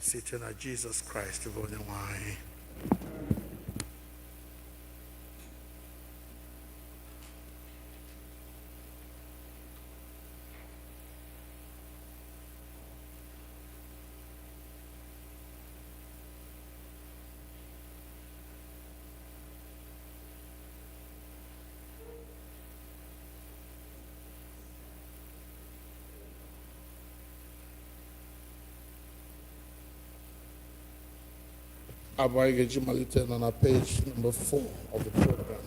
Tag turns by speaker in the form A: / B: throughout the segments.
A: site na Jizọs Kraịst bụ Onyenwe anyị. Abụ anyị ga-eji malite nọ na page number 4 of the program.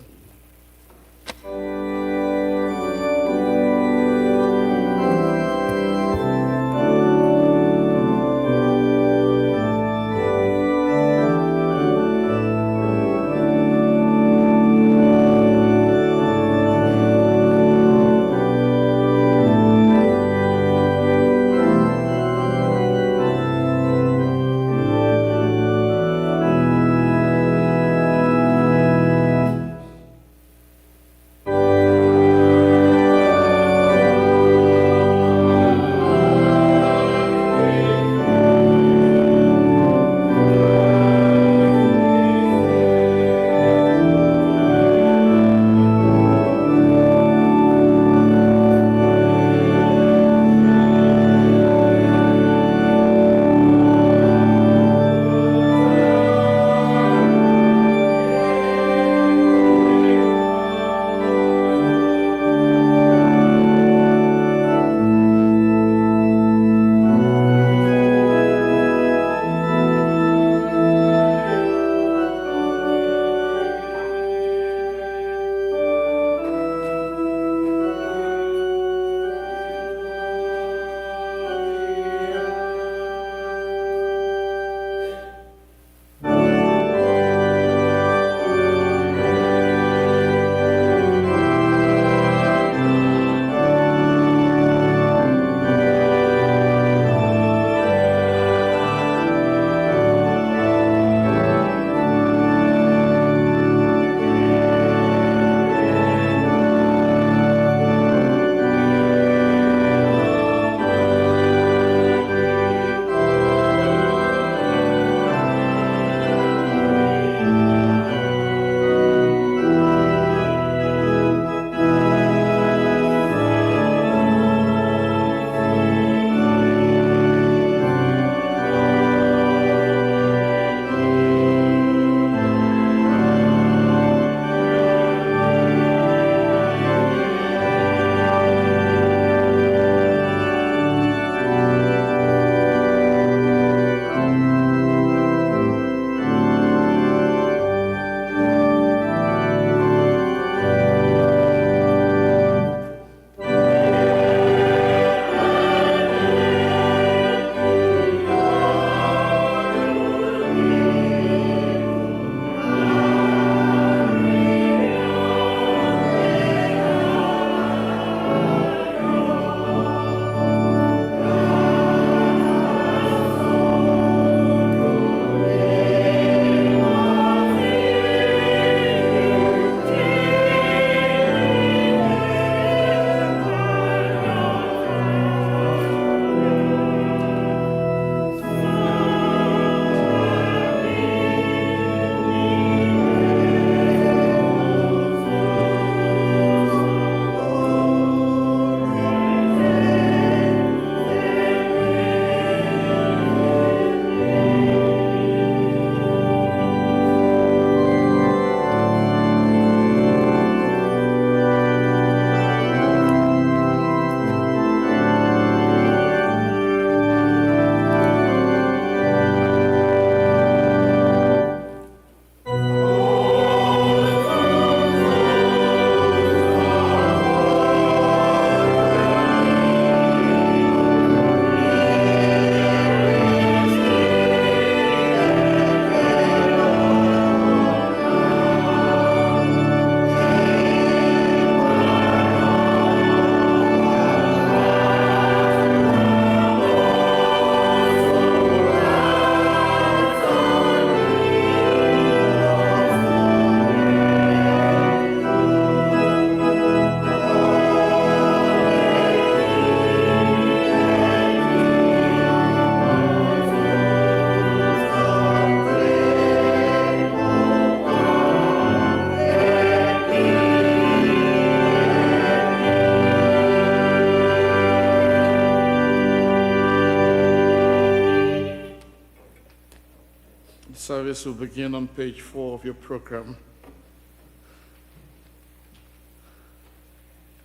A: service will begin on page 4 of your program.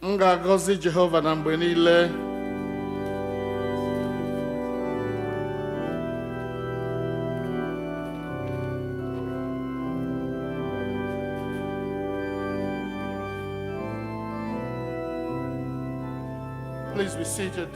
A: Ngagọzi Jehova na mgbe niile. Please be seated.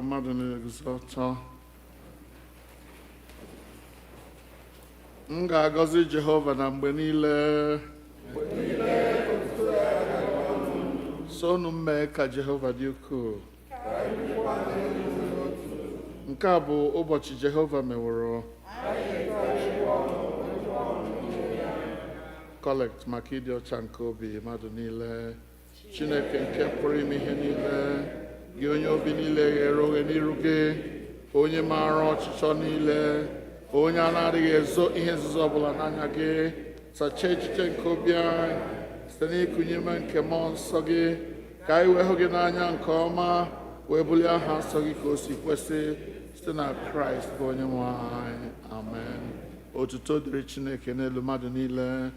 A: mmadụ na-eguzo ọtọ. M ga-agọzi Jehova na mgbe niile. Sonu m mee ka Jehova dị ukwuu. Nke a bụ ụbọchị Jehova meworo. Collect maka ịdị ọcha nke obi mmadụ niile. Chineke nke pụrụ ime ihe niile, gị onye obi niile ghere oghe n'iru gị, onye maara ọchịchọ niile, onye a na-adịghị ezo ihe nzuzo ọbụla n'anya gị, sachaa echiche nke obi anyị site n'ịkụnye ime nke mmụọ nsọ gị, ka anyị wee hụ gị n'anya nke ọma, wee bulie aha nsọ gị ka o si kwesị site na Kraịst bụ onye nwe anyị. Amen. Otuto dịrị Chineke n'elu mmadụ niile,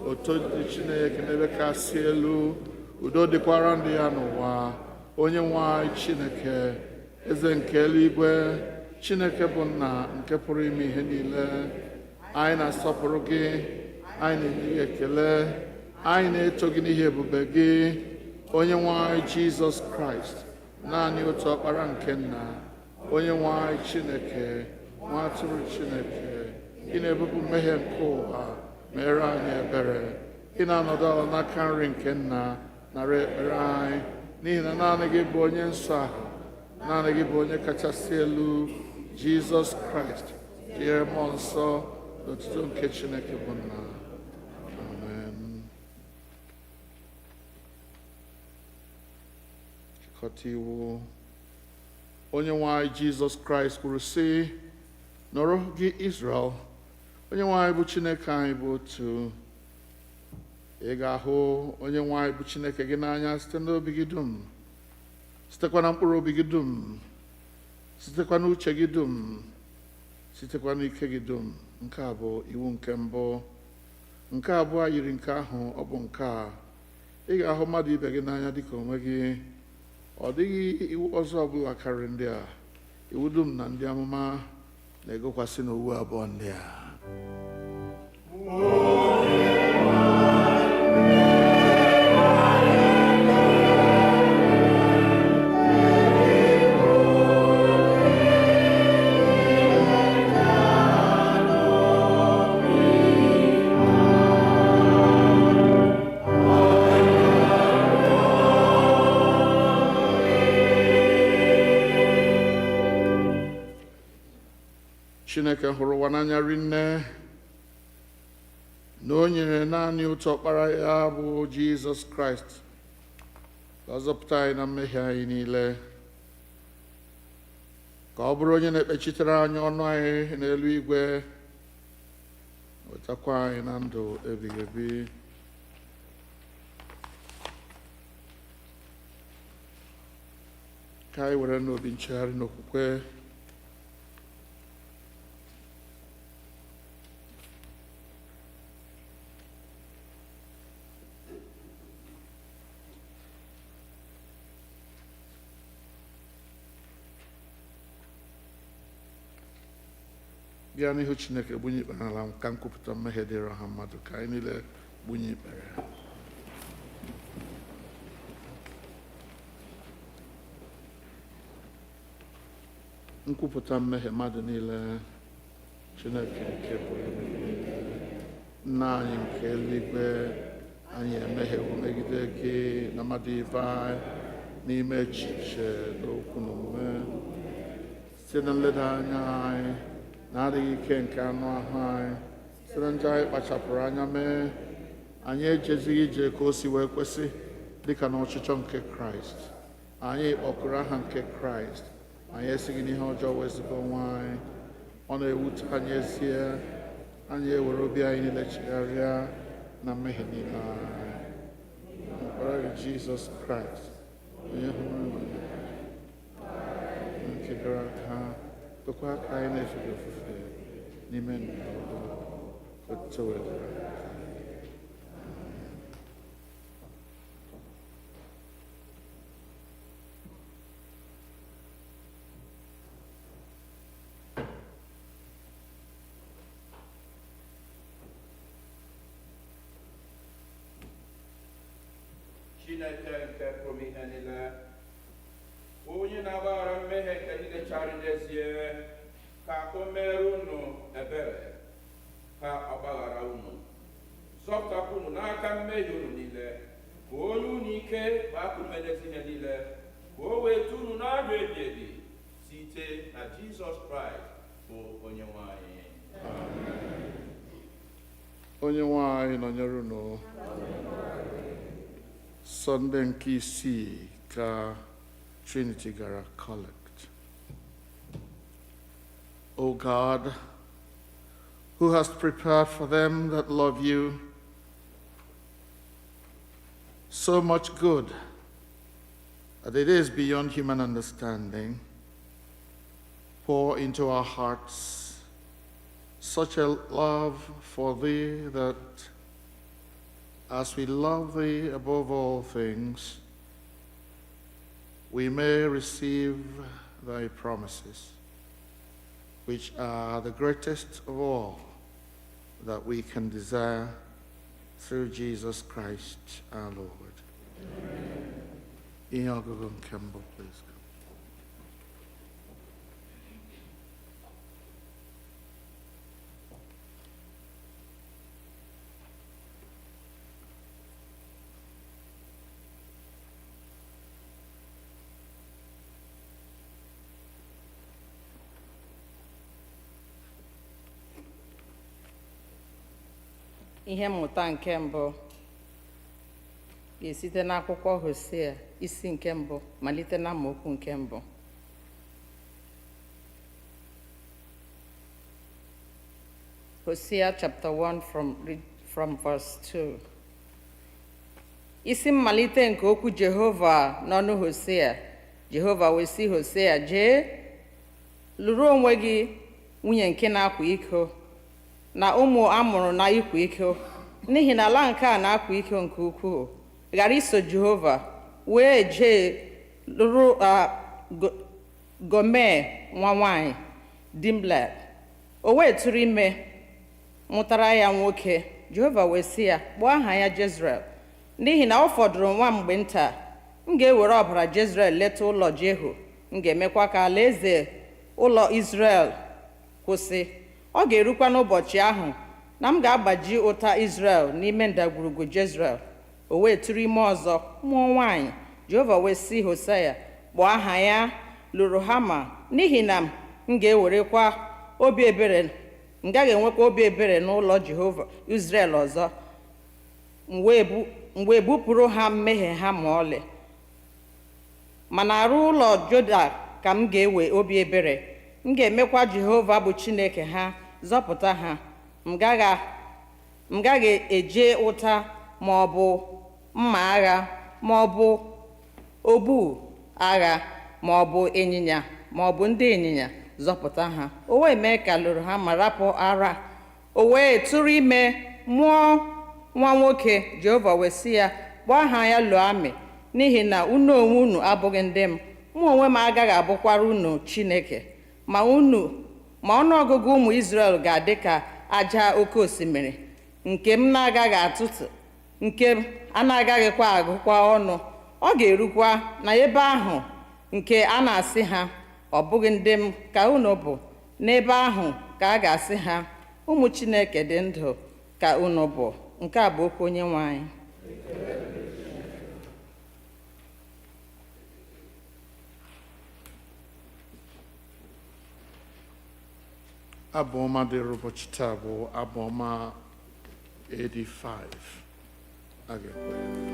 A: otuto dịrị Chineke n'ebe kasị elu, udo dịkwara ndị ya n'ụwa. Onye nwe anyị Chineke, eze nke eluigwe, Chineke bụ nna nke pụrụ ime ihe niile, anyị na-asọpụrụ gị, anyị na-enye gị ekele, anyị na-eto gị n'ihi ebube gị. Onye nwe anyị Jizọs Kraịst, naanị otu ọkpara nke nna, onye nwe anyị Chineke, nwa atụrụ Chineke, ị na-ebupụ mmehie nke ụwa, mere anyị ebere. Ị na-anọdụ ala n'aka nri nke nna, nara ekpere anyị, n'ihi na naanị gị bụ onye nsọ ahụ, naanị gị bụ onye kachasị elu, Jizọs Kraịst, tinyere mmụọ nsọ n'otuto nke Chineke bụ nna. Amen. Chịkọta iwu. Onye nwe anyị Jizọs Kraịst kwuru sị, nọrọ gị Izrel, onye nwe anyị bụ Chineke anyị bụ otu. ị ga-ahụ onye nwe anyị bụ Chineke gị n'anya site n'obi gị dum, sitekwa na mkpụrụ obi gị dum, sitekwa n'uche gị dum, sitekwa n'ike gị dum. Nke a bụ iwu nke mbụ. Nke abụọ yiri nke ahụ, ọ bụ nke a: ị ga-ahụ mmadụ ibe gị n'anya dịka onwe gị. Ọ dịghị iwu ọzọ ọbụla karịrị ndị a. Iwu dum na ndị amụma na-egokwasị n'owu abụọ ndị a. Chineke hụrụ ụwa n'anya rinne na o nyere naanị otu ọkpara ya bụ Jizọs Kraịst ka ọ zọpụta anyị na mmehie anyị niile, ka ọ bụrụ onye na-ekpechitere anyị ọnụ anyị n'elu igwe, wetakwa anyị na ndụ ebighị ebi. Ka anyị were n'obi nchegharị n'okwukwe bịa n'ihu Chineke gbunye ikpere n'ala ka nkwupụta mmehie dịrị ọha mmadụ. Ka anyị niile gbunye ikpere. Nkwupụta mmehie mmadụ niile. Chineke nke pụrụ ime ihe niile, Nna anyị nke eluigwe, anyị emehiewo megide gị na mmadụ ibe anyị n'ime echiche na okwu na omume, site na nleda anya anyị na-adịghị ike nke anụ ahụ anyị, site na njọ anyị kpachapụrụ anya mee. Anyị ejezighị ije ka o si wee kwesị dịka na ọchịchọ nke Kraịst. Anyị kpọkụrụ aha nke Kraịst, anyị esighị n'ihe ọjọọ wezụga onwe anyị. Ọ na-ewute anyị ezie, anyị ewere obi anyị niile chegharịa na mmehie niile anyị. Ọkpara gị Jizọs Kraịst, onye hụrụ nke gara aga, kwekwa ka anyị na-efe gị ofufe n'ime ndụ otu wedara.
B: Chineke nke pụrụ ihe niile, onye na-agbaghara mmehie nke ndị chara n'ezie, ka o mere unu ebere, ka ọ gbaghara unu, zọpụtakwa unu n'aka mmehie unu niile, ka onye unu ike gbapụ mmedezi ihe niile, ka o weta unu n'ajọ ebi ebi site na Jizọs Kraịst bụ onye nwe anyị.
A: Onye nwe anyị nọnyere unu. Sọnde nke isii ka Trinity gara collect. O God, who hast prepared for them that love you so much good that it is beyond human understanding, pour into our hearts such a love for thee that, as we love thee above all things, we may receive thy promises, which are the greatest of all that we can desire, through Jesus Christ our Lord. Amen. Campbell, please.
C: Ihe mmụta nke mbụ ga-esite n'akwụkwọ Hosea isi nke mbụ malite na amaokwu nke mbụ. Hosea chapter 1 from verse 2. isi mmalite nke okwu Jehova n'ọnụ Hosea. Jehova wee sị Hosea, jee lụrụ onwe gị nwunye nke na-akwa iko na ụmụ amụrụ na ịkwa iko, n'ihi na ala nke a na-akwa iko nke ukwuu. Ghara iso Jehova wee jee lụrụ Gome nwa nwanyị Dimblad. O wee tụrụ ime mụtara ya nwoke. Jehova wee sị ya, kpọọ aha ya Jezreel, n'ihi na ọ fọdụrụ nwa mgbe nta. M ga-ewere ọbara Jezreel leta ụlọ Jehu. M ga-emekwa ka alaeze ụlọ Izrel kwụsị. Ọ ga-erukwa n'ụbọchị ahụ na m ga-agbaji ụta Izrel n'ime ndagwurugwu Jezreel. O wee tụrụ ime ọzọ mụọ nwaanyị. Jehova wee sị Hosea, kpọọ aha ya Lo-ruhama, n'ihi na m ga-ewerekwa obi ebere, m gaghị enwekwa obi ebere n'ụlọ Jehova Izrel ọzọ. M wee bupụrụ ha mmehie ha ma ọlị. Mana arụ ụlọ Juda ka m ga-ewe obi ebere. M ga-emekwa Jehova bụ Chineke ha zọpụta ha. M gaghị eje ụta ma ọ bụ mma agha ma ọ bụ obu agha ma ọ bụ ịnyịnya ma ọ bụ ndị ịnyịnya zọpụta ha. O wee mee ka Lo-ruhama rapụ ara. O wee tụrụ ime mụọ nwa nwoke. Jehova wee sị ya, kpọọ aha ya Lo-ami, n'ihi na unu onwe unu abụghị ndị m. Mụ onwe m agaghị abụkwara unu Chineke. Ma ọnụọgụgụ ụmụ Izrel ga-adị ka aja oke osimiri, nke m na-agaghị atụtụ, nke a na-agaghịkwa agụkwa ọnụ. Ọ ga-erukwa na ebe ahụ nke a na-asị ha, ọ bụghị ndị m ka unu bụ, n'ebe ahụ ka a ga-asị ha, ụmụ Chineke dị ndụ ka unu bụ. Nke a bụ okwu Onyenwe anyị.
A: Abụ ọma dịrị ụbọchị taa bụ abụ ọma 85. A ga-ekwe ya.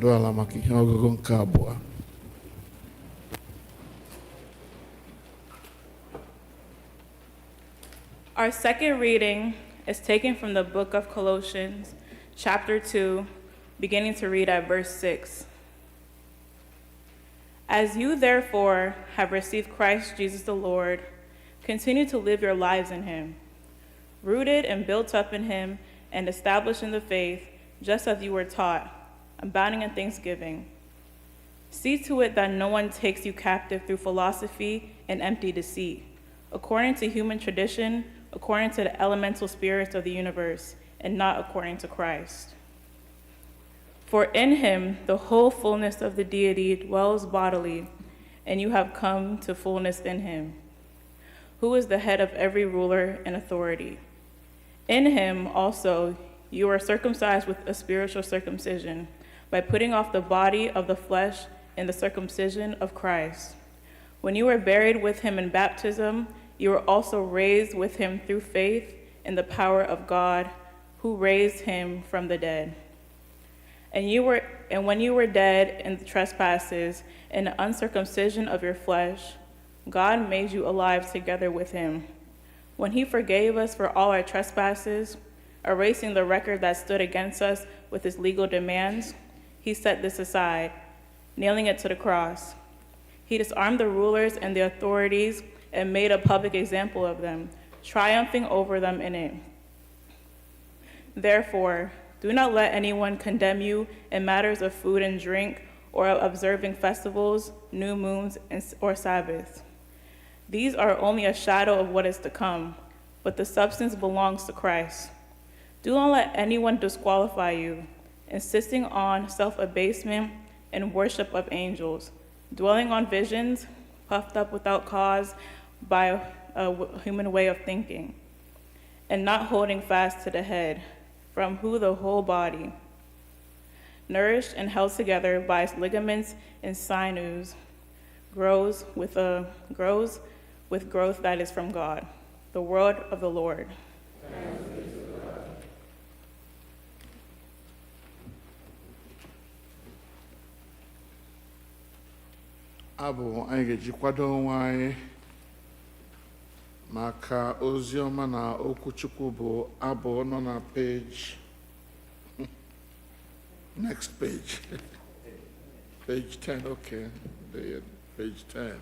A: nọdụ ala maka ihe ọgụgụ nke abụọ.
D: Our second reading is taken from the book of Colossians, chapter 2, beginning to read at verse 6. As you therefore have received Christ Jesus the Lord, continue to live your lives in him, rooted and built up in him and established in the faith, just as you were taught, abounding in thanksgiving. See to it that no one takes you captive through philosophy and empty deceit, according to human tradition, according to the elemental spirits of the universe, and not according to Christ. For in him the whole fullness of the deity dwells bodily, and you have come to fullness in him, who is the head of every ruler and authority. In him also you are circumcised with a spiritual circumcision, by putting off the body of the flesh in the circumcision of Christ. When you were buried with him in baptism, you were also raised with him through faith in the power of God, who raised him from the dead. And when you were dead in the trespasses and the uncircumcision of your flesh, God made you alive together with him, when he forgave us for all our trespasses, erasing the record that stood against us with its legal demands. He set this aside, nailing it to the cross. He disarmed the rulers and the authorities and made a public example of them, triumphing over them in it. Therefore, do not let anyone condemn you in matters of food and drink, or of observing festivals, new moons, or Sabbaths. These are only a shadow of what is to come, but the substance belongs to Christ. Do not let anyone disqualify you, insisting on self-abasement and worship of angels, dwelling on visions, puffed up without cause by a human way of thinking, and not holding fast to the head, from whom the whole body, nourished and held together by its ligaments and sinews, grows with growth that is from God. The word of the Lord.
A: Abụ anyị ga-eji kwado onwe anyị maka ozi ọma na okwu Chukwu bụ abụ nọ na page next page page 10. Okay, page 10.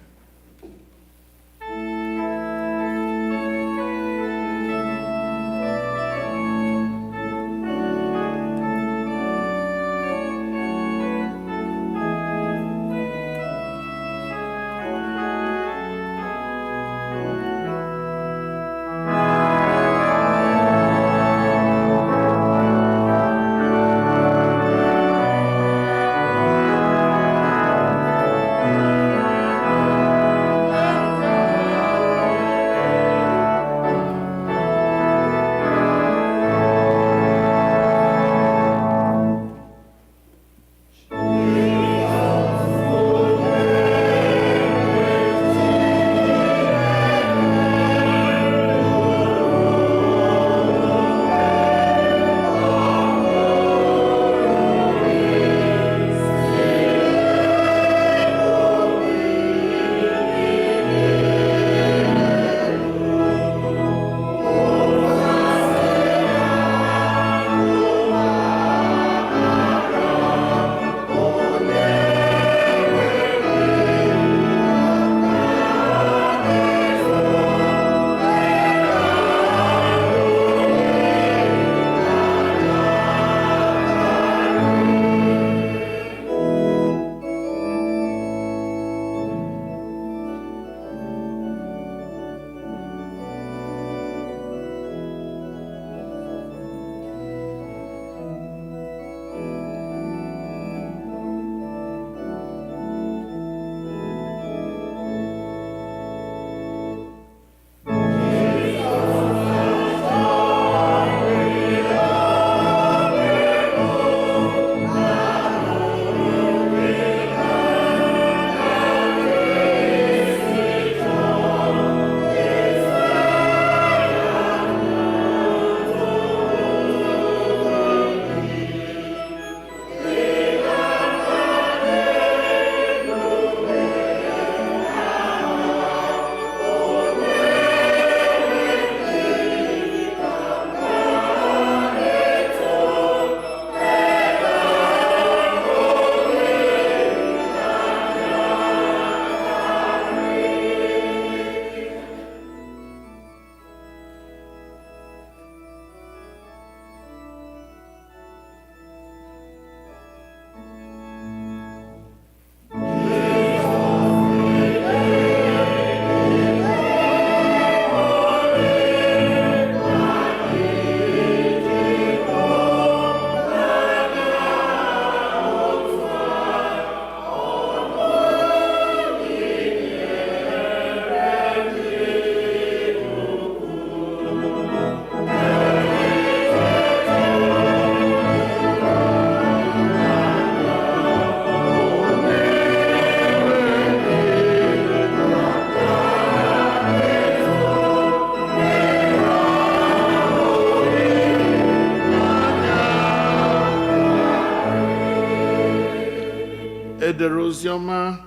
A: edere oziọma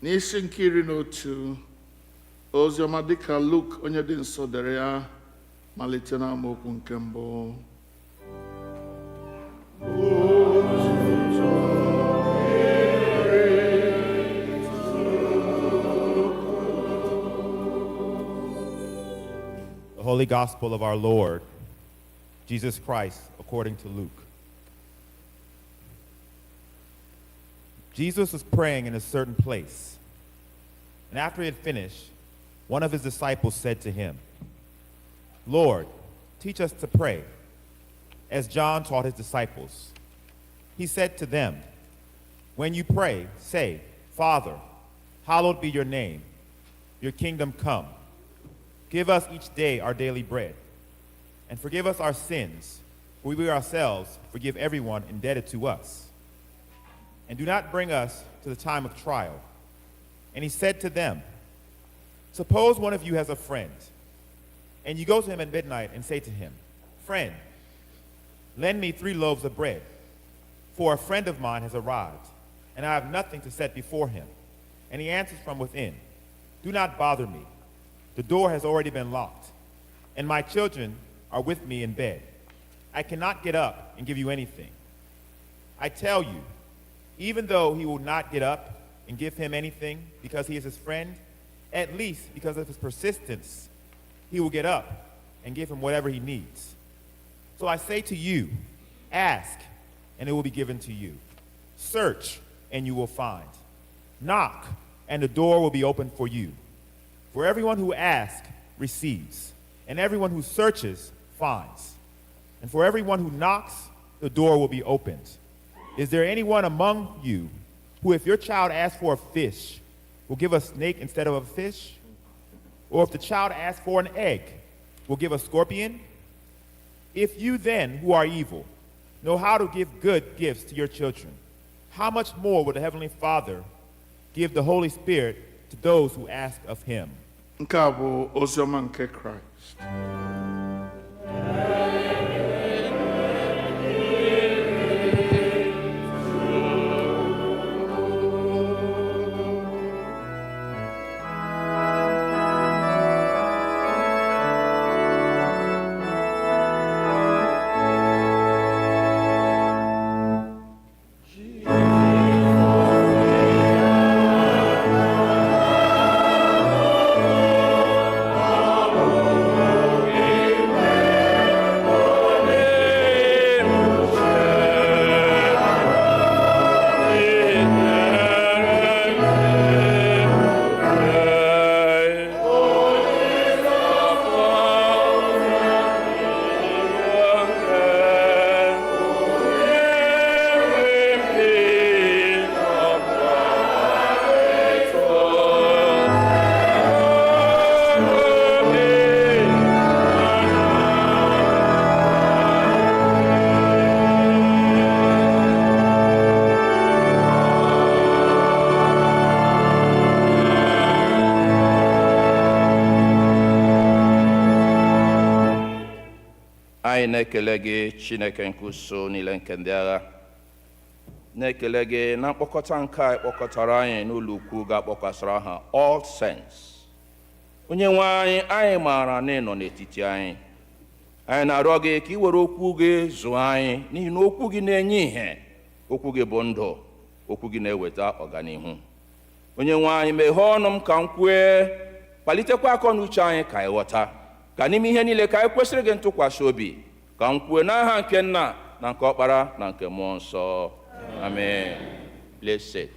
A: n'isi nke 11 oziọma dịka Luk onye dị nsọ dere ya malite na amaokwu nke 1.
E: The Holy Gospel of our Lord, Jesus Christ, according to Luke. Jesus was praying in a certain place, and after he had finished, one of his disciples said to him, "Lord, teach us to pray, as John taught his disciples." He said to them, "When you pray, say, 'Father, hallowed be your name. Your kingdom come. Give us each day our daily bread, and forgive us our sins, for we ourselves forgive everyone indebted to us. And do not bring us to the time of trial." And he said to them, "Suppose one of you has a friend, and you go to him at midnight and say to him, 'Friend, lend me 3 loaves of bread, for a friend of mine has arrived, and I have nothing to set before him.' And he answers from within, 'Do not bother me. The door has already been locked, and my children are with me in bed. I cannot get up and give you anything.' I tell you, even though he will not get up and give him anything because he is his friend, at least because of his persistence, he will get up and give him whatever he needs. So I say to you, ask, and it will be given to you. Search, and you will find. Knock, and the door will be opened for you. For everyone who asks receives, and everyone who searches finds. And for everyone who knocks, the door will be opened. Is there anyone among you who, if your child asks for a fish, will give a snake instead of a fish? Or if the child asks for an egg, will give a scorpion? If you then, who are evil, know how to give good gifts to your children, how much more will the Heavenly Father give the Holy Spirit to those who ask of him?"
A: Nke a bụ oziọma nke Kraịst.
B: Anyị na-ekele gị Chineke nke uso niile nke ndị agha, na-ekele gị na mkpọkọta nke a kpọkọtara anyị n'ụlọ ukwu ga-akpọkwasịra ha All Saints. Onye nwe anyị maara na ị nọ n'etiti anyị. Anyị na-arịọ gị ka ị were okwu gị zụọ anyị, n'ihi na okwu gị na-enye ihe, okwu gị bụ ndụ, okwu gị na-eweta ọganihu. Onye nwe anyị, meghee ọnụ m ka m kwue, kpalitekwa akọ na uche anyị ka anyị ghọta, ka n'ime ihe niile ka anyị kwesịrị gị ntụkwasị obi, ka m kwue n'aha nke Nna na nke Ọkpara na nke Mmụọ Nsọ. Amen. Let's sit.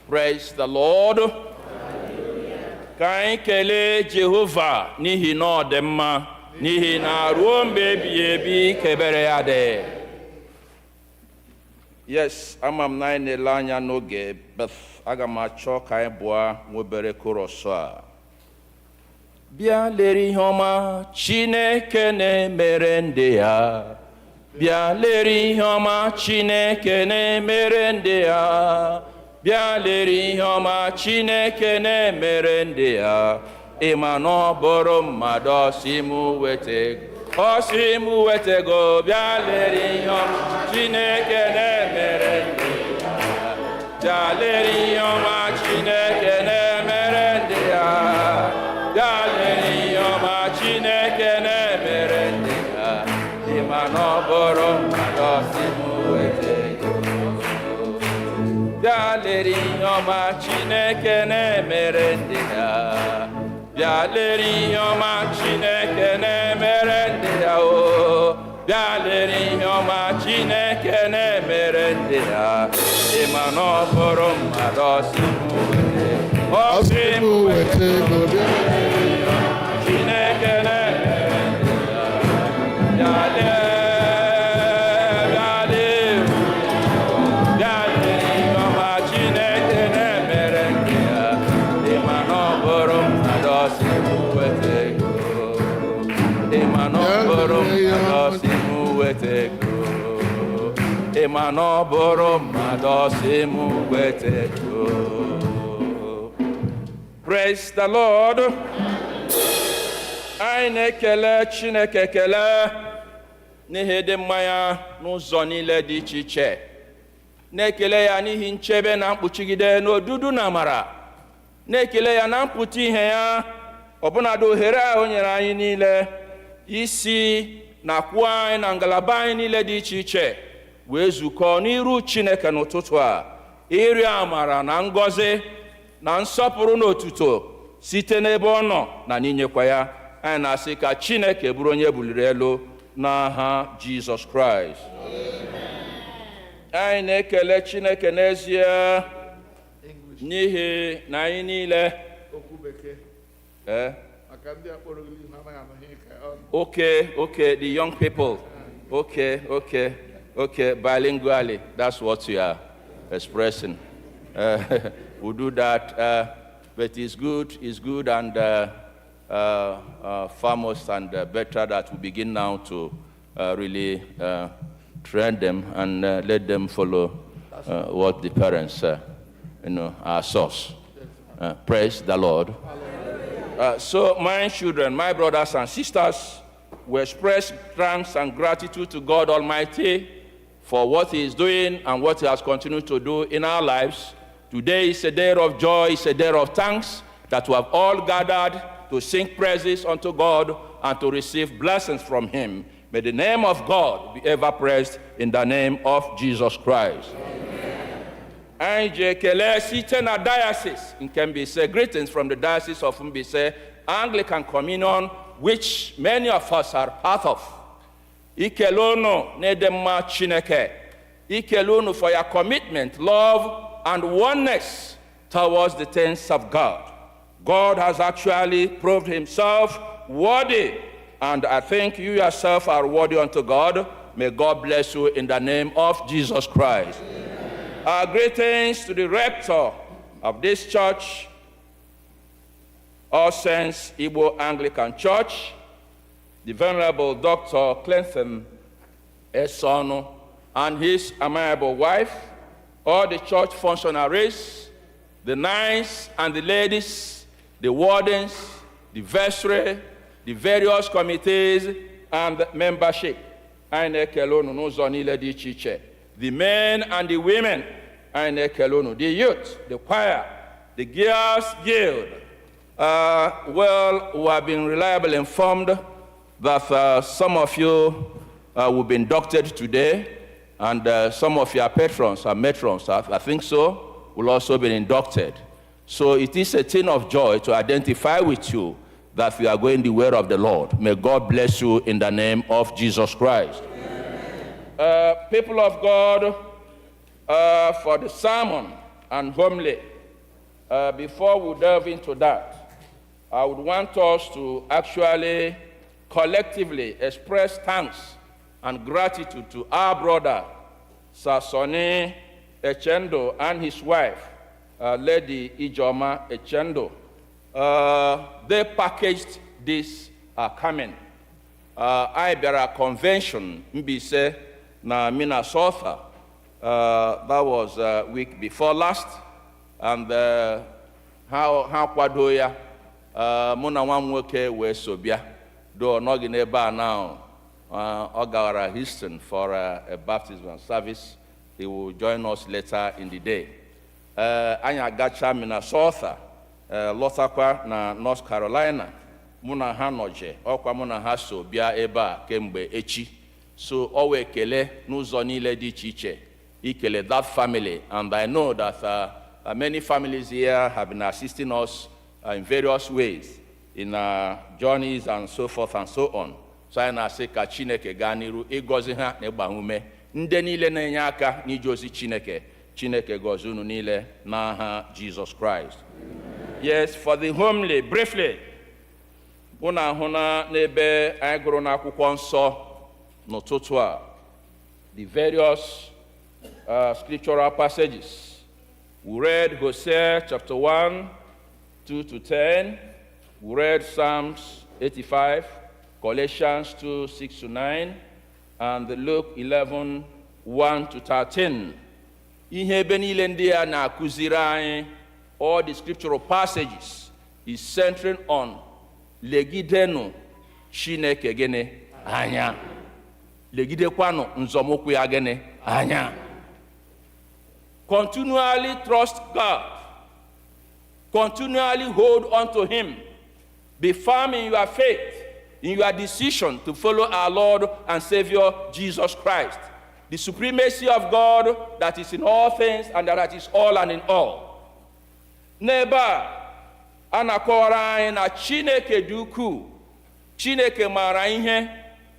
B: Praise the Lord. Ka anyị kelee Jehova n'ihi na ọ dị mma, n'ihi na ruo mgbe ebighị ebi ka ebere ya dị. Yes, ama m na anyị na-ele anya n'oge Beth. Aga m achọ ka anyị bụọ nwobere korọs a. Bịa lere ihe ọma Chineke na-emere ndị ya. Bịa lere ihe ọma Chineke na-emere ndị ya. Bịa lere ihe ọma Chineke na-emere ndị ya. Ịma na ọ bụrụ mmadụ si m weta ọsị m wetego bịa lere ihe ọma Chineke na-emere ndị ya bịa lere ihe ọma Chineke na-emere ndị ya bịa lere ihe ọma Chineke na-emere ndị ya ịma na ọ bụrụ mmadụ ọsị m wetego bịa lere ihe ọma Chineke na-emere ndị ya bịa lere ihe ọma Chineke na-emere ndị ya o bịa lere ihe ọma Chineke na-emere ndị ya ịma na ọ bụrụ mmadụ ọsị m weta ego bịa lere ihe ọma Chineke na-emere ndị ya bịa lere ihe ọma Chineke na-emere ndị ya ịma na ọ bụrụ mmadụ ọsị m weta ego ịma na ọ bụrụ mmadụ ọsị m weta ego ịma na ọ bụrụ mmadụ ọsị m weta ego. Praise the Lord. Anyị na-ekele Chineke ekele n'ihi ịdị mma ya n'ụzọ niile dị iche iche, na-ekele ya n'ihi nchebe na mkpuchigide n'odudu na amara, na-ekele ya na mpụta ihe ya ọbụnadị ohere a o nyere anyị niile isi na kwuo anyị na ngalaba anyị niile dị iche iche wee zukọ n'iru Chineke n'ụtụtụ a ịrịọ amara na ngọzi na nsọpụrụ na otuto site n'ebe ọ nọ na n'inyekwa ya. Anyị na-asị ka Chineke bụrụ onye buliri elu n'aha Jizọs Kraịst. Anyị na-ekele Chineke n'ezie n'ihi na anyị niile
A: Okwu bekee maka ndị akpọrọ gị n'ihu anaghị anụ ihe ka ọ
B: Okay, the young people. Okay, bilingually, that's what you are expressing. We'll do that, but it's good and foremost and better that we begin now to really train them and let them follow what the parents, are source. Praise the Lord. So my children, my brothers and sisters, we express thanks and gratitude to God Almighty for what He is doing and what He has continued to do in our lives. Today is a day of joy, it's a day of thanks that we have all gathered to sing praises unto God and to receive blessings from Him. May the name of God be ever praised in the name of Jesus Christ. Anyị ji ekele site na diocese nke Mbaise, greetings from the diocese of Mbaise Anglican Communion, which many of us are part of. Ikele unu n'ịdị mma Chineke, ikele unu for your commitment, love, and oneness towards the things of God. God has actually proved Himself worthy, and I think you yourself are worthy unto God. May God bless you in the name of Jesus Christ. Our greetings to the rector of this church, All Saints Igbo Anglican Church, the Venerable Dr. Clinton Esonu, and his amiable wife, all the church functionaries, the nuns and the ladies, the wardens, the vestry, the various committees, and membership. The men and the women, the youth, the choir, the Gears Guild. Well, we have been reliably informed that some of you will be inducted today, and some of your patrons and matrons, I think so, will also be inducted. So it is a thing of joy to identify with you that we are going the way of the Lord. May God bless you in the name of Jesus Christ. People of God, for the sermon and homily, before we delve into that, I would want us to actually collectively express thanks and gratitude to our brother, Sasoni Echendo, and his wife, Lady Ijoma Echendo. They packaged this coming. I bear a convention, Mbaise, na Minnesota. That was week before last. And how kwadoya, muna wamwoke we sobia. though not in ebe now, Ngbaghara Houston for a baptism service. He will join us later in the day. Anya gacha Minnesota, lọtakwa na North Carolina. Muna ha noje, ọkwa muna ha so bịa ebe a kemgbe echi. So owe ekele n'ụzọ niile dị iche iche. Ikele that family, and I know that many families here have been assisting us in various ways in journeys and so forth and so on. So I na-asị ka Chineke gaa n'iru ịgọzi ha na ịgba ume. Ndị niile na-enye aka n'ije ozi Chineke, Chineke gọzie unu niile n'aha Jesus Christ. Yes, for the homily, briefly, unu ahụ na n'ebe anyị gụrụ n'akwụkwọ nsọ n'ụtụtụ a, the various scriptural passages. We read Hosea chapter 1, 2 to 10. We read Psalms 85, Colossians 2, 6 to 9, and Luke 11, 1 to 13. Ihe ebe niile ndị a na-akụziri anyị, all the scriptural passages is centering on legidenu Chineke gịnị anya. Legidekwanu nzọmụkwụ ya gịnị anya. Continually trust God. Continually hold on to Him. Be firm in your faith, in your decision to follow our Lord and Savior Jesus Christ. The supremacy of God that is in all things and that is all and in all. N'ebe a na-akọwara anyị na Chineke dị ukwuu, Chineke maara ihe,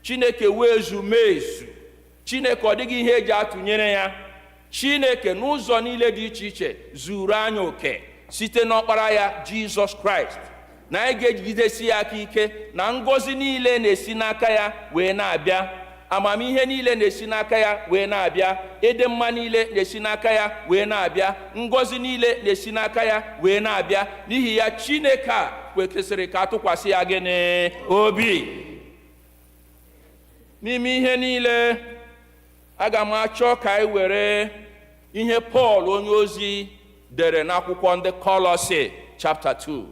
B: Chineke wezu mezu, Chineke ọ dịghị ihe eji atụnyere ya. Chineke n'ụzọ niile dị iche iche zuru anyị oke site n'ọkpara ya Jesus Christ. Na anyị ga-ejigidesi ya aka ike na ngọzi niile na-esi n'aka ya wee na-abịa, amamihe niile na-esi n'aka ya wee na-abịa, ịdị mma niile na-esi n'aka ya wee na-abịa, ngọzi niile na-esi n'aka ya wee na-abịa. N'ihi ya Chineke a kwesịrị ka atụkwasị ya gịnị obi. N'ime ihe niile, aga m achọ ka anyị were ihe Paul onye ozi dere n'akwụkwọ ndị Kọlọsi chapter 2.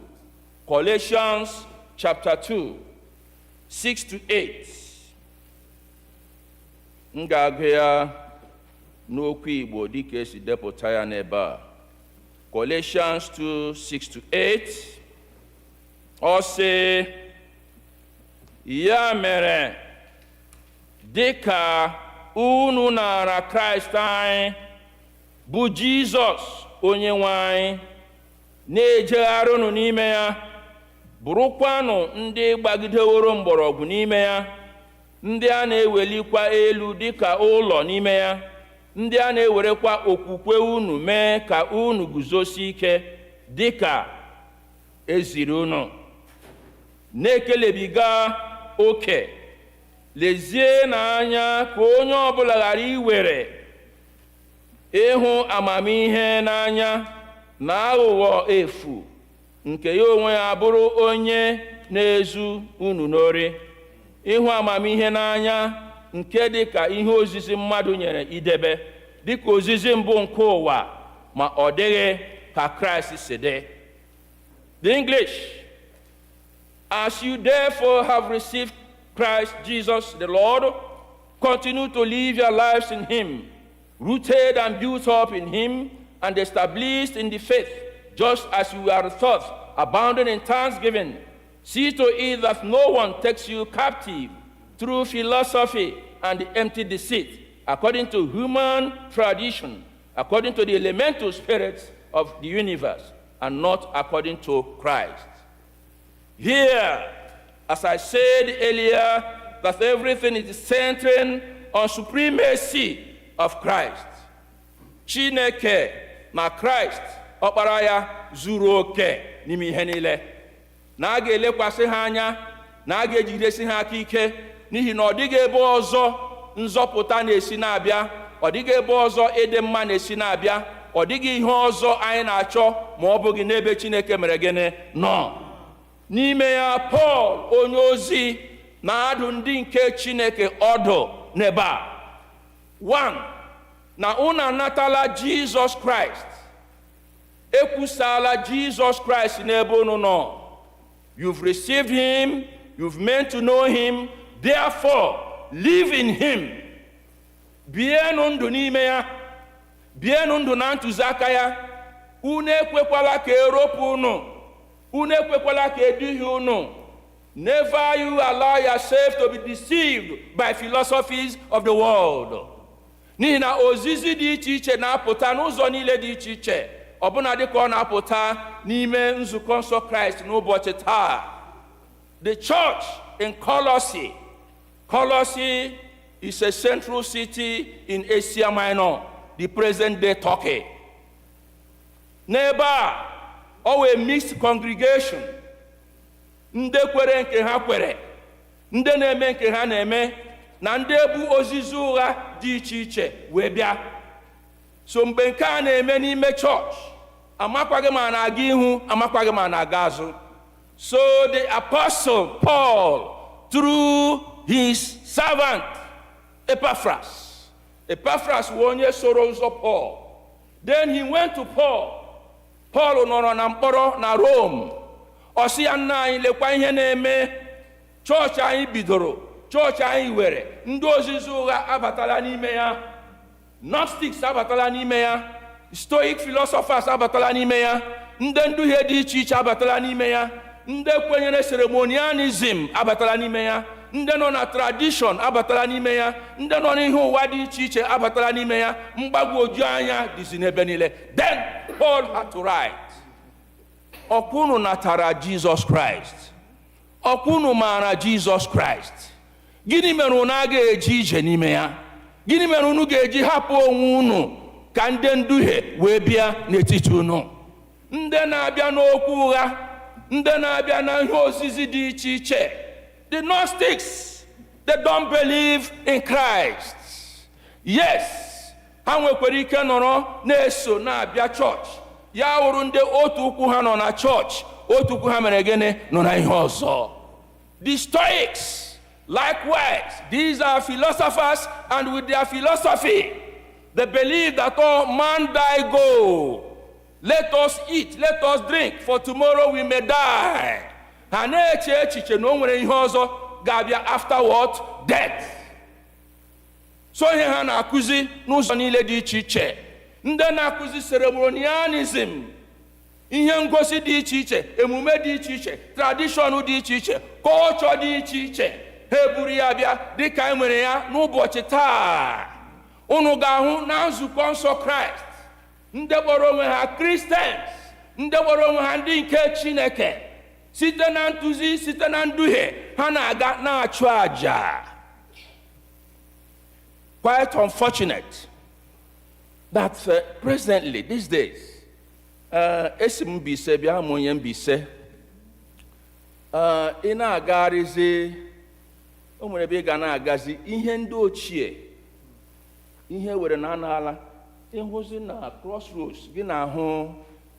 B: Colossians chapter 2, 6 to 8. M ga-agụ ya n'okwu Igbo dịka esi depụta ya n'ebe a. Colossians 2, 6 to 8. Ọ sị, ya mere, dịka unu nara Kraịst anyị bụ Jizọs onye nwe anyị, na-ejegharịnụ n'ime ya, bụrụkwanụ ndị gbagideworo mgbọrọgwụ n'ime ya, ndị a na-ewelikwa elu dịka ụlọ n'ime ya, ndị a na-ewerekwa okwukwe unu mee ka unu guzosi ike dịka eziri unu, na-ekelebiga oke. Lezie n'anya ka onye ọbụla ghara iwere ịhụ amamihe n'anya na aghụghọ efu nke ya onwe ya bụrụ onye na-ezu unu n'ori. Ịhụ amamihe n'anya nke dịka ihe ozizi mmadụ nyere idebe, dịka ozizi mbụ nke ụwa, ma ọ dịghị ka Kraịst si dị. The English, as you therefore have received Christ Jesus the Lord, continue to live your lives in Him, rooted and built up in Him, and established in the faith, just as you are taught, abounding in thanksgiving. See to it that no one takes you captive through philosophy and empty deceit, according to human tradition, according to the elemental spirits of the universe, and not according to Christ. Here, as I said earlier, that everything is centering on supremacy of Christ. Chineke na Christ ọkpara ya zuru oke n'ime ihe niile. Na a ga-elekwasị ha anya, na a ga-ejidesi ha aka ike, n'ihi na ọ dịghị ebe ọzọ nzọpụta na-esi na-abịa, ọ dịghị ebe ọzọ ịdị mma na-esi na-abịa, ọ dịghị ihe ọzọ anyị na-achọ ma ọ bụghị n'ebe Chineke mere gịnị nọ. N'ime ya Paul onye ozi na-adụ ndị nke Chineke ọdụ n'ebe a. 1. Na unu anatala Jesus Christ. Ekwusala Jesus Christ n'ebe unu nọ. You've received Him you've meant to know him, therefore live in him. Bienụ ndụ n'ime ya, bienụ ndụ na ntụziaka ya. Unu ekwekwala ka eropu unu, unu ekwekwala ka eduhie unu. Never you allow yourself to be deceived by philosophies of the world. N'ihi na ozizi dị iche iche na-apụta n'ụzọ niile dị iche iche, ọbụna dịka ọ na-apụta n'ime nzukọ nsọ Kraịst n'ụbọchị taa. The church in Colossae is a central city in Asia Minor, the present-day Turkey. N'ebe a, a mixed congregation. Ndị kwere nke ha kwere, ndị na-eme nke ha na-eme, na ndị ebu ozizi ụgha dị iche iche wee bịa. So mgbe nke a na-eme n'ime church, amakwaghị ma na-aga ihu, amakwaghị ma na-aga azụ. So the apostle Paul, through his servant Epaphras wụ onye soro ụzọ Paul. Then he went to Paul. Paul nọrọ na mkpọrọ na Rome. Ọ sị ya, nna anyị, lekwa ihe na-eme. Chọọchị anyị bidoro, chọọchị anyị were, ndị ozizi ụgha abatala n'ime ya, Gnostics abatala n'ime ya, Stoic philosophers abatala n'ime ya, ndị nduhie dị iche iche abatala n'ime ya, ndị kwenyere ceremonialism abatala n'ime ya, ndị nọ na tradition abatala n'ime ya, ndị nọ n'ihe ụwa dị iche iche abatala n'ime ya, mgbagwoju anya dịzi n'ebe niile. Then Paul had to write, ọkwụnụ natara Jesus Christ, ọkwụnụ maara Jesus Christ, gịnị mere unu agaghị eji ije n'ime ya? Gịnị mere unu ga-eji hapụ onwe unu ka ndị nduhie wee bịa n'etiti unu? Ndị na-abịa n'okwu ụgha, ndị na-abịa na ihe ozizi dị iche iche, the Gnostics, they don't believe in Christ. Yes, ha nwekwara ike nọrọ na-eso na-abịa church, ya wụrụ ndị otu ukwu ha nọ na church, otu ukwu ha mere gịnị nọ na ihe ọzọ. The Stoics, likewise, these are philosophers, and with their philosophy, they believe that all man die go. Let us eat, let us drink, for tomorrow we may die. Ha na-eche echiche na o nwere ihe ọzọ ga-abịa after what? Death. So ihe ha na-akụzi n'ụzọ niile dị iche iche. Ndị na-akụzi ceremonialism, ihe ngosi dị iche iche, emume dị iche iche, tradition dị iche iche, culture dị iche iche, ha eburu ya bịa dịka e nwere ya n'ụbọchị taa. Unu ga-ahụ na nzukọ nsọ Kraịst, ndị kpọrọ onwe ha Christians, ndị kpọrọ onwe ha ndị nke Chineke, site na ntuzi, site na nduhie, ha na-aga na-achụ aja. Quite unfortunate that presently, these days, esi m Mbaise bịa m onye Mbaise, ị na-agagharịzi, o nwere ebe ị ga na-agazi ihe ndị ochie, ihe were na Nto-ala, ịhụzi na crossroads gị na-ahụ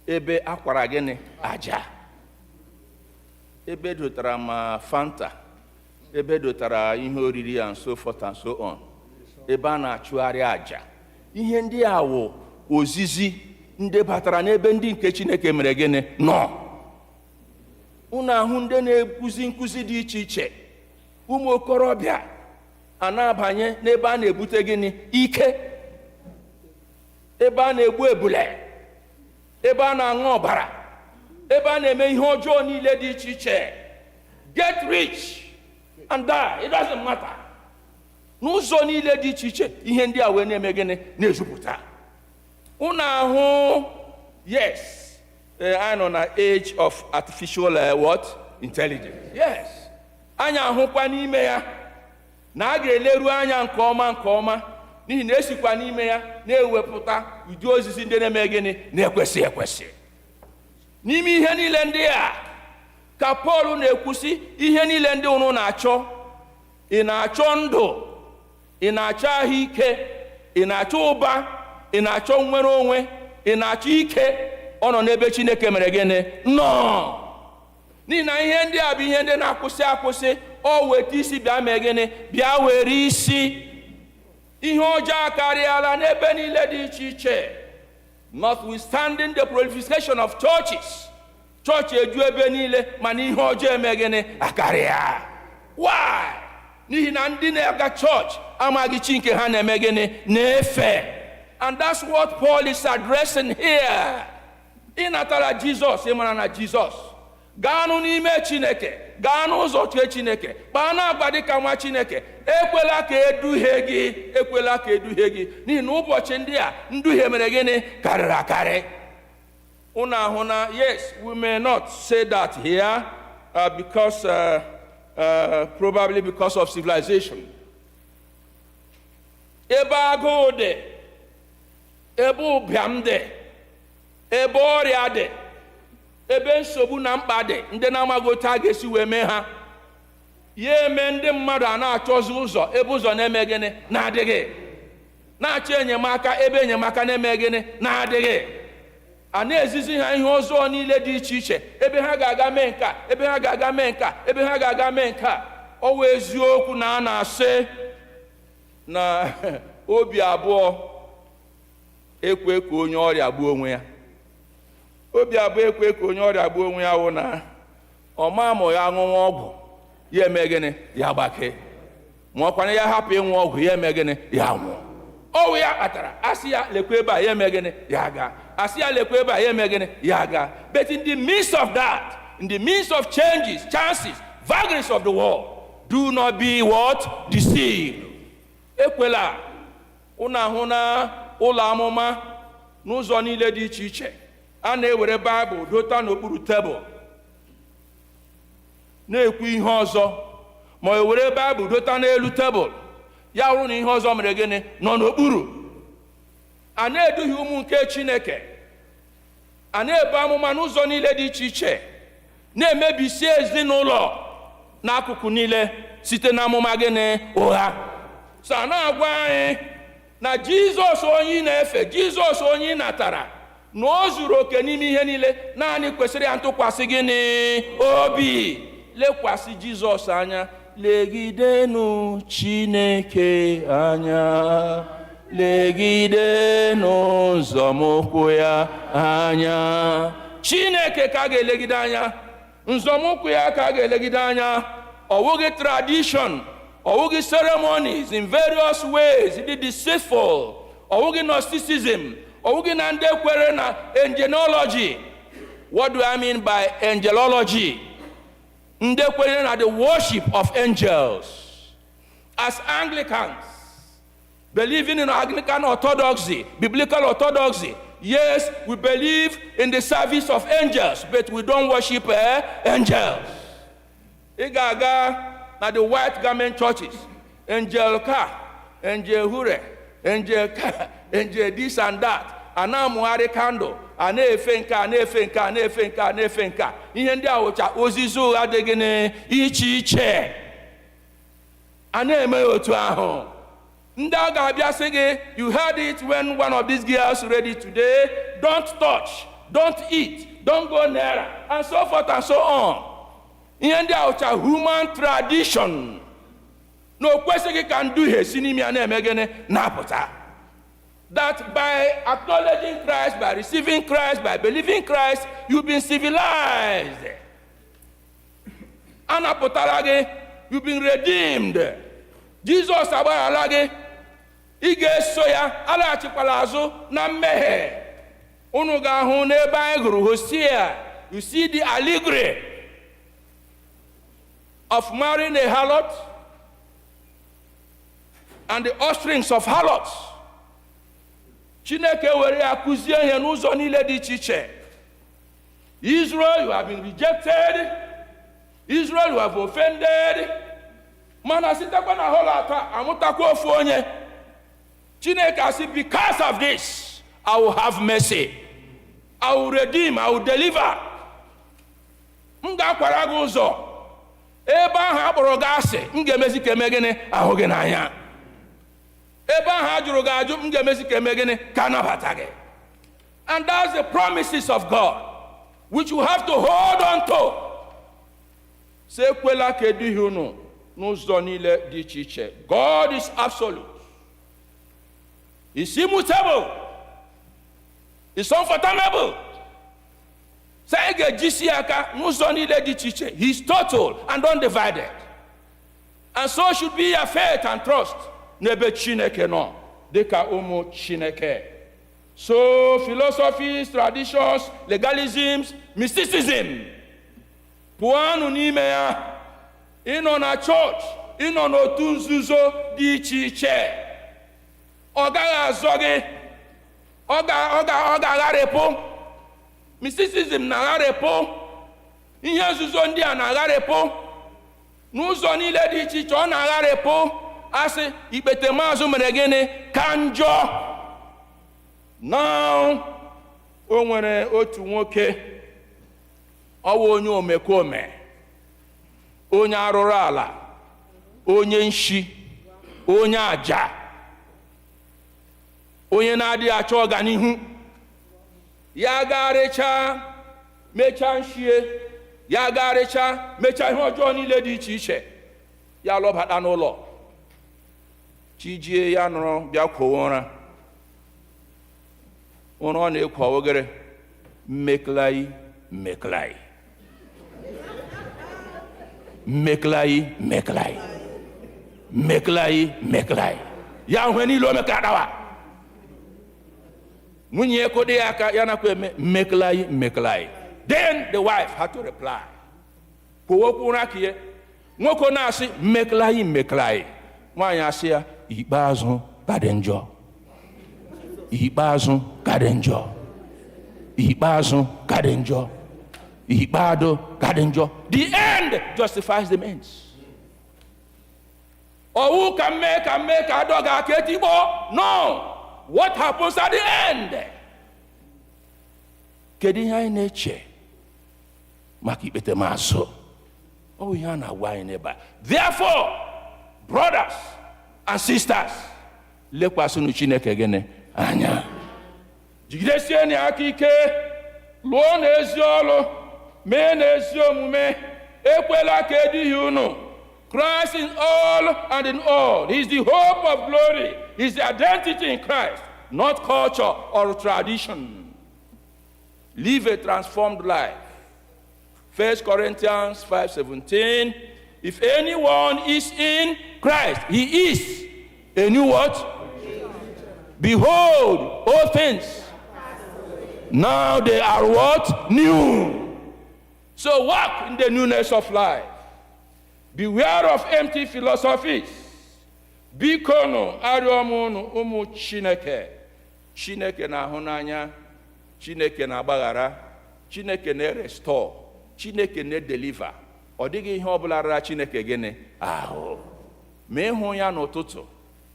B: ebe akwara gịnị aja, ebe dotara ma Fanta, ebe dotara ihe oriri and so forth and so on, ebe a na-achụgharị aja. Ihe ndị a wụ ozizi ndị batara n'ebe ndị nke Chineke mere gịnị nọ. Unu ahụ ndị na-ekuzi nkuzi dị iche iche, ụmụ okorobịa a na-abanye n'ebe a na-ebute gịnị ike, ebe a na-egbu ebule, ebe a na-aṅụ ọbara, ebe a na-eme ihe ọjọọ niile dị iche iche. Get rich and die, it doesn't matter. N'ụzọ niile dị iche iche, ihe ndị a wee na-eme gịnị na-ezupụta. Unu ahụ, yes, I nọ na age of artificial intelligence. Yes, anyị ahụkwa n'ime ya na a ga-eleru anya nke ọma, n'ihi na esikwa n'ime ya na-ewepụta ụdị ozizi ndị na-eme gịnị na-ekwesị ekwesị. N'ime ihe niile ndị a ka Pọl na-ekwusi ihe niile ndị unu na-achọ. Ị na-achọ ndụ, ị na-achọ ahụike, ị na-achọ ụba, ị na-achọ nnwere onwe, ị na-achọ ike, ọ nọ n'ebe Chineke mere gịnị nọ. N'ihi na ihe ndị a bụ ihe ndị na-akwụsị, ọ weta isi bịa mee gịnị, bịa were isi. Ihe ọjọọ akarịala n'ebe niile dị iche iche. Notwithstanding the proliferation of churches, chọọchị eju ebe niile mana ihe ọjọọ eme gịnị akarịa. Why? N'ihi na ndị na-aga chọọchị amaghị chi nke ha na-eme gịnị na-efe. And that's what Paul is addressing here. Ị natara Jizọs, ị mara na Jizọs, gaanụ n'ime Chineke, gaa n'ụzọ nke Chineke, kpaa n'agwa dịka nwa Chineke. Ekwela ka eduhie gị, ekwela ka eduhie gị, n'ihi na ụbọchị ndị a nduhie mere gịnị karịrị akarị. Unu ahụ na, yes, we may not say that here because probably because of civilization. Ebe agụụ dị, ebe ụbịam dị, ebe ọrịa dị, ebe nsogbu na mkpa dị, ndị na-amaghị otu a ga-esi wee mee ha, ya eme ndị mmadụ a na-achọzi ụzọ ebe ụzọ na-eme gịnị na-adịghị, na-achọ enyemaka ebe enyemaka na-eme gịnị na-adịghị, a na-ezizi ha ihe ọzọ niile dị iche iche, ebe ha ga-aga mee nka, ebe ha ga-aga mee nka, ebe ha ga-aga mee nka. Ọ wụ eziokwu na a na-asị na obi abụọ ekwe ka onye ọrịa gbuo onwe ya. Obi abụọ ekwe ka onye ọrịa gbuo onwe ya wụ na ọmamụ ya aṅụnwa ọgwụ ya eme gịnị ya gbake, ma ọkwana ya hapụ ịṅụ ọgwụ ya eme gịnị ya nwụọ. Ọwụ ya kpatara asị ya lekwa ebe a ya eme gịnị ya gaa, asị ya lekwa ebe a ya eme gịnị ya gaa. But in the midst of that, in the midst of changes, chances, vagaries of the world, do not be what? Deceived. Ekwela. Unu ahụ na ụlọ amụma n'ụzọ niile dị iche iche, a na-ewere Baịbụl dota n'okpuru tebụl na-ekwu ihe ọzọ, ma ewere Baịbụl dota n'elu tebụl, ya wụrụ na ihe ọzọ mere gịnị nọ n'okpuru. A na-eduhie ụmụ nke Chineke, a na-ebu amụma n'ụzọ niile dị iche iche, na-emebisi ezinụlọ n'akụkụ niile site n'amụma gịnị ụgha. So a na-agwa anyị na Jizọs onye na-efe, Jizọs onye natara, na o zuru oke n'ime ihe niile, naanị kwesịrị ya ntụkwasị gịnị obi. Lekwasị Jizọs anya, legidenụ Chineke anya, legidenụ nzọmụkwụ ya anya. Chineke ka a ga-elegide anya, nzọmụkwụ ya ka a ga-elegide anya. Ọ wụghị tradition, ọ wụghị ceremonies in various ways, dị deceitful, ọ wụghị Gnosticism, ọ wụghị na ndị kwere na angelology. What do I mean by angelology? Ndị kwere na the worship of angels. As Anglicans, believing in Anglican orthodoxy, biblical orthodoxy, yes, we believe in the service of angels, but we don't worship angels. Ị ga-aga na the white garment churches, angel ka, angel hure, angel ka, angel this and that, a na-amụgharị kandụl, a na-efe nka, a na-efe nka, a na-efe nka, a na-efe nka. Ihe ndị a wụcha ozizi ụgha dị gịnị iche iche, a na-eme otu ahụ. Ndị a ga-abịa sị gị, you heard it when one of these girls read it today, don't touch, don't eat, don't go near, and so forth and so on. Ihe ndị a wụcha human tradition, na o kwesịghị ka nduhie si n'ime ya na-eme gịnị na-apụta. That by acknowledging Christ, by receiving Christ, by believing Christ, you've been civilized. Anapụtara gị, you've been redeemed. Jesus agbaghara gị, ị ga-eso ya, alaghachikwala azụ na mmehie. Unu ga-ahụ n'ebe anyị gụrụ Hosea, you see the allegory of marrying a harlot and the offsprings of harlots. Chineke were ya kụzie ihe n'ụzọ niile dị iche iche. Israel, you have been rejected. Israel, you have offended. Mana sitekwa na harlot amụtakwa ofu onye. Chineke asị, because of this, I will have mercy. I will redeem, I will deliver. M ga-akwara gị ụzọ. Ebe ahụ akpọrọ gị asị, m ga-emezi ka eme gịnị ahụ gị n'anya. Ebe ahụ ajụrụ gị ajụ, m ga-emezi ka eme gịnị ka anabata gị. And that's the promises of God, which you have to hold on to. Se ekwela ka eduhie unu n'ụzọ niile dị iche iche. God is absolute. He's immutable. He's unfathomable. So anyị ga-ejisi aka n'ụzọ niile dị iche iche. He's total and undivided. And so should be your faith and trust n'ebe Chineke nọ dịka ụmụ Chineke. So philosophies, traditions, legalisms, mysticism, pụọnụ n'ime ya. Ịnọ na church, ịnọ n'otu nzuzo dị iche iche, ọ gaghị azọ gị, ọ ga-agharịpụ. Mysticism na-agharịpụ, ihe nzuzo ndị a na-agharịpụ n'ụzọ niile dị iche iche, ọ na-agharịpụ. Asị ikpete maazụ mere gịnị ka njọ. Now o nwere otu nwoke, ọ bụ onye omekome, onye arụrụ ala, onye nshi, onye aja, onye na-adịghị achọ ọganihu. Ya garịcha mechaa nshie, ya garịcha mechaa ihe ọjọọ niile dị iche iche, ya lọbata n'ụlọ. Chijie ya nọrọ bịa kwowe ụra. Ụra ọ na-ekwo wogere mmeklai meklai meklai meklai meklai meklai, ya nhwe niile o mekadawa. Nwunye kode aka ya nakwa eme meklai meklai. Then the wife had to reply. Kwowe ụra kie, nwoke na-asị meklai meklai, nwaanyị asị ya ikpeazụ ka dị njọ, ikpeazụ ka dị njọ, ikpeazụ ka dị njọ, ikpeazụ ka dị njọ. The end justifies the means. Owu ka mme ka adọga aka etigbo. No. What happens at the end? Kedu ihe anyị na-eche maka ikpete maazụ? Ọ ihe a na-agwa anyị n'ebe a. Therefore, brothers and sisters, lekwasịnụ Chineke gịnị anya. Jigidesie n'aka ike, lụọ n'ezi ọlụ, mee n'ezi omume, ekwela ka eduhie unu. Christ in all and in all. He is the hope of glory. He is the identity in Christ, not culture or tradition. Live a transformed life. 1 Corinthians 5:17. If anyone is in Christ, he is a new what? Behold, all things now they are what? New. So walk in the newness of life. Beware of empty philosophies. Bikono arịọmụnụ ụmụ Chineke. Chineke na-ahụ n'anya, Chineke na-agbaghara, Chineke na-restore, Chineke na-deliver. Ọ dịghị ihe ọbụla rara Chineke gịnị ahụ. Ma ịhụ ya n'ụtụtụ,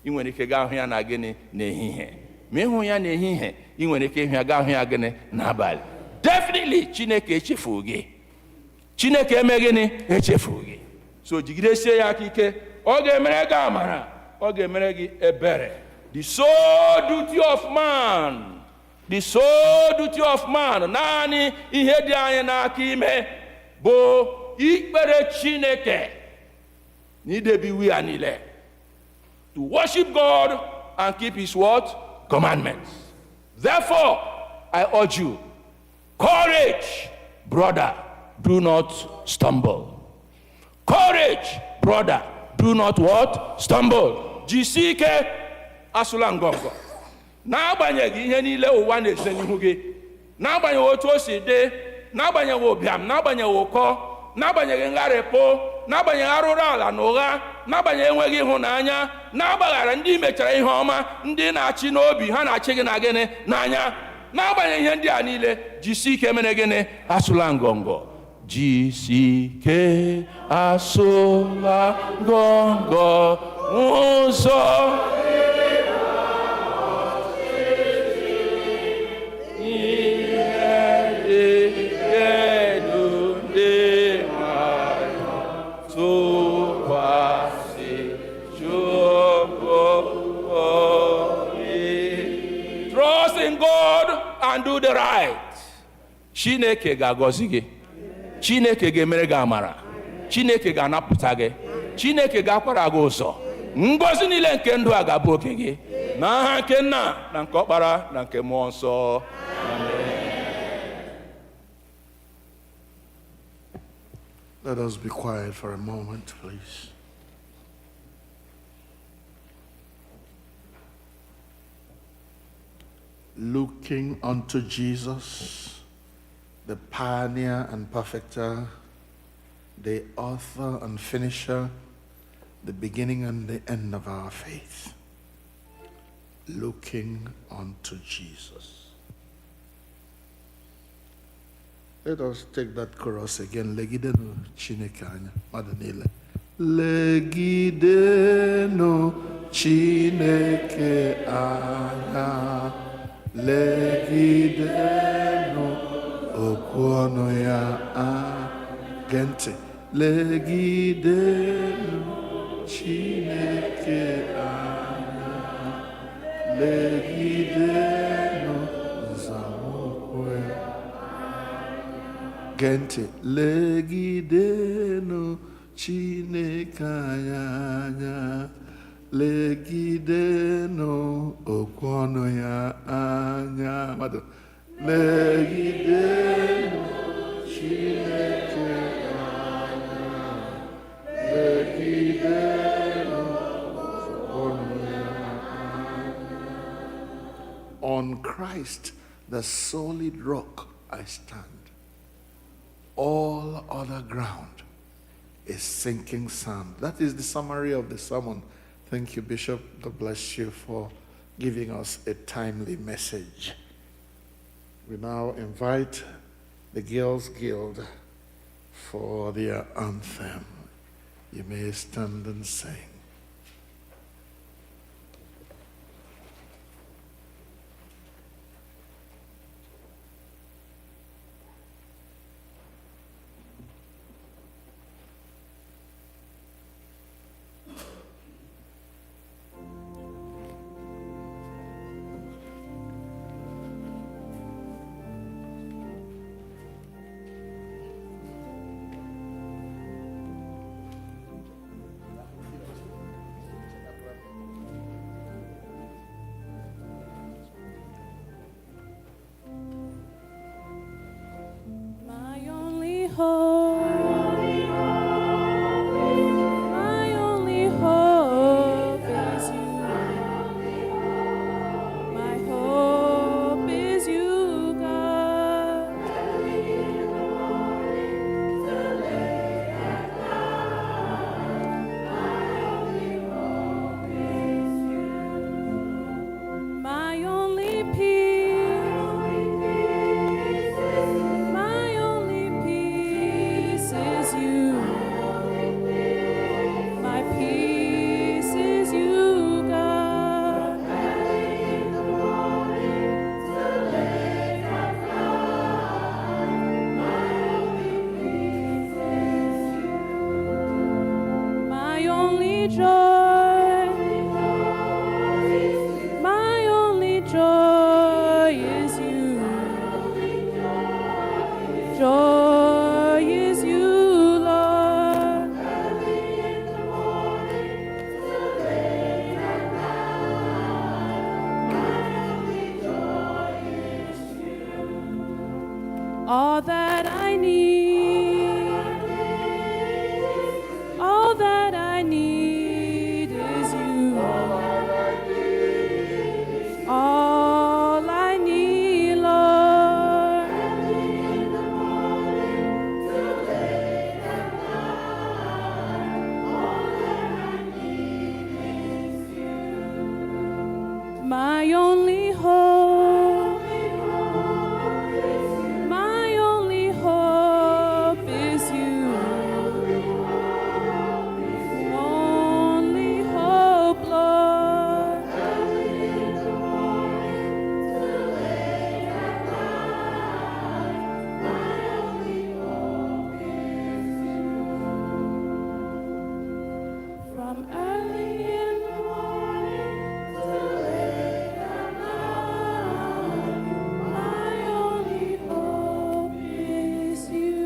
B: ị nwere ike gaa hụ ya na gịnị n'ehihie. Ma ịhụ ya n'ehihie, ị nwere ike ịhụ ya gaa hụ ya gịnị n'abalị. Definitely Chineke echefughị gị. Chineke eme gịnị echefughị gị. So jigidesie ya aka ike, ọ ga-emere gị amara, ọ ga-emere gị ebere. The sole duty of man, the sole duty of man, naanị ihe dị anyị n'aka ime bụ ikpere Chineke n'idebe iwu ya niile. To worship God and keep his what? Commandments. Therefore, I urge you, courage, brother, do not stumble. Courage, brother, do not what? Stumble. Jisike asụla ngọngọ. N'agbanyeghị ihe niile ụwa na-eze n'ihu gị, n'agbanyeghị otu o si dị, n'agbanyeghị ụbịam, n'agbanyeghị ụkọ, n'agbanyeghị ngharịpụ, n'agbanyeghị arụrụ ala na ụgha, n'agbanyeghị enweghị ịhụnanya, n'agbaghara ndị mechara ihe ọma, ndị na-achị n'obi ha na-achị gị na gịnị n'anya. N'agbanyeghị ihe ndị a niile, jisike mere gịnị asụla ngọngọ. Jisike asụla ngọngọ ụzọ trust in God and do the right. Chineke ga-agọzi gị. Chineke ga-emere gị amara. Chineke ga-anapụta gị. Chineke ga-akwara gị ụzọ. Ngọzi niile nke ndụ a ga-abụ oke gị. N'aha nke Nna na nke Ọkpara na nke Mmụọ Nsọ. Amen.
A: Let us be quiet for a moment, please. Looking unto Jesus, the pioneer and perfecter, the author and finisher, the beginning and the end of our faith. Looking unto Jesus. Let us take that chorus again. Legideno Chineke anya, mmadụ niile. Legideno Chineke anya, legideno okwu ọnụ ya gee ntị. Legideno Chineke anya, legideno nzamụkwụ ya. Gente, legideno Chineke anya, legideno okwu ọnụ ya anya. Mmadụ, legideno Chineke anya, legideno okwu ọnụ ya anya. On Christ, the solid rock, I stand. All other ground is sinking sand. That is the summary of the sermon. Thank you, Bishop. God bless you for giving us a timely message. We now invite the Girls Guild for their anthem. You may stand and sing.
F: All that I need, all that I need is you. All I need, Lord. My only hope, my only hope is you. Only hope, Lord. From early in the morning to late at night, my only hope is you.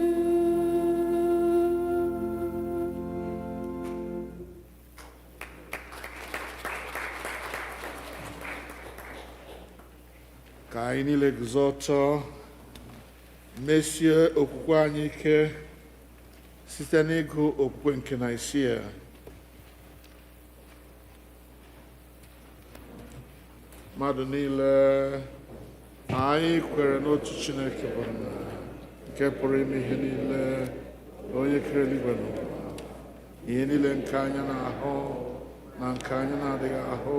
A: Ka anyị niile guzo ọtọ, mesie okwukwe anyị ike, site n'ịgụ okwukwe nke Naịjirịa. Mmadụ niile anyị kwere n'otu Chineke bụ Nna nke pụrụ ime ihe niile, onye kere eluigwe n'ụwa, ihe niile nke anya na-ahụ na nke anyị na-adịghị ahụ.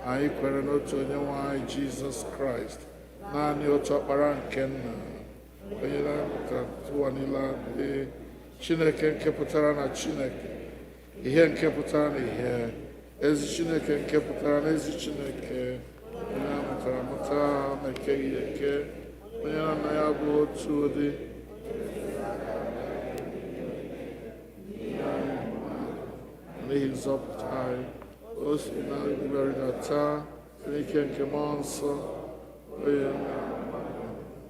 A: Anyị kwere n'otu Onyenwe anyị Jizọs Kraịst, naanị otu Ọkpara nke Nna, onye na-apụtara ụwa niile adị, Chineke nke pụtara na Chineke, ihe nke pụtara na ihe, ezi Chineke nke pụtara na ezi Chineke, onye amụtara amụta na ekeghị eke, onye na nna ya bụ otu ụdị, n'ihi nzọpụta anyị, o si na rịdata n'ike nke mmụọ nsọ, onye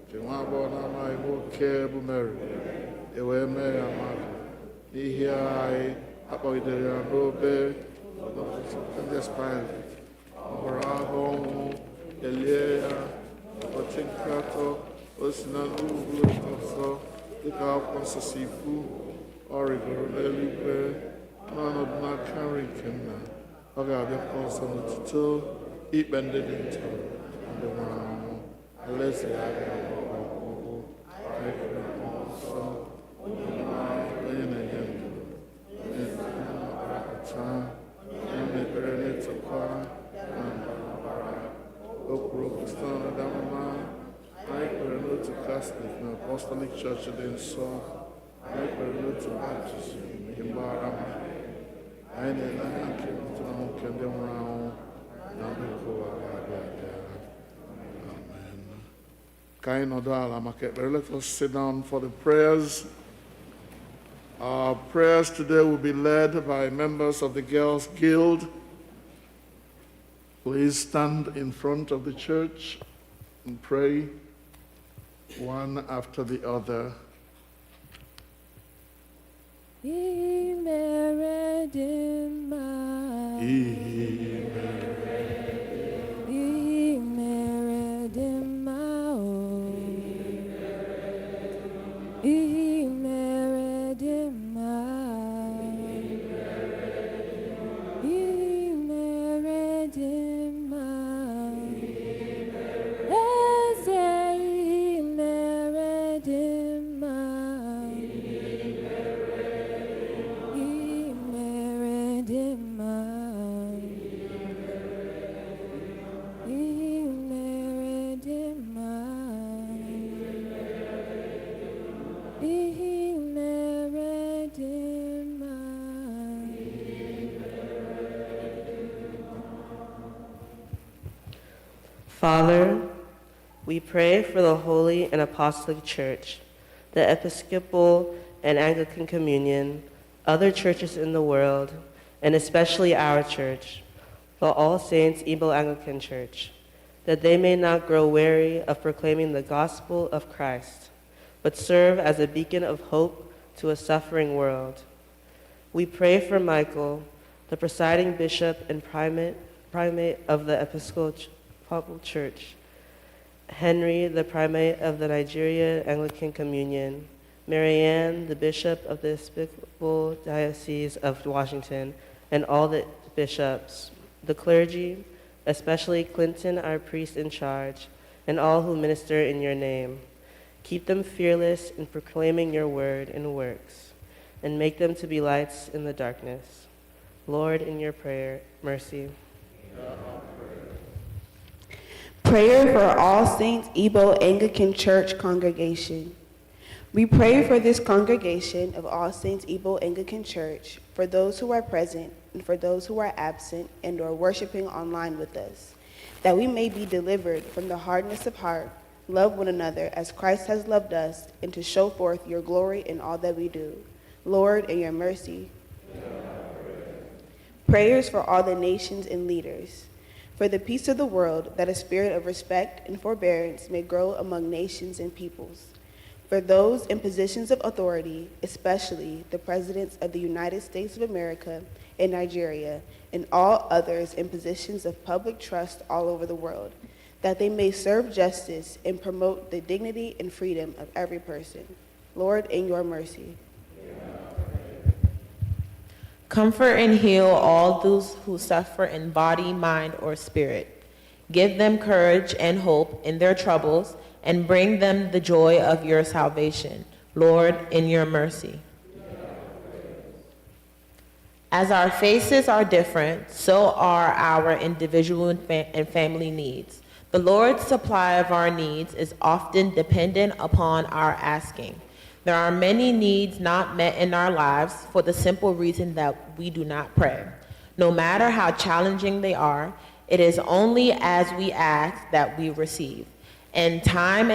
A: nke nwa agbọghọ na-amaghị nwoke bụ Mary, e wee mee ya mmadụ n'ihi anyị, akpọgidere ya n'obe ndị Pilate, mụrụ ahụ ọnwụ, elie ya ụbọchị nke atọ, o si na n'ugwu ọzọ dịka akwụkwọ nsọ si kwu, ọ rịgoro n'eluigwe n'ọnọdụ n'aka nri nke Nna. Ọ ga-abịakwa ọzọ n'otuto ikpe ndị dị ntọ ndị nwụrụ anwụ. Alaeze ya ga-abụ ọgwụgwụ ekere nsọ, onye na-enye ndụ, onye na-akpata, onye na-ekpere na-etokwa na mbara. O kwuru okwu site n'ọnọdụ amụma. Anyị kwere n'otu Catholic na Apostolic Church dị nsọ. Anyị kwere n'otu baptizim nke mgbaghara mmehie. Anyị na-ele anya nke ọnwụ nke ndị nwụrụ anwụ na ndụ nke ụwa ga-abịa abịa. Amen. Ka anyị nọdụ ala maka ekpere. Let us sit down for the prayers. Our prayers today will be led by members of the Girls Guild. Please stand in front of the church and pray one after the other.
G: Father, we pray for the Holy and Apostolic Church, the Episcopal and Anglican Communion, other churches in the world, and especially our church, the All Saints Igbo Anglican Church, that they may not grow weary of proclaiming the gospel of Christ, but serve as a beacon of hope to a suffering world. We pray for Michael, the presiding bishop and primate of the Episcopal Church, Henry, the primate of the Nigeria Anglican Communion, Marianne, the bishop of the Episcopal Diocese of Washington, and all the bishops, the clergy, especially Clinton, our priest in charge, and all who minister in your name. Keep them fearless in proclaiming your word and works, and make them to be lights in the darkness. Lord, in your prayer, mercy.
H: Prayer for All Saints Igbo Anglican Church congregation. We pray for this congregation of All Saints Igbo Anglican Church, for those who are present and for those who are absent and are worshiping online with us, that we may be delivered from the hardness of heart, love one another as Christ has loved us, and to show forth your glory in all that we do. Lord, in your mercy. Prayers for all the nations and leaders. For the peace of the world, that a spirit of respect and forbearance may grow among nations and peoples. For those in positions of authority, especially the presidents of the United States of America and Nigeria, and all others in positions of public trust all over the world, that they may serve justice and promote the dignity and freedom of every person. Lord, in your mercy.
A: Yeah.
I: Comfort and heal all those who suffer in body, mind, or spirit. Give them courage and hope in their troubles, and bring them the joy of your salvation. Lord, in your mercy. As our faces are different, so are our individual and family needs. The Lord's supply of our needs is often dependent upon our asking. There are many needs not met in our lives for the simple reason that we do not pray. No matter how challenging they are, it is only as we ask that we receive. And time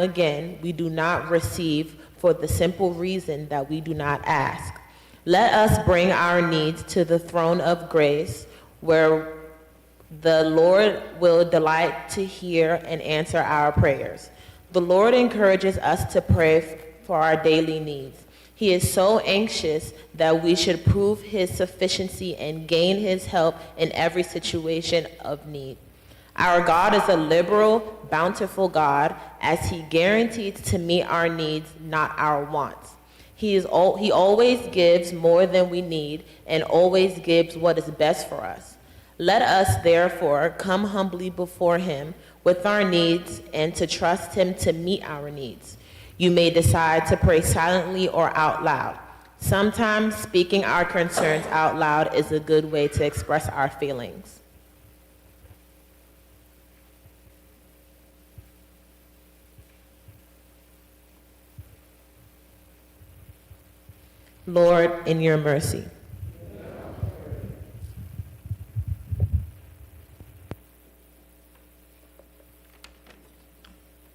I: again, we do not receive for the simple reason that we do not ask. Let us bring our needs to the throne of grace, where the Lord will delight to hear and answer our prayers. The Lord encourages us to pray for our daily needs. He is so anxious that we should prove his sufficiency and gain his help in every situation of need. Our God is a liberal, bountiful God, as he guarantees to meet our needs, not our wants. He always gives more than we need and always gives what is best for us. Let us, therefore, come humbly before him with our needs and to trust him to meet our needs. You may decide to pray silently or out loud. Sometimes speaking our concerns out loud is a good way to express our feelings. Lord, in your mercy.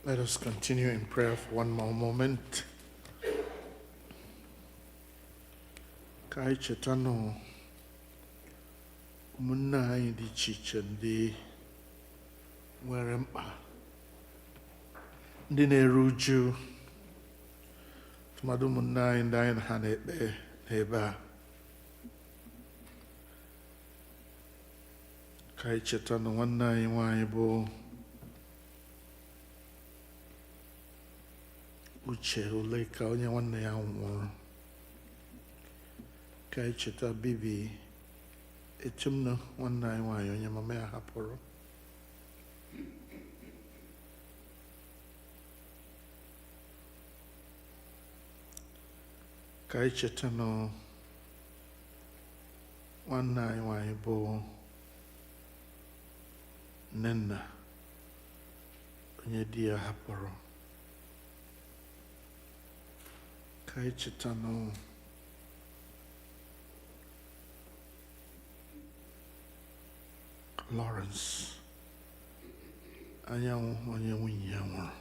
A: Let us continue in prayer for one more moment. Ka anyị cheta na ụmụnne anyị dị iche iche ndị nwere mkpa, ndị na-eru uju, tụmadụ ụmụnne anyị ndị anyị na ha na-ekpe n'ebe a. Ka anyị cheta na nwanne anyị nwanyị bụ Uche ole ka onye nwanne ya nwụrụ. Ka anyị cheta Bibi Etumno, nwanne anyị nwanyị onye mama ya hapụrụ. Ka anyị cheta na nwanne anyị nwanyị bụ Nnenna, onye di ya hapụrụ. Ka anyị cheta na Lawrence, anyanwụ onye nwunye ya nwụrụ.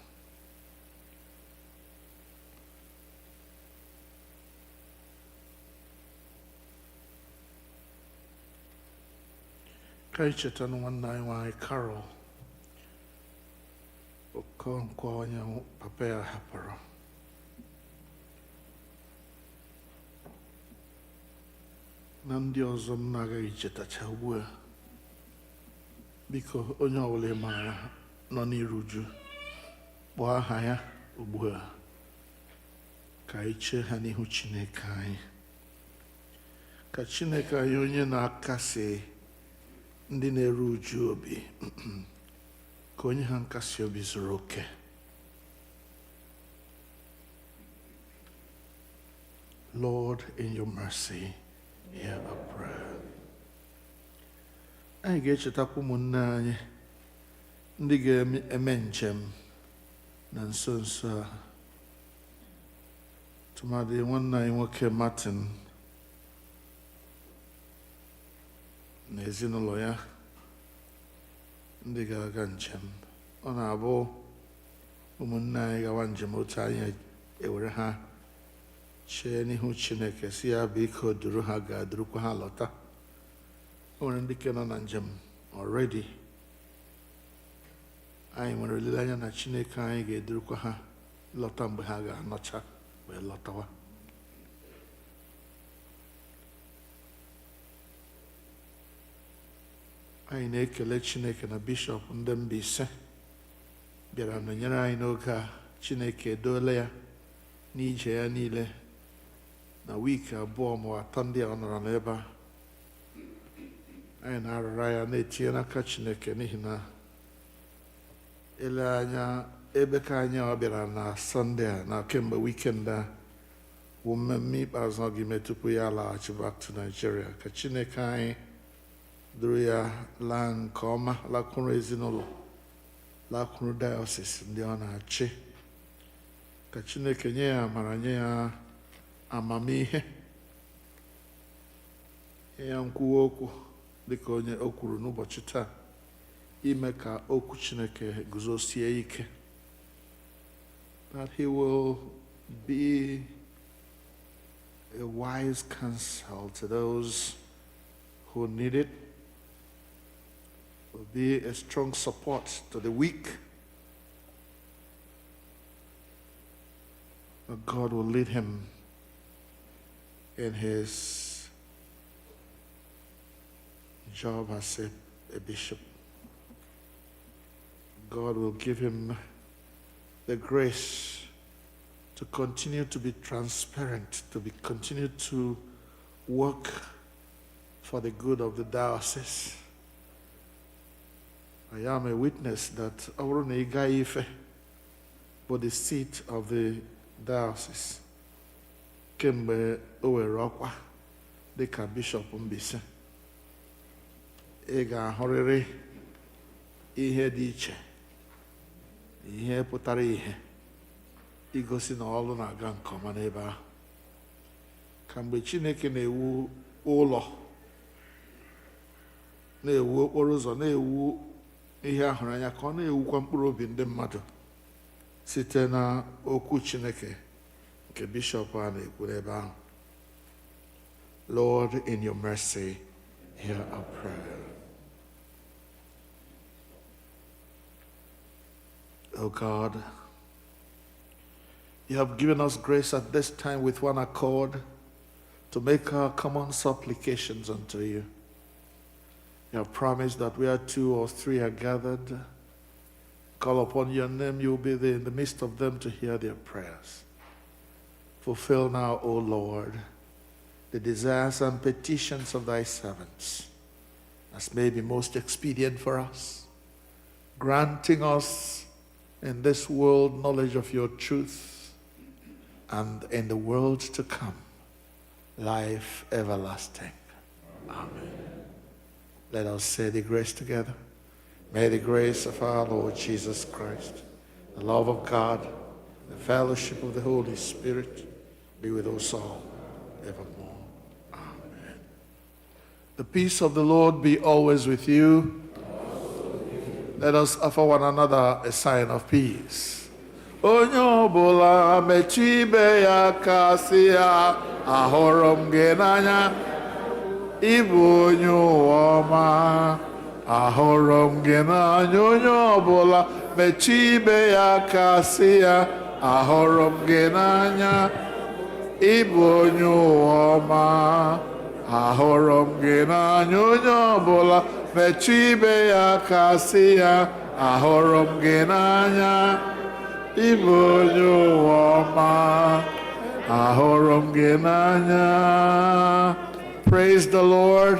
A: Ka anyị cheta na nwanne anyị nwanyị Carol Okonkwo, onye papa ya hapụrụ. Na ndị ọzọ m na-agaghị chetacha ugbu a. Biko onye ọbụla maara nọ n'iru uju, kpọọ aha ya ugbu a ka anyị chee ha n'ihu Chineke anyị. Ka Chineke anyị onye na-akasi ndị na-eru uju obi ka onye ha nkasi obi zuru oke. Lord, in your mercy, hear our prayer. Anyị ga-echetakwa ụmụnne anyị ndị ga-eme njem na nso nso a. Tụmadị nwanne anyị nwoke Martin na ezinụlọ ya ndị ga-aga njem. Ọ na-abụ ụmụnne anyị gawa njem otu anyị ewere ha chee n'ihu Chineke si ya bụ ike duru ha ga-adurukwa ha lọta. O nwere ndị ke nọ na njem already. Anyị nwere olileanya na Chineke anyị ga-edurukwa ha lọta mgbe ha ga-anọcha wee lọtawa. Anyị na-ekele Chineke na bishọp ndị Mbaise bịara nọnyere anyị n'oge a. Chineke edoola ya n'ije ya niile na wiiki abụọ ma atọ ndị a ọ nọrọ n'ebe a anyị na-arịọ ya na-etinye n'aka Chineke n'ihi na ele anya ebe ka anyị ọ bịara na Sọnde a na kemgbe wikend a bụ mmemme ikpeazụ ọ ga-eme tupu ya alaghachi back to Nigeria. Ka Chineke anyị duru ya laa nke ọma, lakwuru ezinụlọ, lakwuru diocese ndị ọ na-achị. Ka Chineke nye ya amara, nye ya amamihe, nye ya nkwuwa okwu dịka onye o kwuru n'ụbọchị taa, ime ka okwu Chineke guzosie ike, that he will be a wise counsel to those who need it, will be a strong support to the weak, that God will lead him in his job as a bishop. God will give him the grace to continue to be transparent, to continue to work for the good of the diocese. I am a witness that Igbo for the seat of the diocese kemgbe o were ọkwa dịka Bishop Mbaise, ị ga-ahụrịrị ihe dị iche, ihe pụtara ihe igosi na ọlụ na-aga nke ọma n'ebe ahụ. Ka mgbe Chineke na-ewu ụlọ, na-ewu okporo ụzọ, na-ewu ihe ahụrụ anya, ka ọ na-ewukwa mkpụrụ obi ndị mmadụ site na okwu Chineke nke Bishop a na-ekwu n'ebe ahụ. Lord, in your mercy, hear our prayer. Oh God, you have given us grace at this time with one accord to make our common supplications unto you. You have promised that where 2 or 3 are gathered, call upon your name, you will be there in the midst of them to hear their prayers. Fulfill now, O Lord, the desires and petitions of thy servants, as may be most expedient for us, granting us in this world knowledge of your truth, and in the world to come, life everlasting. Amen. Let us say the grace together. May the grace of our Lord Jesus Christ, the love of God, the fellowship of the Holy Spirit be with us all evermore. Amen. The peace of the Lord be always with you. Let us offer one another a sign of peace. Onye ọbụla metụ ibe ya aka sị ya, ahụrụ m gị n'anya, ịbụ onye ụwa ọma. Ahụrụ m gị n'anya, onye ọbụla metụ ibe ya aka sị ya, ahụrụ m gị n'anya, ịbụ onye ụwa ọma. Ahụrụ m gị n'anya, onye ọbụla metụ ibe ya aka sị ya, ahụrụ m gị n'anya, ịbụ onye ụwa ọma. Ahụrụ m gị n'anya. Praise the Lord.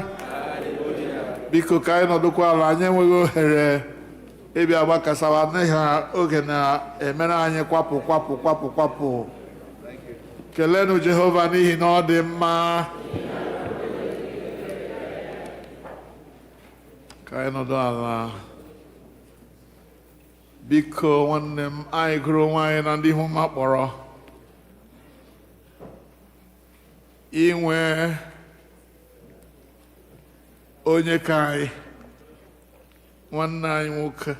A: Biko ka anyị nọdụkwa ala, anyị enweghị ohere ịbịa gbakasawa n'ihi oge na-emere anyị kwapụ. Kelenu Jehova n'ihi na ọ dị mma. Ka anyị nọdụ ala. Biko nwanne m, anyị gụrụ onwe anyị na ndị ihu mma kpọrọ inwe onye ka anyị, nwanne anyị nwoke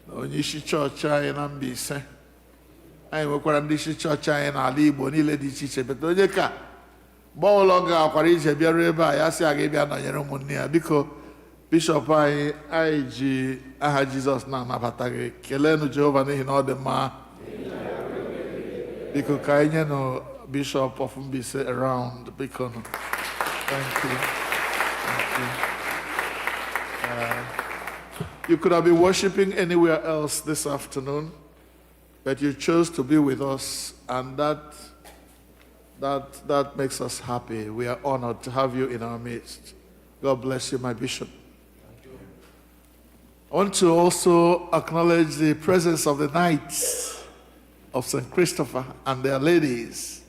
A: na onye isi chọọchị anyị na Mbaise. Anyị nwekwara ndị isi chọọchị anyị n'ala Igbo niile dị iche iche, bete onye ka gbaa ụlọ ga-akwara ije bịaruo ebe a, ya sị aga ịbịa nọnyere ụmụnne ya. Biko Bishop anyị ji aha Jizọs na-anabata gị. Kelenu Jehova n'ihi na ọ dị mma. Biko ka anyị nyenụ Bishop of Mbaise around. Biko. Thank you. You could have been worshiping anywhere else this afternoon, but you chose to be with us, and that That makes us happy. We are honored to have you in our midst. God bless you, my bishop. I want to also acknowledge the presence of the Knights of St. Christopher and their ladies.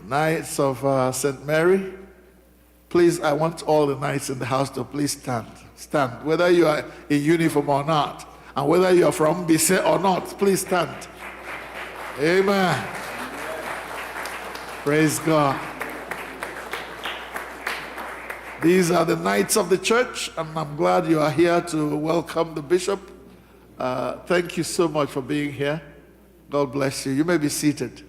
A: Knights of St. Mary. Please, I want all the knights in the house to please stand. Stand, whether you are in uniform or not, and whether you are from Bise or not, please stand. Amen. Praise God. These are the knights of the church, and I'm glad you are here to welcome the bishop. Thank you so much for being here. God bless you. You may be seated.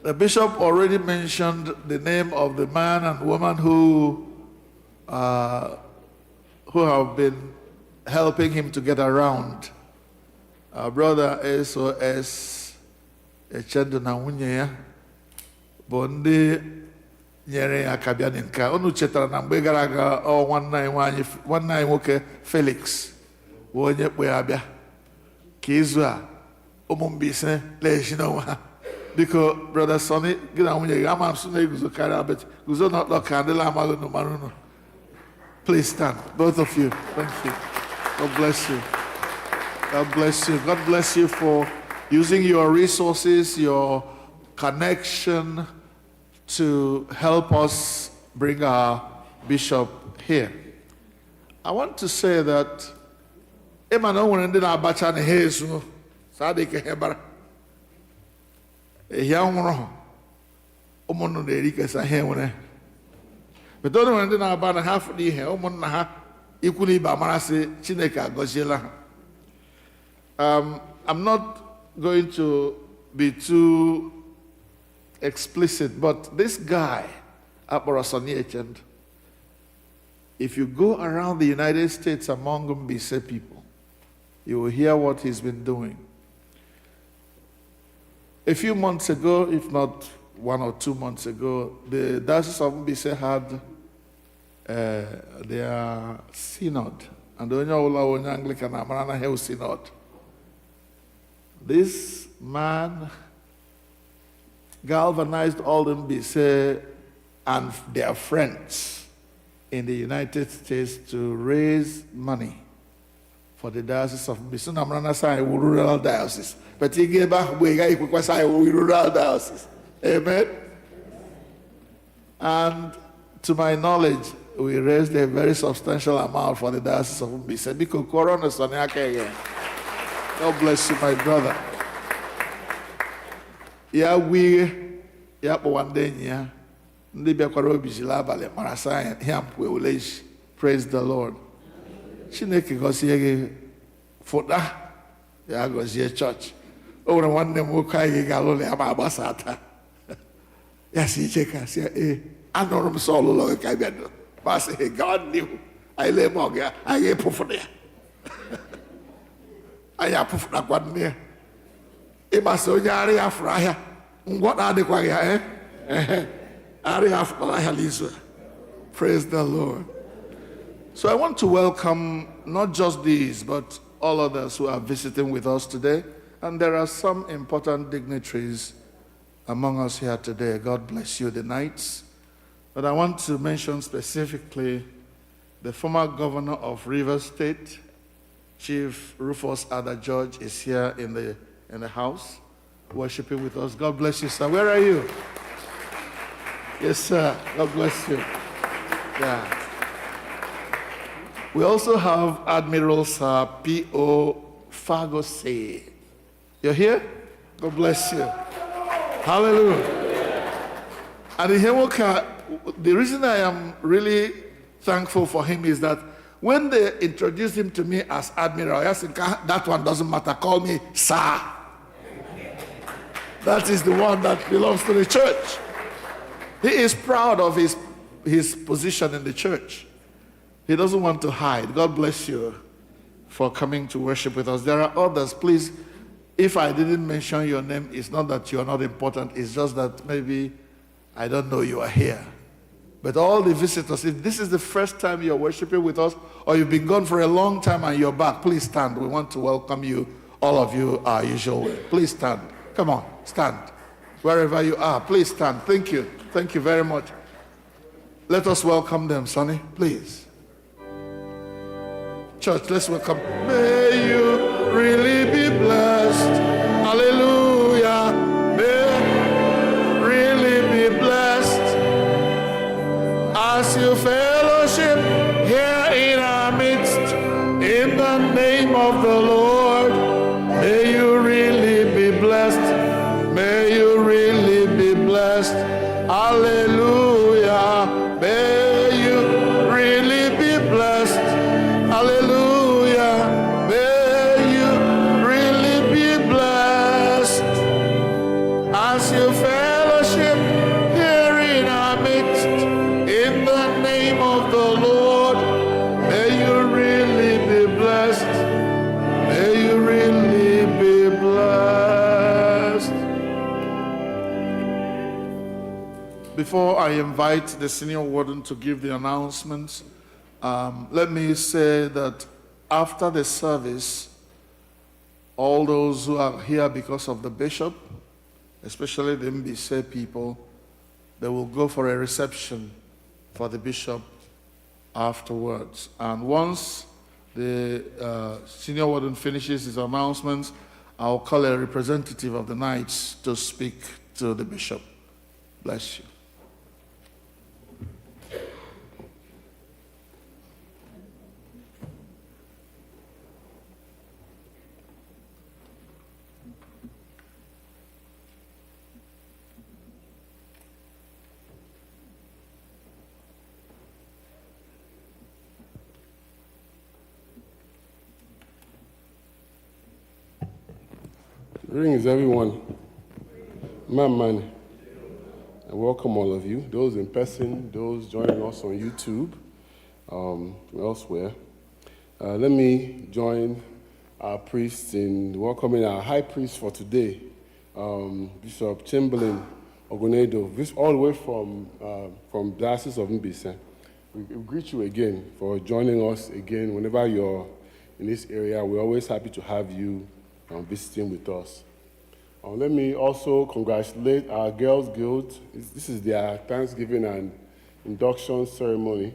A: The bishop already mentioned the name of the man and woman who have been helping him to get around. Our brother SOS Echendu na nwunye ya bụ ndị nyere ya aka bịa n'nka. Unu chetara na mgbe gara aga nwanne anyị nwoke Felix bụ onye kpe ya bịa ka izu a ụmụ Mbaise leghchi n'onwe ha. Biko, Brother Sonny, gị na nwunye gị ama nso na-eguzo karịa bet guzo n'ọtọ ka ndị na-amaghị unu mara unu. Please stand, both of you. Thank you. God bless you. God bless you. God bless you for using your resources, your connection to help us bring our bishop here. I want to say that Emmanuel nwere ndị na-abacha na ihe ezu sadike hebara. Ehia nwụrụ ụmụnụ na-eri kesa ihe nwere. But only when they are about half the year, equally by Marasi, Chineka, Gozilla. I'm not going to be too explicit, but this guy, Aporasoni Echend, if you go around the United States among Mbise people, you will hear what he's been doing. A few months ago, if not 1 or 2 months ago, the Diocese of Mbise had their synod, and the Igbo Anglican synod. This man galvanized all the Mbise and their friends in the United States to raise money for the Diocese of Mbise. Namrana say rural diocese, but he gave back rural diocese. Amen. And to my knowledge, we raised a very substantial amount for the Diocese of Mbise. Because Corona Soniake again. God bless you, my brother. Yeah, one day, yeah. Praise the Lord. Chineke gozie foda ya gozie church. Ora nwanne m nwoke anyị ga-alụ ya ma agbasata. Ya si cheka si anụrụ m sọ ọlụlọ ka bịa do. Ba say God knew. I lay mo ga anyị pụfụ ya. Anyị apụfụ na kwanne. Ịgbasa onye arị afọ ahịa ngwa na-adịkwa ya arị afọ ahịa n'izu. Praise the Lord. So I want to welcome not just these, but all others who are visiting with us today. And there are some important dignitaries among us here today. God bless you, the Knights. But I want to mention specifically the former governor of Rivers State, Chief Rufus Ada George, is here in the house, worshiping with us. God bless you, sir. Where are you? Yes, sir. God bless you. Yeah. We also have Admiral Sir P.O. Fagose. You're here? God bless you. Hallelujah. And the reason I am really thankful for him is that when they introduced him to me as Admiral, I said, that one doesn't matter. Call me Sir. That is the one that belongs to the church. He is proud of his position in the church. He doesn't want to hide. God bless you for coming to worship with us. There are others. Please, if I didn't mention your name, it's not that you are not important. It's just that maybe I don't know you are here. But all the visitors, if this is the first time you're worshiping with us, or you've been gone for a long time and you're back, please stand. We want to welcome you, all of you, our usual way. Please stand. Come on, stand. Wherever you are, please stand. Thank you. Thank you very much. Let us welcome them, Sonny, please. Church, let's welcome. May you really be blessed. Hallelujah. May you really be blessed as you fellowship here in our midst. In the name of the Lord, may you really be blessed. May you really be blessed. Hallelujah. May you really be blessed. Hallelujah. May you really be blessed as you fellowship here in our midst. In the name of the Lord, may you really be blessed. May you really be blessed. Before I invite the senior warden to give the announcements, let me say that after the service, all those who are here because of the bishop, especially the Mbise people, they will go for a reception for the bishop afterwards. And once the senior warden finishes his announcements, I'll call a representative of the Knights to speak to the bishop. Bless you.
J: Greetings, everyone. Man, I welcome all of you, those in person, those joining us on YouTube, elsewhere. Let me join our priests in welcoming our high priest for today, Bishop Chamberlain Ogunedo, all the way from Diocese of Mbise. We greet you again for joining us again. Whenever you're in this area, we're always happy to have you visiting with us. Let me also congratulate our Girls Guild. This is their Thanksgiving and induction ceremony.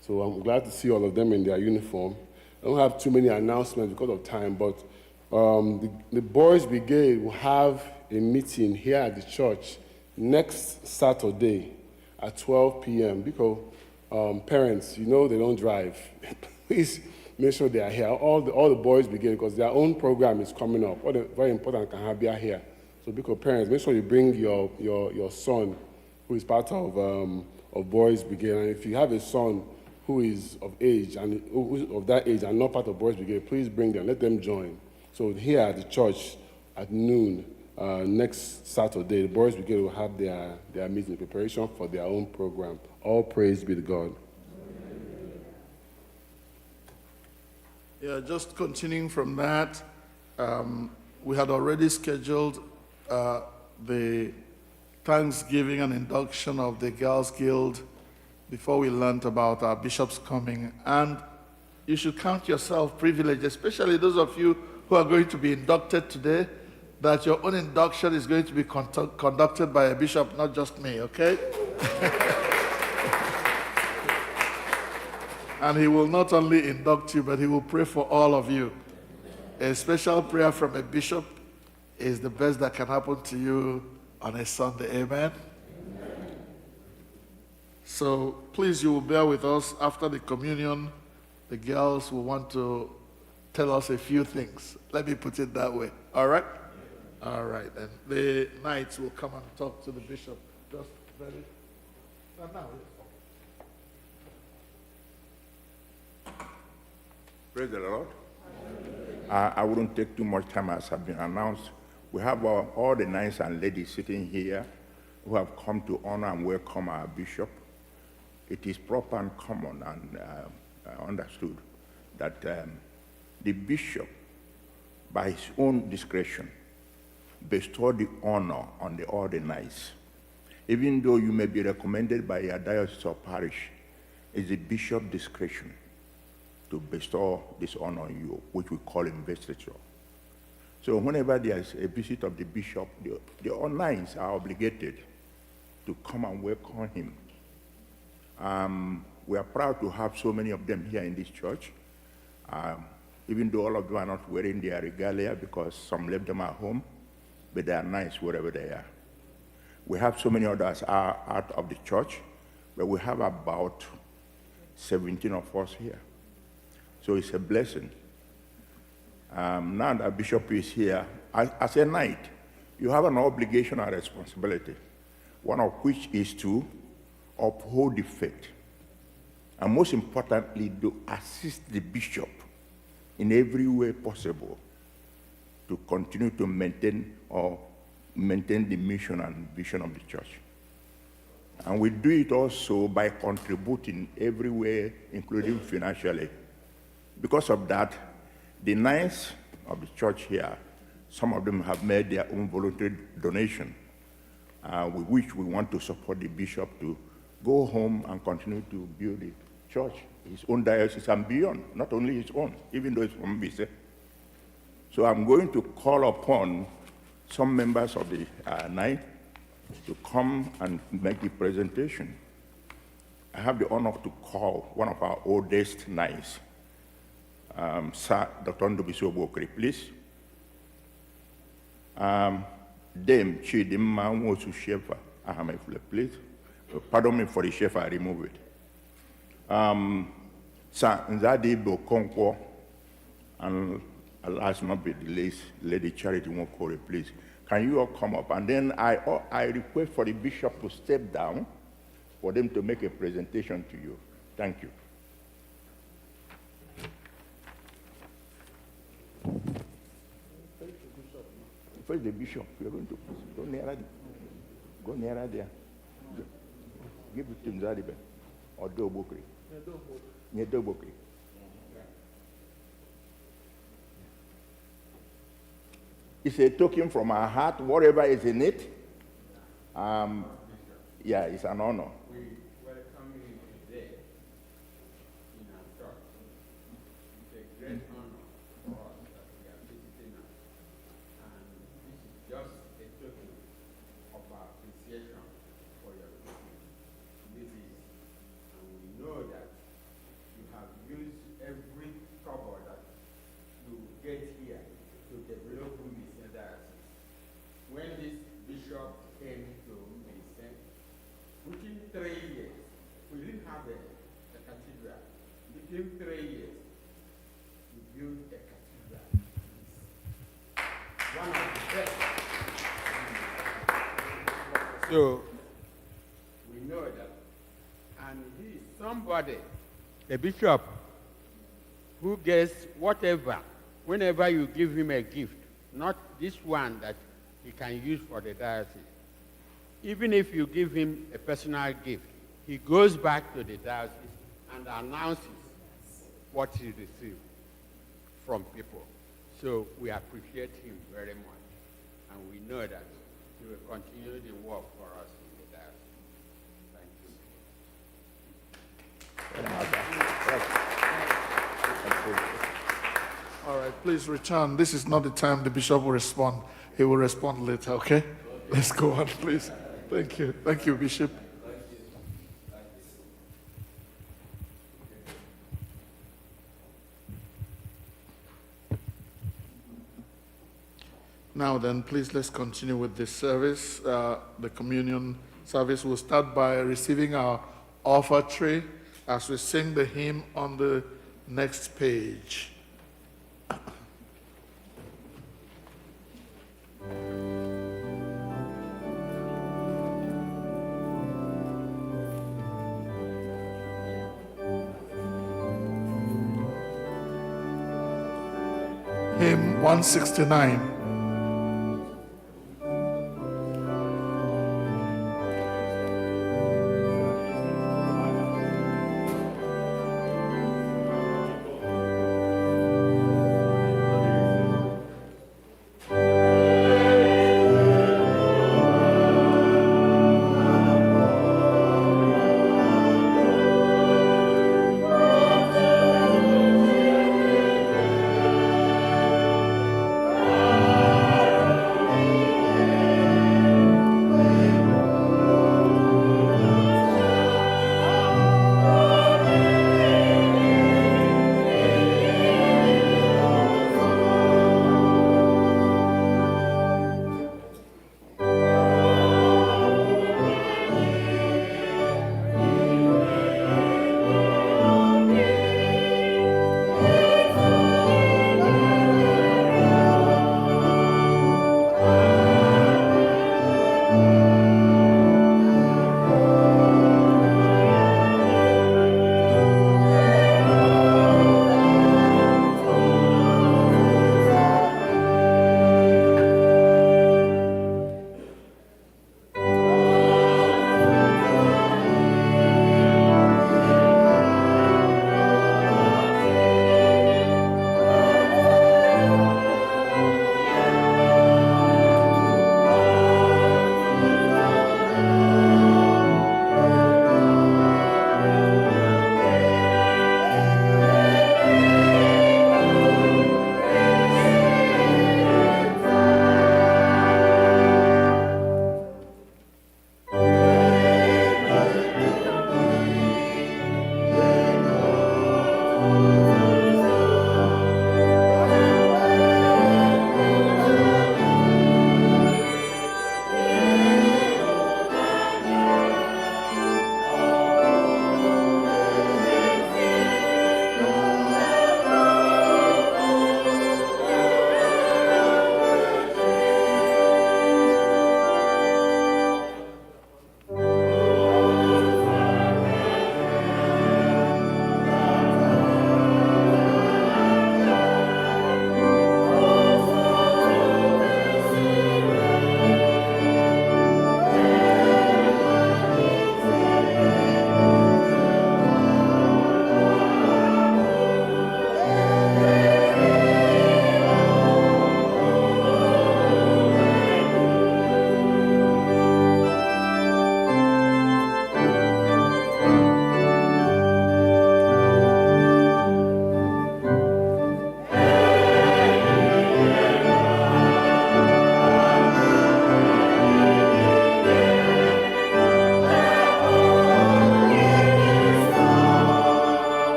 J: So I'm glad to see all of them in their uniform. I don't have too many announcements because of time, but the Boys Brigade will have a meeting here at the church next Saturday at 12 p.m. because parents, you know they don't drive. Please make sure they are here. All the Boys Brigade, because their own program is coming up. All the very important can have are here. So because parents, make sure you bring your son who is part of Boys Brigade. And if you have a son who is of age and who's of that age and not part of Boys Brigade, please bring them. Let them join. So here at the church at noon next Saturday, the Boys Brigade will have their meeting preparation for their own program. All praise be to God.
A: Yeah, just continuing from that, we had already scheduled the Thanksgiving and induction of the Girls Guild before we learned about our bishops coming. And you should count yourself privileged, especially those of you who are going to be inducted today, that your own induction is going to be conducted by a bishop, not just me, okay? And he will not only induct you, but he will pray for all of you. A special prayer from a bishop is the best that can happen to you on a Sunday. Amen? Amen. So please, you will bear with us. After the communion, the girls will want to tell us a few things. Let me put it that way. All right? All right. And the knights will come and talk to the bishop. Just very... now.
K: Praise the Lord. I wouldn't take too much time as have been announced. We have all the knights and ladies sitting here who have come to honor and welcome our bishop. It is proper and common and understood that the bishop, by his own discretion, bestowed the honor on all the knights. Even though you may be recommended by a diocese or parish, it's the bishop's discretion to bestow this honor on you, which we call investiture. So whenever there's a visit of the bishop, the online are obligated to come and welcome him. We are proud to have so many of them here in this church, even though all of them are not wearing their regalia because some left them at home, but they are nice wherever they are. We have so many others out of the church, but we have about 17 of us here. So it's a blessing. Now that Bishop is here, as a knight, you have an obligation and responsibility, one of which is to uphold the faith, and most importantly, to assist the bishop in every way possible to continue to maintain the mission and vision of the church. And we do it also by contributing every way, including financially. Because of that, the knights of the church here, some of them have made their own voluntary donation, with which we want to support the bishop to go home and continue to build the church, his own diocese and beyond, not only his own, even though it's from Bise. So I'm going to call upon some members of the knight to come and make the presentation. I have the honor to call one of our oldest knights, Sir Dr. Ntopu, please. Dame Chidimma Nwosu Shefa, please. Pardon me for the Shefa, I remove it. Sir Nzadi Bokonkwo, and last not be delayed, Lady Charity Nwokore, please. Can you all come up? And then I request for the bishop to step down for them to make a presentation to you. Thank you. First the bishop, you're going to go nearer there. Give it to Nzadibe or Dobokri. Dobokri. It's a token from our heart, whatever is in it. Yeah, it's an honor.
L: We welcome you today in our church. It's a great honor for us that we are visiting us. And this is just a token of our appreciation for your visit. And we know that you have used every cover that you get here to develop who is the diocese. When this bishop came to Mese, within 3 years, we didn't have a cathedral. Within 3 years, we built a cathedral. One of the best. So, we know that. And he is somebody, a bishop, who gets whatever, whenever you give him a gift, not this one that he can use for the diocese. Even if you give him a personal gift, he goes back to the diocese and announces what he received from people. So we appreciate him very much. And we know that he will continue the work for us in the diocese. Thank you.
A: All right, please return. This is not the time the bishop will respond. He will respond later, okay? Let's go on, please. Thank you. Thank you, Bishop. Now then, please let's continue with this service. The communion service will start by receiving our offertory as we sing the hymn on the next page. Hymn 169.
F: Amen.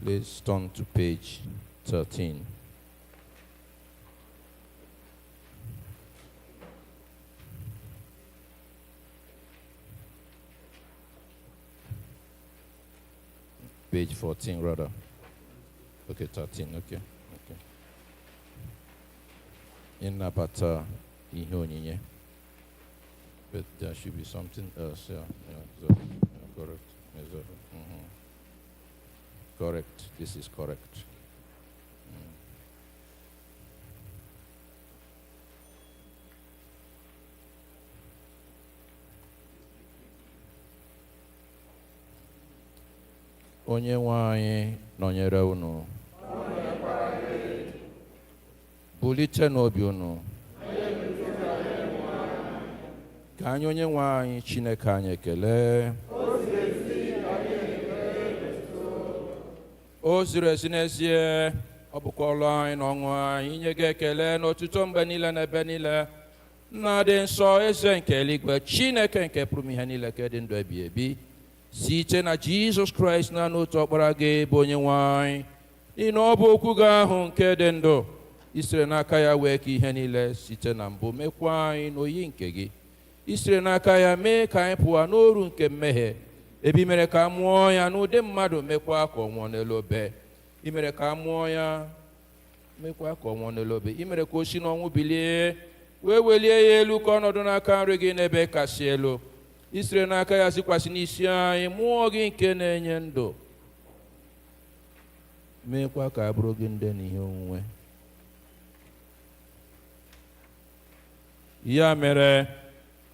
M: Please turn to page 13. Page 14, rather. Okay, 13, okay. In Nabata, Ihonye. But there should be something else, correct. Correct, this is correct. Onye nwe anyị nọnyere unu. Bulite n'obi unu. Ka anyị onye nwe anyị Chineke anyị ekele. O ziri ezi n'ezie, ọ bụkwa ọlụ anyị na ọṅụ anyị inye gị ekele n'otuto mgbe niile na ebe niile. Nna dị nsọ, eze nke eluigwe, Chineke nke pụrụ ihe niile ka dị ndụ ebi ebi. Site na Jizọs Kraịst na n'otu ọkpara gị bụ onye nwe anyị, n'ihi na ọ bụ okwu gị ahụ nke dị ndụ, isiri n'aka ya wee ka ihe niile site na mbụ mekwa anyị n'oyi nke gị. Isiri n'aka ya mee ka anyị pụọ n'oru nke mmehie, ebe i mere ka a mụọ ya n'ụdị mmadụ mekwa ka ọ nwụọ n'elu obe. I mere ka a mụọ ya mekwa ka ọ nwụọ n'elu obe. I mere ka o si n'ọnwụ bilie, wee welie ya elu ka ọnọdụ n'aka nri gị n'ebe kasị elu. Isiri n'aka ya sikwasị n'isi anyị mmụọ gị nke na-enye ndụ, meekwa ka a bụrụ gị ndị n'ihe onwunwe. Ya mere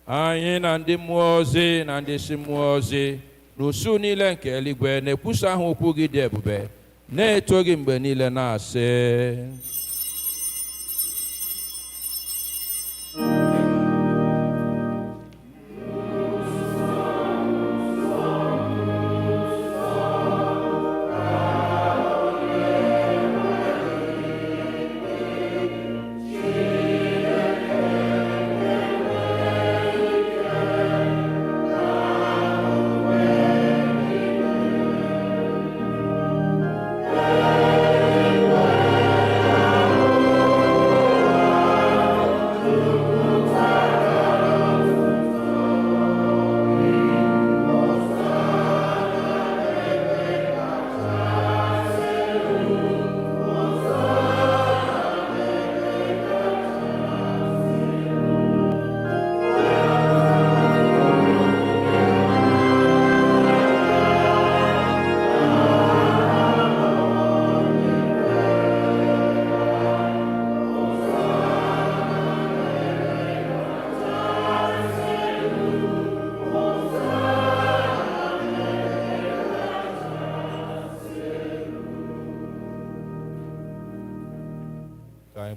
M: anyị na ndị mmụọ ozi na ndị isi mmụọ ozi n'usu niile nke eluigwe na-ekwusa ahụ okwu gị dị ebube, na-eto gị mgbe niile na-asị.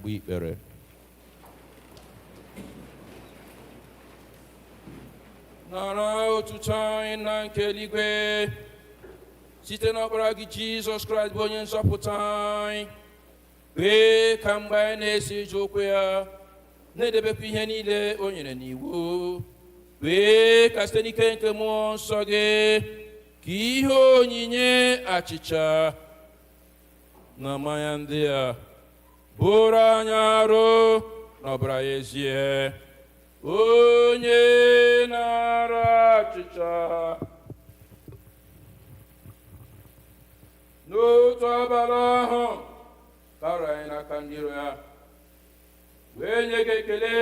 M: Ikpere. Nara otuto anyị na nke eluigwe site n'ọkpara gị Jizọs Kraịst bụ onye nzọpụta anyị, kpee ka mgbe anyị na-esi ije okwu ya na-edebekwa ihe niile o nyere n'iwu, kpee ka site n'ike nke mmụọ nsọ gị ka ihe onyinye achịcha na mmanya ndị a bụrụ anyị arụ n'ọbara ya ezie. Onye na-ara achịcha n'otu abalị ahụ kara anyị n'aka ndị iro ya, wee nye gị ekele,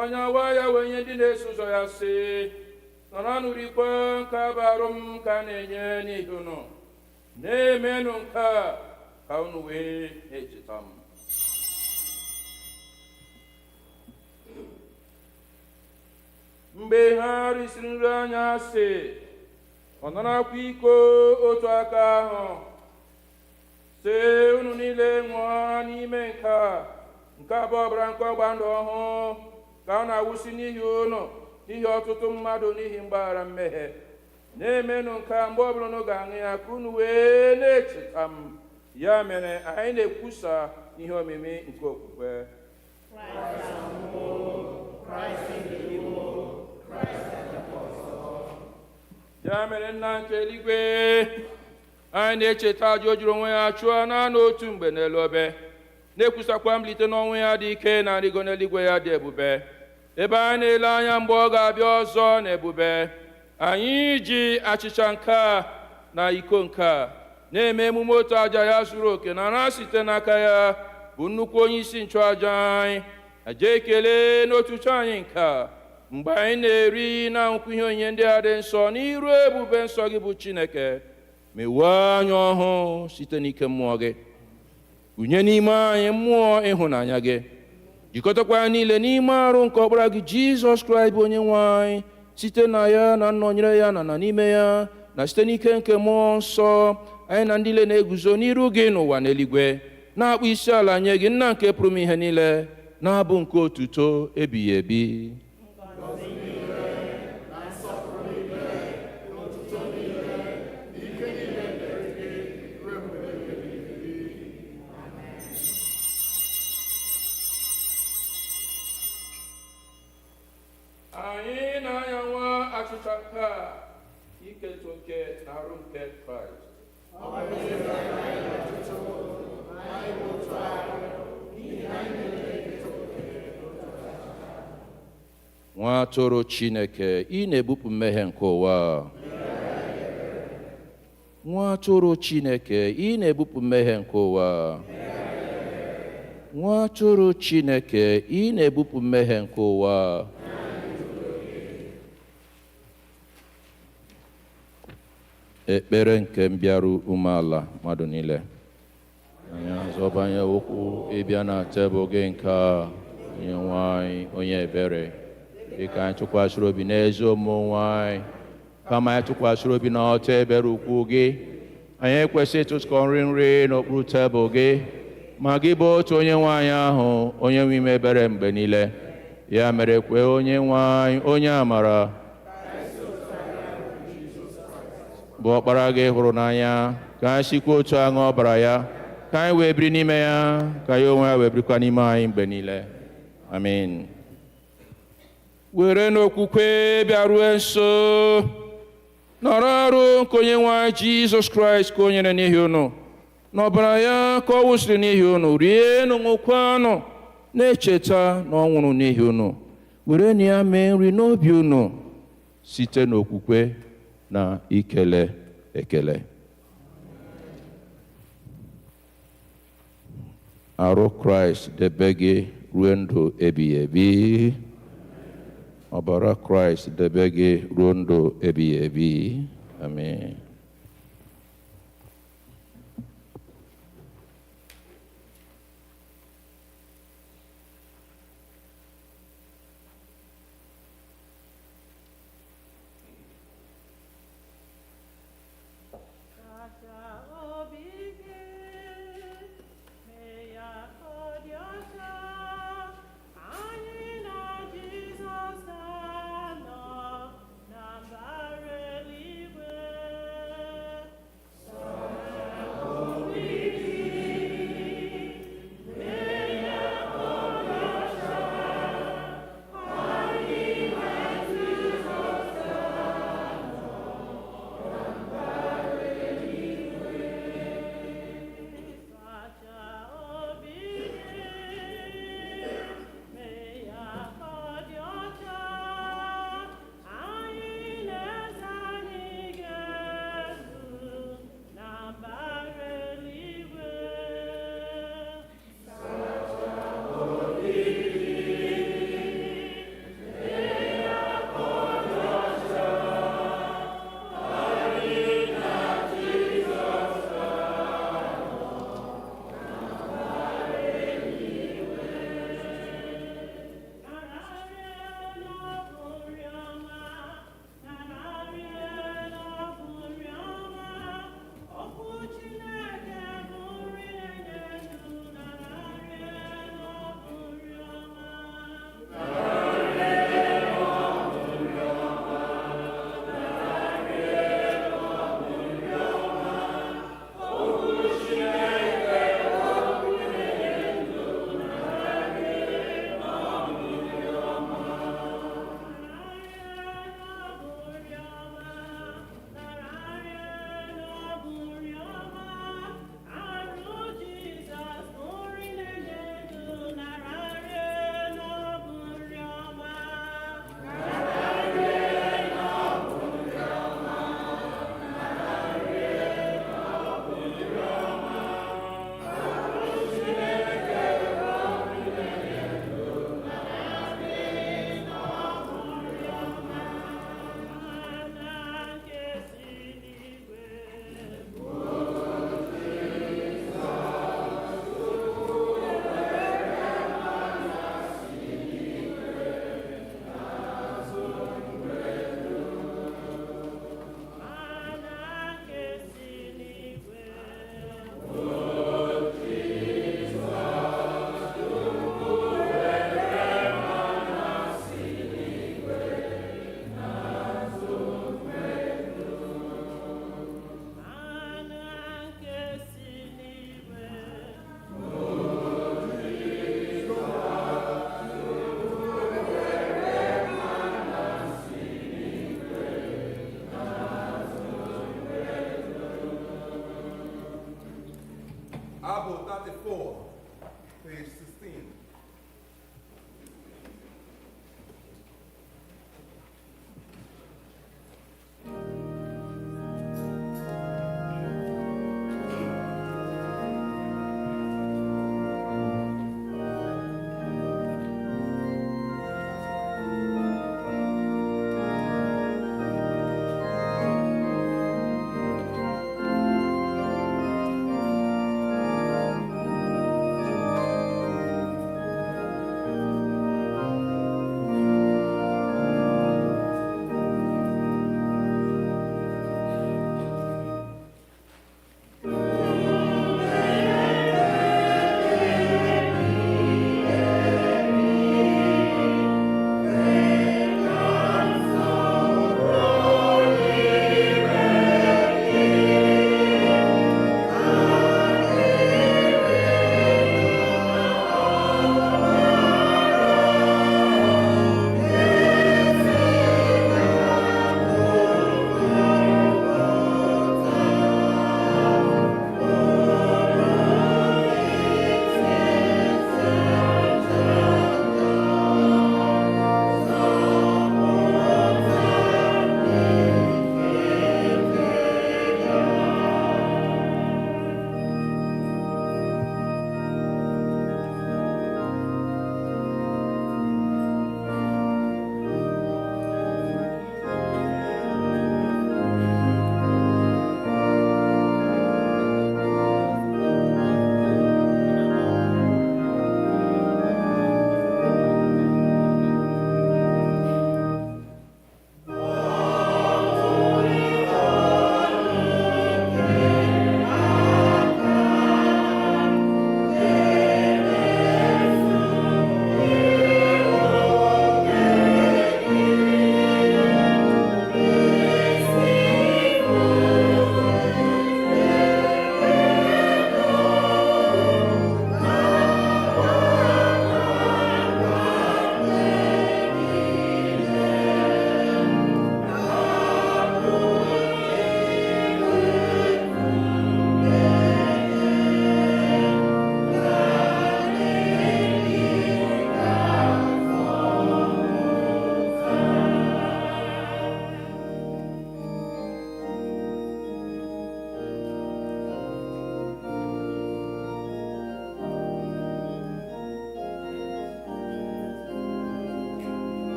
M: onye awa ya wee nye ndị na-eso ụzọ ya sị, nọrọ n'urikwa nke bụ arụ m ka a na-enye n'ihi unu, na-emenụ nke a ka unu wee na-echeta m. Mgbe ha risiri nri anyasị, ọ narakwa iko otu aka ahụ, sị, unu niile ṅụọ n'ime nke a bụ ọbara nke ọgba ndụ ọhụụ, ka ọ na-awụsi n'ihi unu n'ihi ọtụtụ mmadụ n'ihi mgbaghara mmehie. Na-emenụ nke a mgbe ọbụla unu ga-aṅụ ya ka unu wee na-echeta m. Ya mere anyị na-ekwusa ihe omimi nke okwukwe. Ya mere nna nke eluigwe, anyị na-echeta aja o jiri onwe ya chụọ naanị otu mgbe n'elu obe, na-ekwusakwa mbilite n'ọnwụ ya dị ike na nrigo n'eluigwe ya dị ebube, ebe anyị na-ele anya mgbe ọ ga-abịa ọzọ na ebube. Anyị ji achịcha nke a na iko nke a na-eme emume otu aja ya zuru oke nara site n'aka ya bụ nnukwu onye isi nchụaja anyị, aja ekele n'otuto anyị nke a, mgbe anyị na-eri na aṅụkwa ihe onyinye ndị a dị nsọ n'iru ebube nsọ gị bụ Chineke. Mewee anya ọhụụ site n'ike mmụọ gị, unye n'ime anyị mmụọ ịhụnanya gị, jikọtakwa ya niile n'ime arụ nke ọkpara gị Jizọs Kraịst bụ onye nwe anyị, site na ya na nnọnyere ya na n'ime ya na site n'ike nke mmụọ nsọ, anyị na ndị niile na-eguzo n'iru gị n'ụwa n'eluigwe na-akpọ isi ala nye gị, nna nke pụrụ ihe niile, na-abụ nke otuto ebighị ebi. Anyị na-anya nwa achịcha nke a iketa oke na arụ nke Kraịst. Nwa atụrụ Chineke, ị na-ebupụ mmehie nke ụwa. Nwa atụrụ Chineke, ị na-ebupụ mmehie nke ụwa. Nwa atụrụ Chineke, ị na-ebupụ mmehie nke ụwa. Ekpere nke mbịarụ umeala mmadụ niile. Anyị azọbanye okwu ịbịa na tebụl gị nke a, onye nwanyị onye ebere, dịka anyị tụkwasịrị obi n'ezi omume anyị, kama anyị tụkwasịrị obi na ọta ebere ukwu gị. Anyị ekwesịghị ịtụkọ nri n'okpuru tebụl gị, ma gị bụ otu onye nwanyị ahụ, onye nwe ime ebere mgbe niile. Ya mere kwee onye nwanyị onye amara, bụ ọkpara gị hụrụ n'anya, ka anyị sikwa otu aṅụ ọbara ya, ka anyị wee biri n'ime ya, ka ya onwe ya wee birikwa n'ime anyị mgbe niile. Amen. Were n'okwukwe bịarue nso, nọrọ arụ nke onye nwe anyị Jizọs Kraịst ka o nyere n'ihi unu, n'ọbara ya ka ọ wụsịrị n'ihi unu. Rienụ ṅụkwanụ, na-echeta na ọ nwụrụ n'ihi unu. Were na ya mee nri n'obi unu site n'okwukwe na ikele ekele. Arụ Kraịst debe gị ruo ndụ ebighị ebi. Ọbara Kraịst debe gị ruo ndụ ebighị ebi. Amen.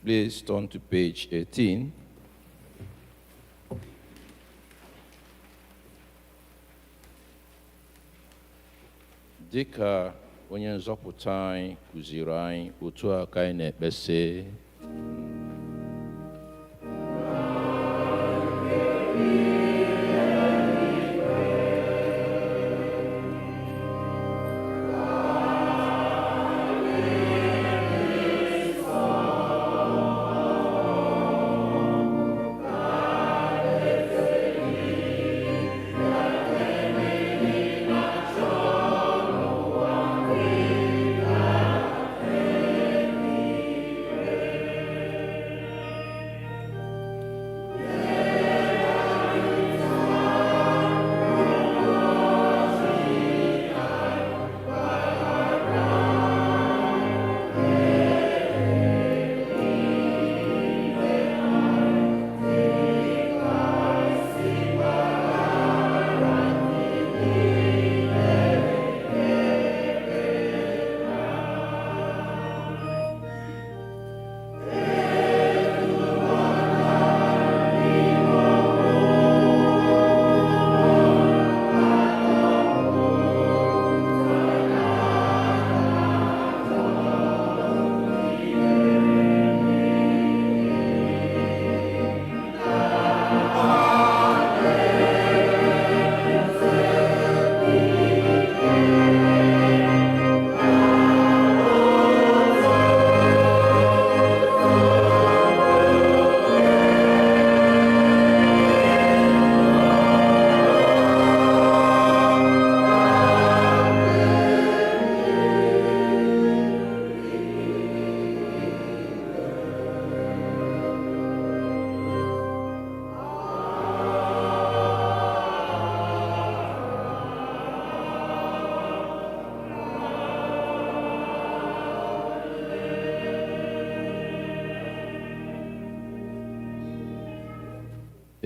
M: Please turn to page 18. Dịka onye nzọpụta anyị kụziri anyị otu a ka anyị na-ekpesi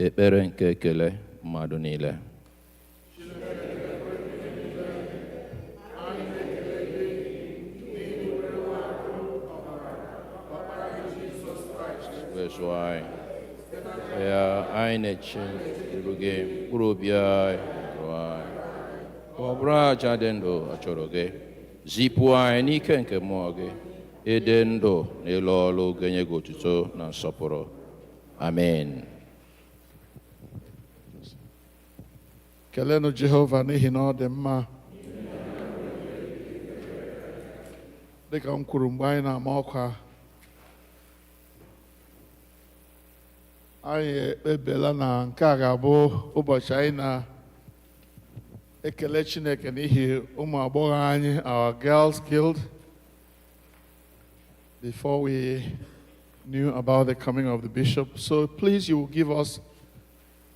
M: ekpere nke ekele mmadụ niile. Wezuo anyị ya anyị na-eche iru gị mkpụrụ obi anyị rụ anyị ka ọ bụrụ aja dị ndụ a chọrọ gị zipụ anyị n'ike nke mmụọ gị ịdị ndụ n'ịlụ ọrụ ga-enye gị otuto na nsọpụrụ. Amen.
A: Kelenu Jehova n'ihi na ọ dị mma. Dịka m kwuru mgbe anyị na-ama ọkwa, anyị ekpebiela na nke a ga-abụ ụbọchị anyị na-ekele Chineke n'ihi ụmụ agbọghọ anyị, our Girls Guild. Before we knew about the coming of the bishop. So please, you will give us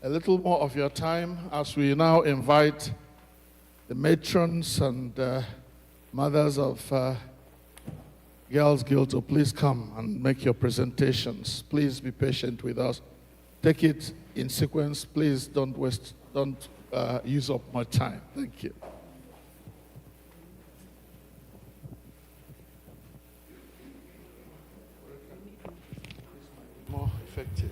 A: a little more of your time as we now invite the matrons and mothers of Girls Guild to please come and make your presentations. Please be patient with us. Take it in sequence. Please don't use up my time. Thank you. More effective.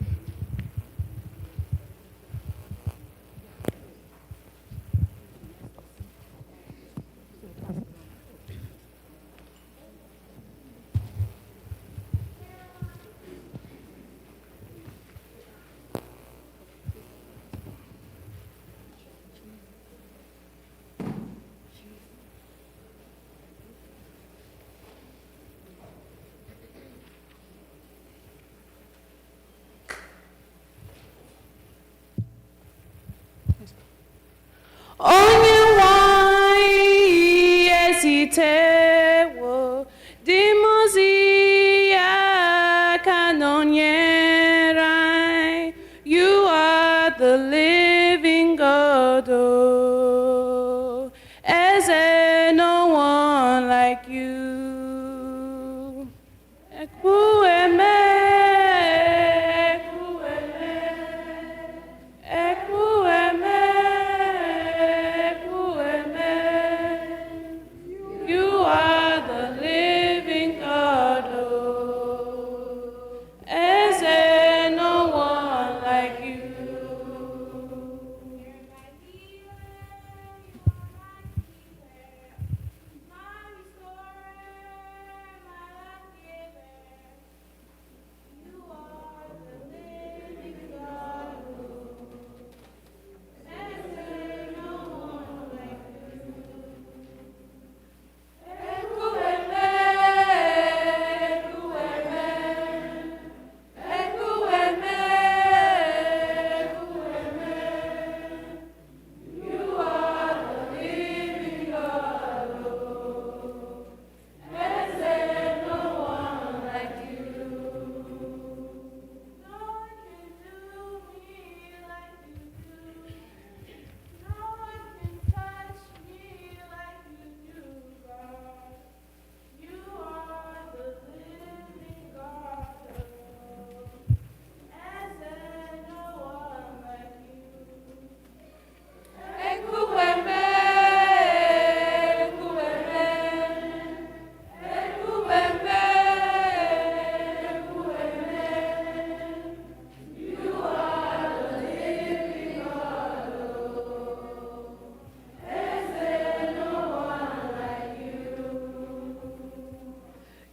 F: Onye nwanyị ezitewo dị mozi ya ka nọnyere anyị. You are the living God, oh, Eze, no one like you. Ekwueme.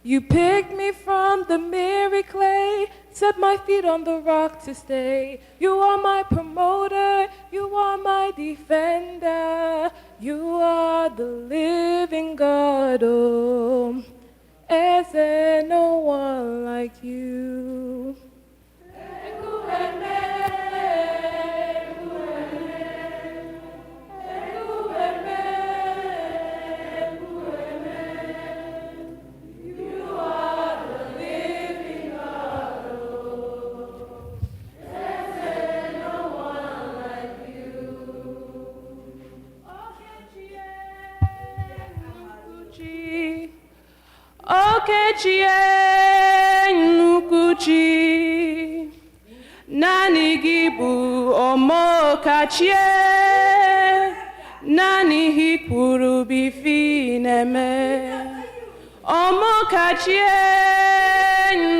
F: You picked me from the miry clay, set my feet on the rock to stay. You are my promoter, you are my defender, you are the living God, oh, is there no one like you? Okechie Nukuchi Nani gị bụ ọmọkachie Nani hi kwuru bifi na-eme ọmọkachie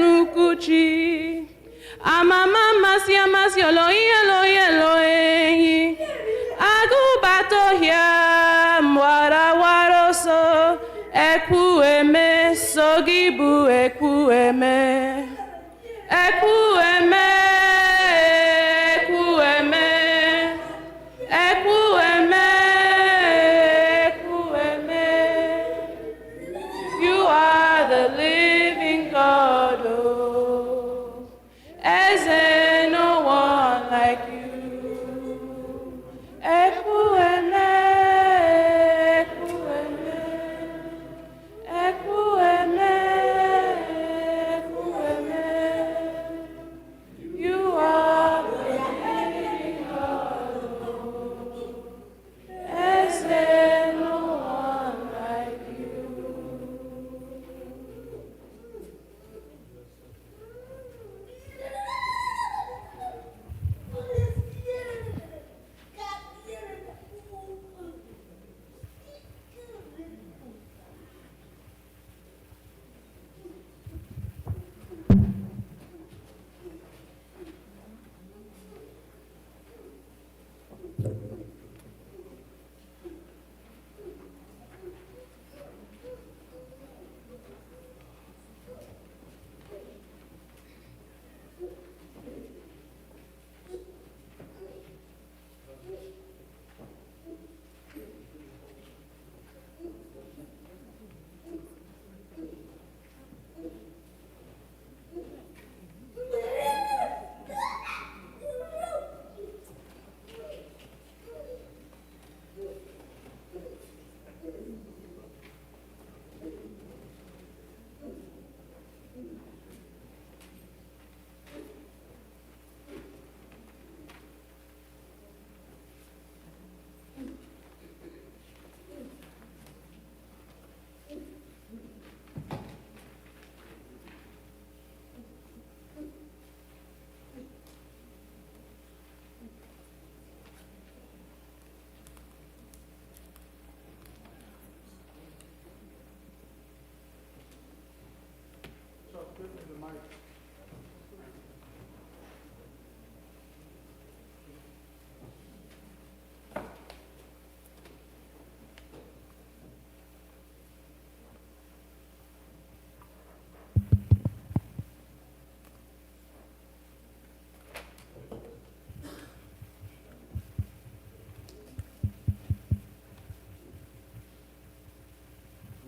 F: Nukuchi Amama masị amasị Elohi agụbatohia mwarawaro so Ekwueme sogibu ekwueme ekwueme ekwueme ekwueme ekwueme You are the living God, oh, is there no one like you? Ekwueme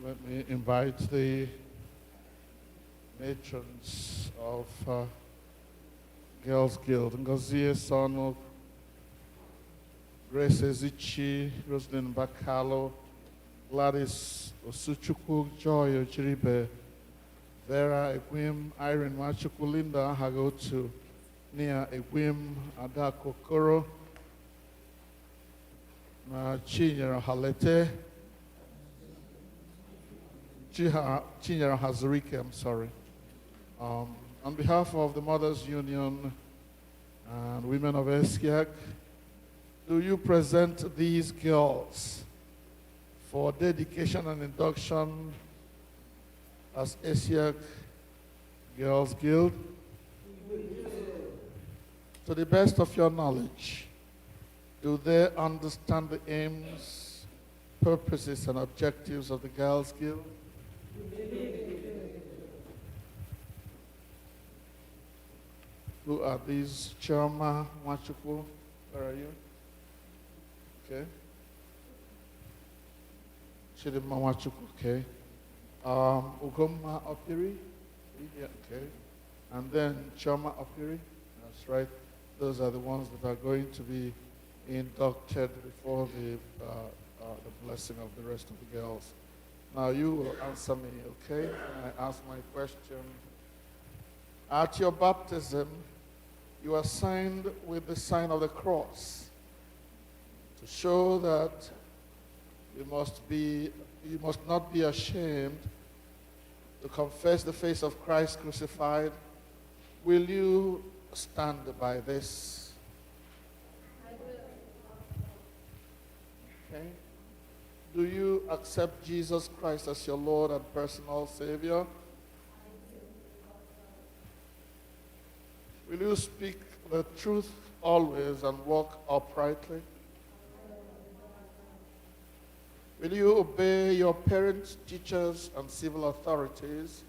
A: Let me invite the matrons of Girls Guild, Ngozie Sonu, Grace Ezichi, Roslyn Bakalo, Gladys Osuchukwu, Joy Ojiribe, Vera Egwim, Irene Machukwu, Linda Ahagotu, Nia Egwim, Ada Kokoro, na Chinyere Halete, Chinyere Hazurike, I'm sorry. On behalf of the Mothers Union and Women of Eskiak, do you present these girls for dedication and induction as Eskiak Girls Guild? To the best of your knowledge, do they understand the aims, purposes, and objectives of the Girls Guild? Who are these? Choma Nwachukwu, where are you? Okay. Chidima Nwachukwu, okay. Ugoma Opiri, yeah, okay. And then Choma Opiri, that's right. Those are the ones that are going to be inducted before the blessing of the rest of the girls. Now you will answer me, okay? When I ask my question. At your baptism, you are signed with the sign of the cross to show that you must not be ashamed to confess the face of Christ crucified. Will you stand by this? I will. Okay. Do you accept Jesus Christ as your Lord and personal Savior? Will you speak the truth always and walk uprightly? Will you obey your parents, teachers, and civil authorities?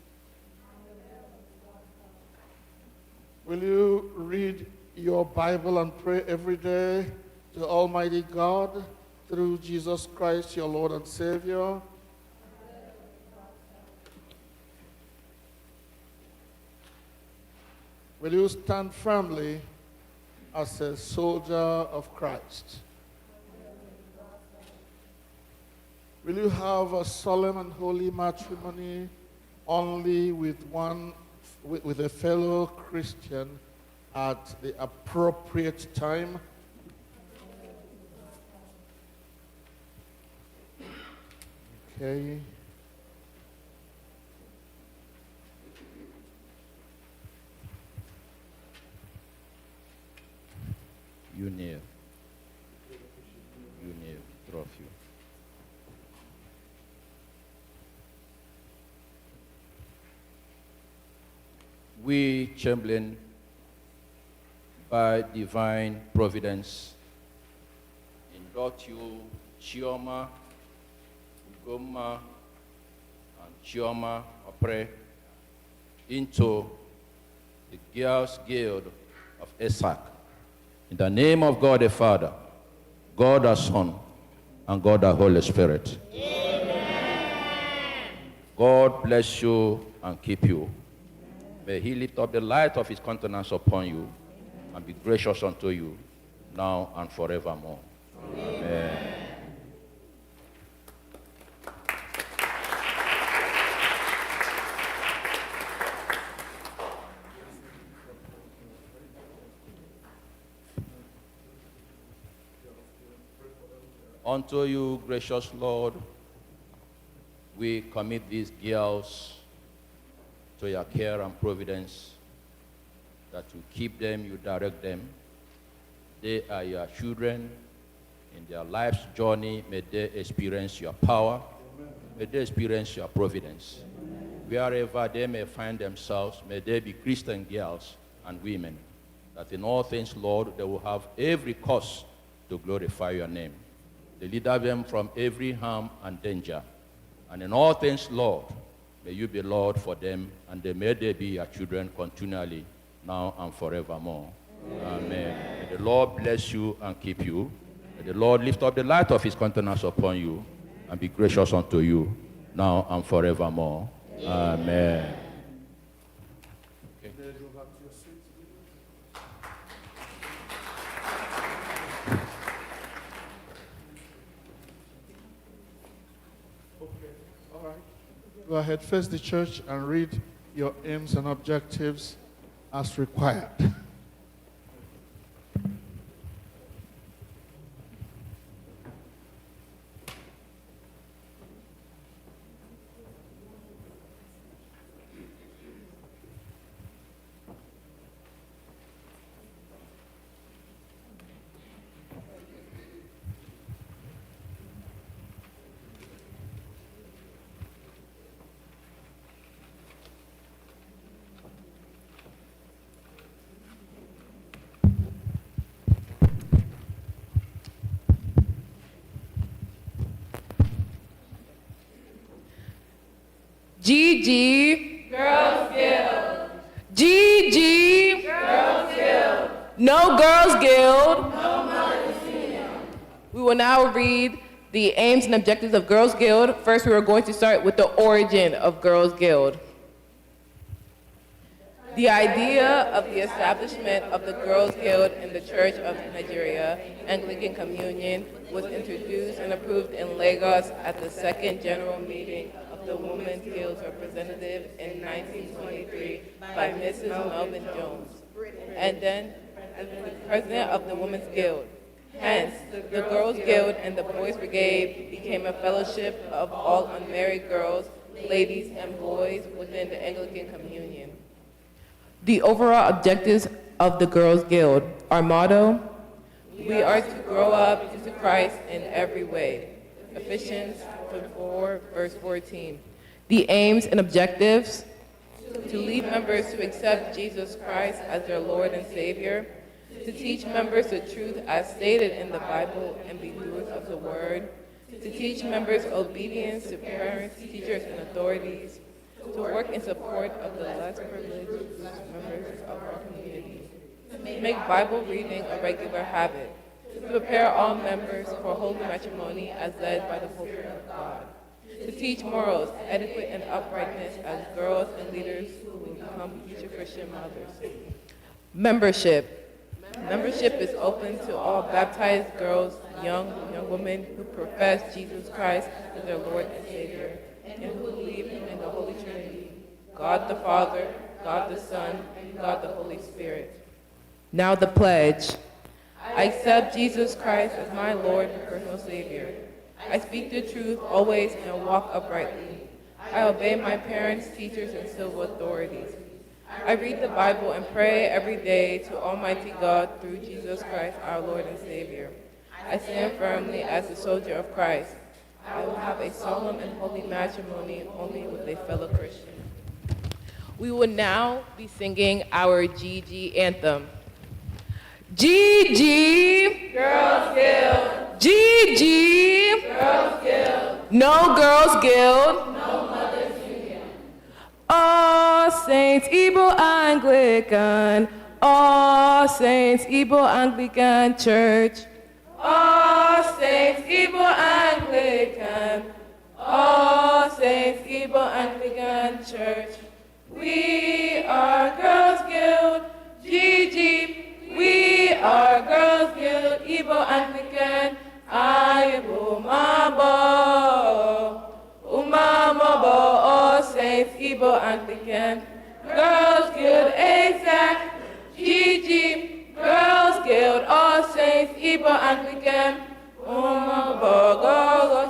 A: Will you read your Bible and pray every day to Almighty God through Jesus Christ, your Lord and Savior? Will you stand firmly as a soldier of Christ? Will you have a solemn and holy matrimony only with a fellow Christian at the appropriate time? Okay.
M: You kneel. You kneel, three of you. We, Chamberlain, by divine providence, induct you, Chioma, Ugoma, and Chioma Opre, into the Girls Guild of ESAC. In the name of God the Father, God the Son, and God the Holy Spirit. Amen. God bless you and keep you. May he lift up the light of his countenance upon you and be gracious unto you now and forevermore. Amen. Unto you, gracious Lord, we commit these girls to your care and providence, that you keep them, you direct them. They are your children. In their life's journey, may they experience your power. May they experience your providence. Wherever they may find themselves, may they be Christian girls and women, that in all things, Lord, they will have every cause to glorify your name. Deliver them from every harm and danger. And in all things, Lord, may you be Lord for them, and may they be your children continually, now and forevermore. Amen. May the Lord bless you and keep you. May the Lord lift up the light of his countenance upon you and be gracious unto you, now and forevermore. Amen.
A: Go ahead, face the church and read your aims and objectives as required.
F: Gigi. Girls Guild. Gigi. Girls Guild. No Girls Guild. No Mothers Union. We will now read the aims and objectives of Girls Guild. First, we are going to start with the origin of Girls Guild. The idea of the establishment of the Girls Guild in the Church of Nigeria Anglican Communion was introduced and approved in Lagos at the second general meeting of the Women's Guild's representative in 1923 by Mrs. Melvin Jones, and then as the president of the Women's Guild. Hence, the Girls Guild and the Boys Brigade became a fellowship of all unmarried girls, ladies, and boys within the Anglican Communion. The overall objectives of the Girls Guild. Our motto: we are to grow up into Christ in every way. Ephesians 4, verse 14. The aims and objectives: to lead members to accept Jesus Christ as their Lord and Savior, to teach members the truth as stated in the Bible and be doers of the word, to teach members obedience to parents, teachers, and authorities, to work in support of the less privileged members of our community, to make Bible reading a regular habit, to prepare all members for holy matrimony as led by the Holy Spirit of God, to teach morals, etiquette, and uprightness as girls and leaders who will become future Christian mothers. Membership. Membership is open to all baptized girls, young women who profess Jesus Christ as their Lord and Savior, and who believe in the Holy Trinity, God the Father, God the Son, and God the Holy Spirit. Now the pledge. I accept Jesus Christ as my Lord and personal Savior. I speak the truth always and walk uprightly. I obey my parents, teachers, and civil authorities. I read the Bible and pray every day to Almighty God through Jesus Christ, our Lord and Savior. I stand firmly as a soldier of Christ. I will have a solemn and holy matrimony only with a fellow Christian. We will now be singing our GG anthem. GG, Girls Guild. GG, Girls Guild. No Girls Guild. No Mothers Union. All Saints Igbo Anglican. All Saints Igbo Anglican Church. All Saints Igbo Anglican. All Saints Igbo Anglican Church. We are Girls Guild. GG. We are Girls Guild, Igbo Anglican, Aibo Mabo, Umamabo, All Saints Igbo Anglican, Girls Guild, Isaac, Gigi, Girls Guild, All Saints Igbo Anglican, Umabo, Gogo,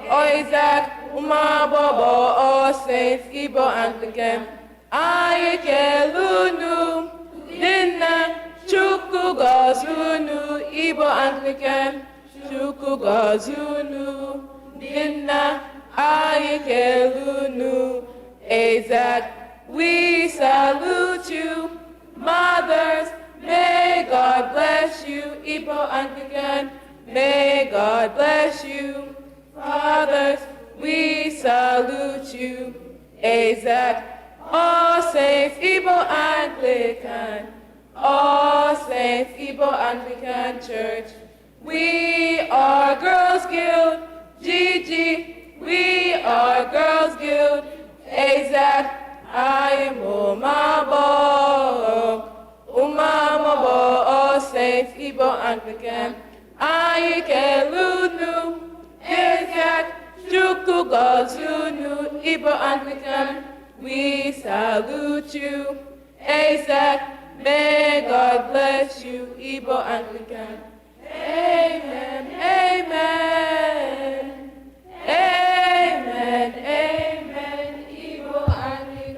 F: Isaac, Umabo, All Saints Igbo Anglican, Ayeke Lunu, Dinna, Chukwu Gozunu, Igbo Anglican, Chukwu Gozunu, Dinna, Ayike Lunu, Isaac, we salute you. Mothers, may God bless you. Igbo Anglican, may God bless you. Fathers, we salute you. Isaac, all saints, Igbo Anglican, all Saints Igbo Anglican Church. We are Girls Guild, Gigi. We are Girls Guild, Isaac. I am Umabo, all Saints Igbo Anglican. Ayike Lunu, Isaac. Chukwu Gozunu, Igbo Anglican. We salute you, Isaac. May God bless you, Igbo Anglican. Amen, amen, amen, amen, Igbo Anglican.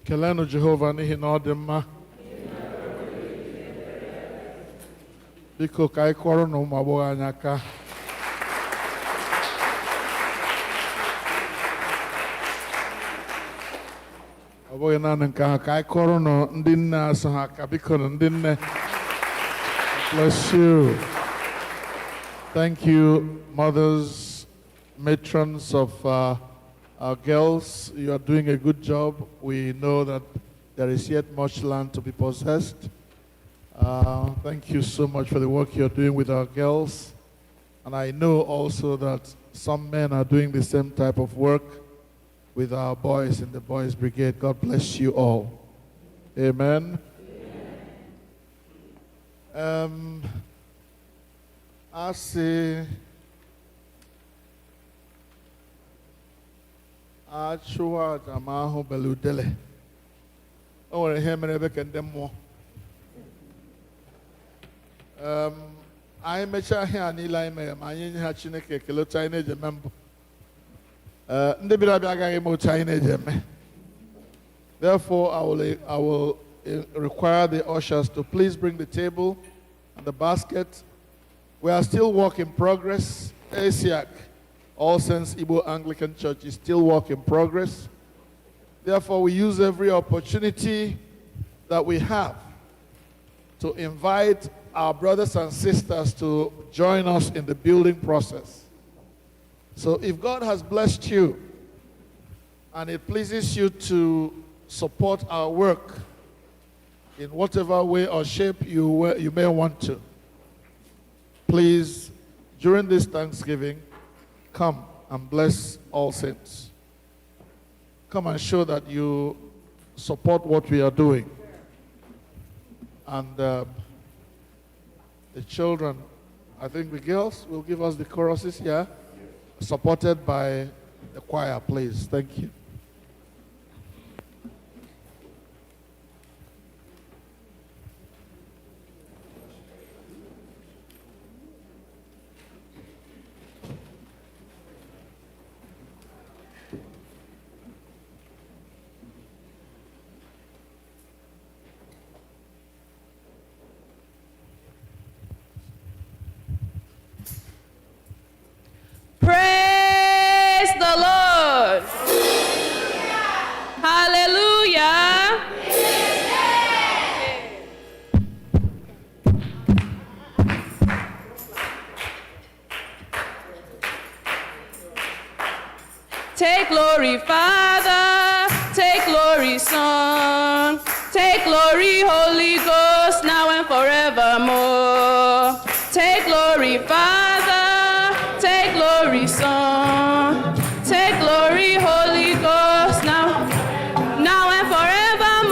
A: Kelenu Jehova n'ihi na ọ dị mma. Biko ka anyị kụọrọ na ụmụ agbọghọ anyị aka. Ọ bụghị naanị nke ahụ, ka anyị kụọrọ na ndị nne asọ ha aka. Biko na ndị nne. Bless you. Thank you, mothers, matrons of our girls. You are doing a good job. We know that there is yet much land to be possessed. Thank you so much for the work you're doing with our girls. And I know also that some men are doing the same type of work with our boys in the Boys Brigade. God bless you all. Amen. I say, Achua Jamaho Beludele. Oh, I hear me and them more. I met her here and Eli May, my in Hachineke, Kilo Chinese member. Therefore, I will require the ushers to please bring the table and the basket. We are still work in progress. ASIAC, All Saints Igbo Anglican Church, is still work in progress. Therefore, we use every opportunity that we have to invite our brothers and sisters to join us in the building process. So if God has blessed you and it pleases you to support our work in whatever way or shape you may want to, please, during this Thanksgiving, come and bless All Saints. Come and show that you support what we are doing. And the children, I think the girls will give us the choruses, yeah? Supported by the choir, please. Thank you.
N: Praise the Lord. Hallelujah. Take glory, Father. Take glory, Son. Take glory, Holy Ghost, now and forevermore. Take glory, Father. Take glory, Son. Take glory, Holy Ghost, now and forevermore.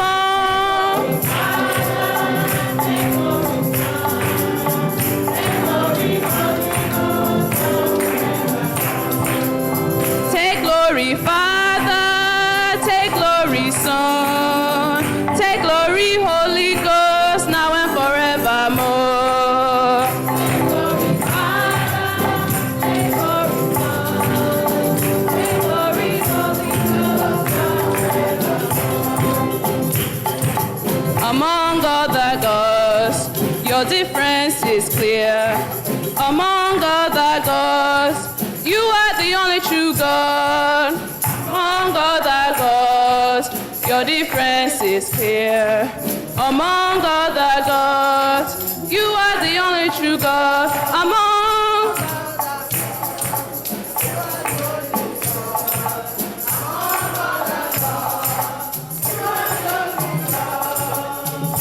N: Take glory, Father. Take glory, Son. Take glory, Holy Ghost, now and forevermore. Among other gods, your difference is clear. Among other gods, you are the only true God. Among other gods, your difference is clear. Among other gods, you are the only true God.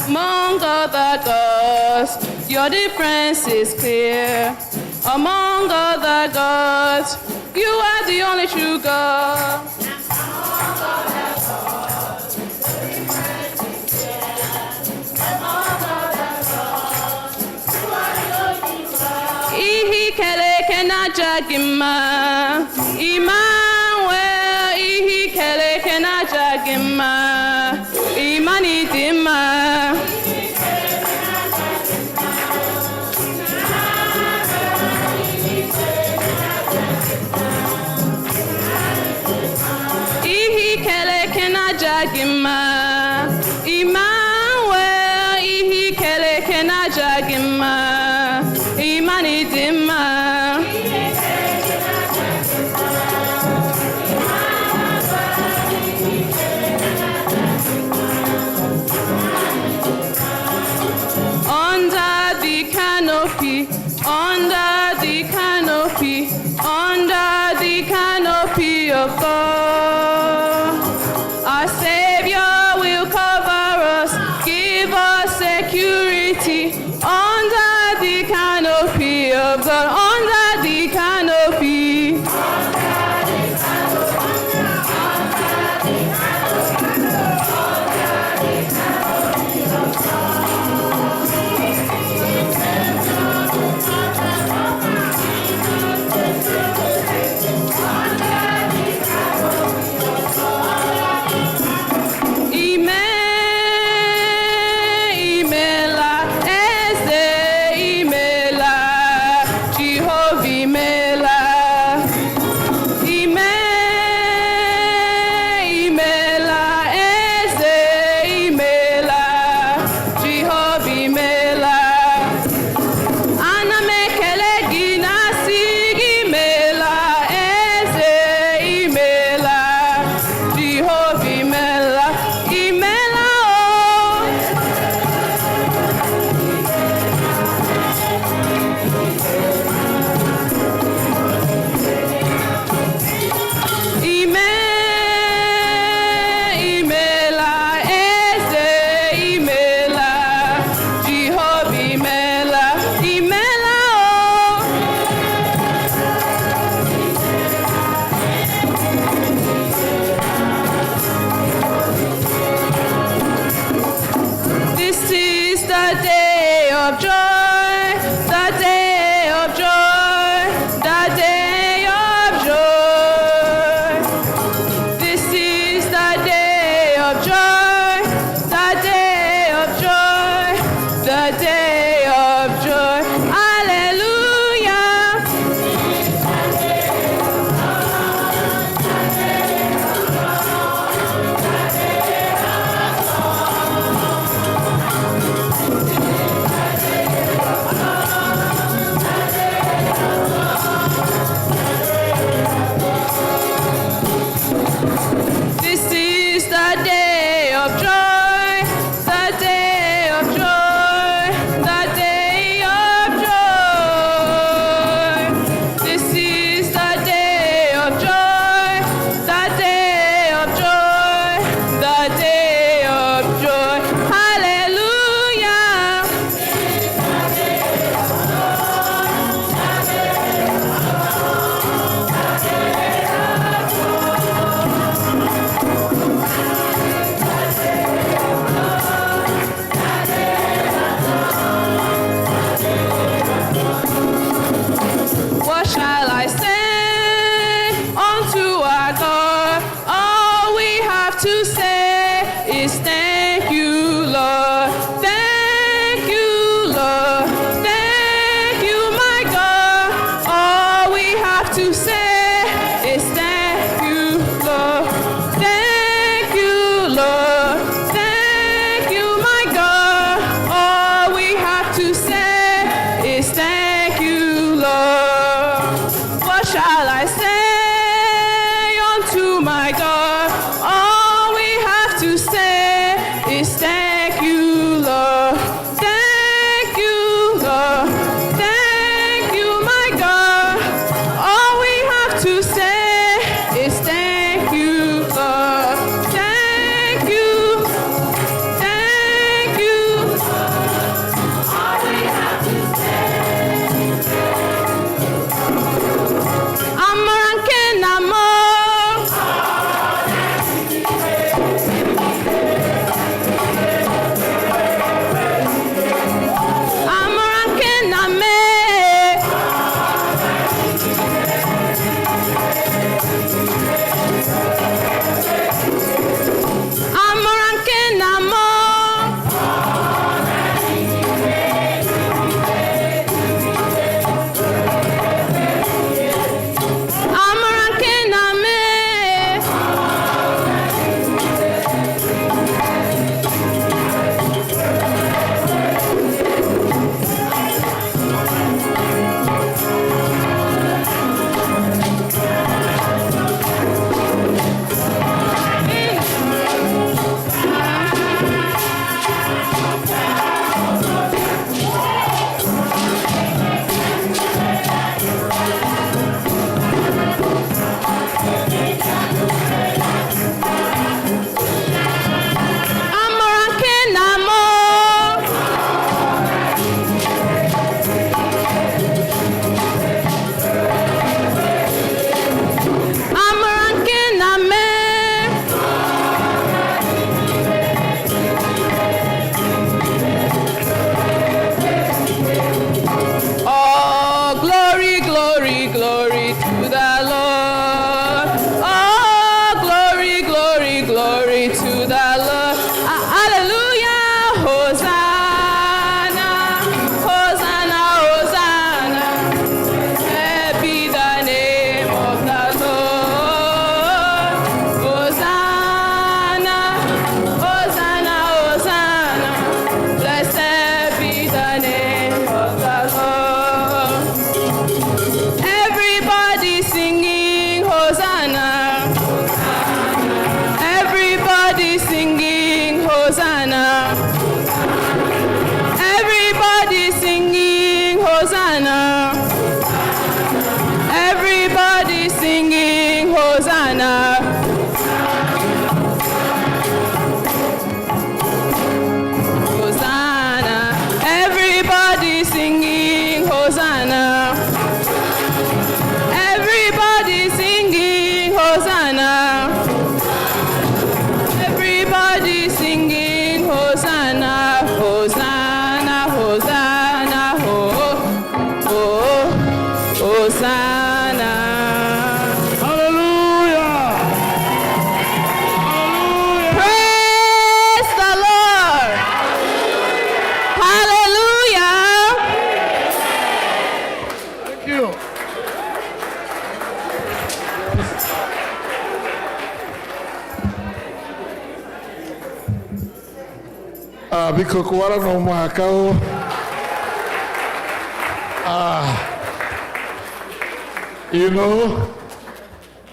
N: Among other gods, your difference is clear. Among other gods, you are the only true God. Ihi keleke na jagima, Emmanuel. Ihi keleke na jagima, Imanitima. Ihi keleke na jagima. gị mma, ịma na ịdị mma. Under the canopy, under the canopy, under the canopy of God, our Savior will cover us, give us security. Under the canopy of God, under the canopy.
A: biko kuwara na ụmụaka o. You know,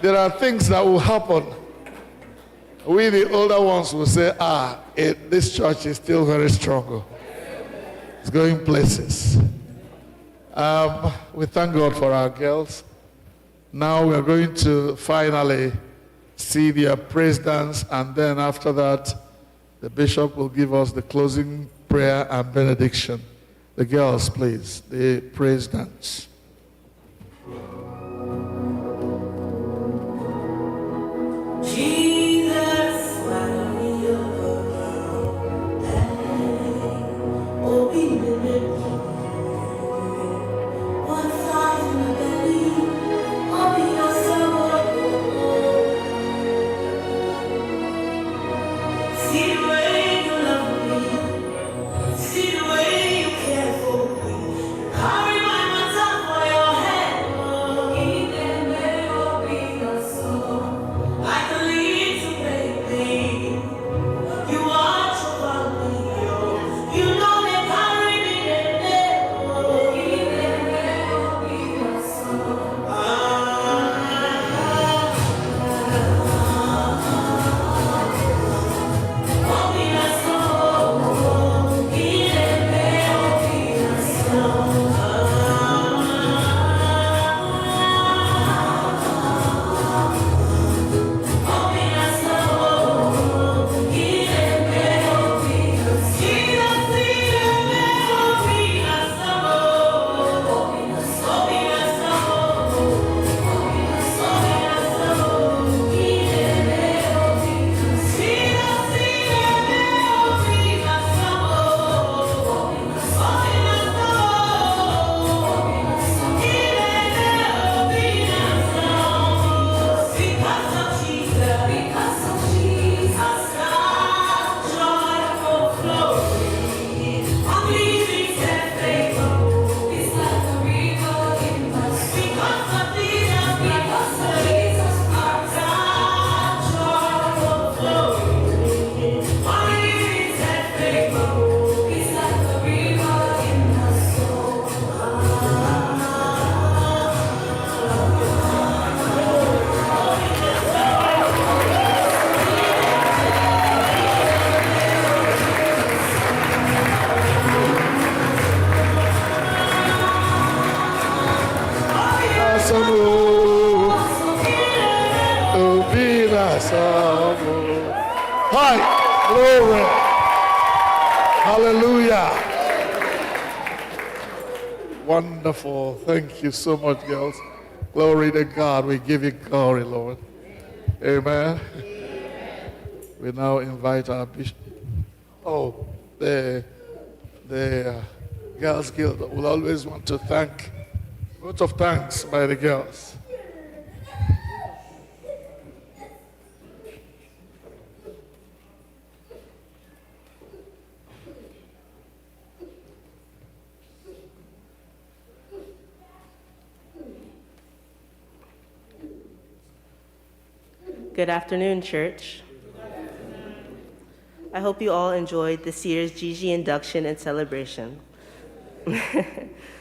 A: there are things that will happen. We, the older ones, will say, this church is still very strong. It's going places. We thank God for our girls. Now we're going to finally see their praise dance, and then after that, the bishop will give us the closing prayer and benediction. The girls, please, the praise dance. Hi, glory. Hallelujah. Wonderful. Thank you so much, girls. Glory to God. We give you glory, Lord. Amen. We now invite our bishop. Oh, the Girls Guild will always want to thank, vote of thanks by the girls.
G: Good afternoon, church. I hope you all enjoyed this year's Gigi induction and celebration.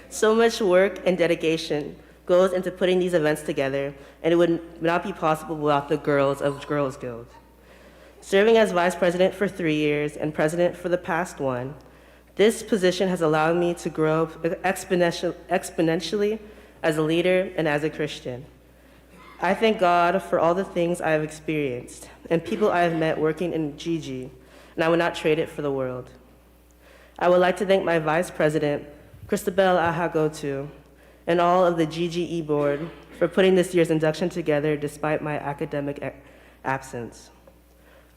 G: So much work and dedication goes into putting these events together, and it would not be possible without the girls of Girls Guild. Serving as vice president for 3 years and president for the past one, this position has allowed me to grow exponentially as a leader and as a Christian. I thank God for all the things I have experienced and people I have met working in Gigi, and I would not trade it for the world. I would like to thank my vice president, Christabel Ahagotu, and all of the GGE board for putting this year's induction together despite my academic absence.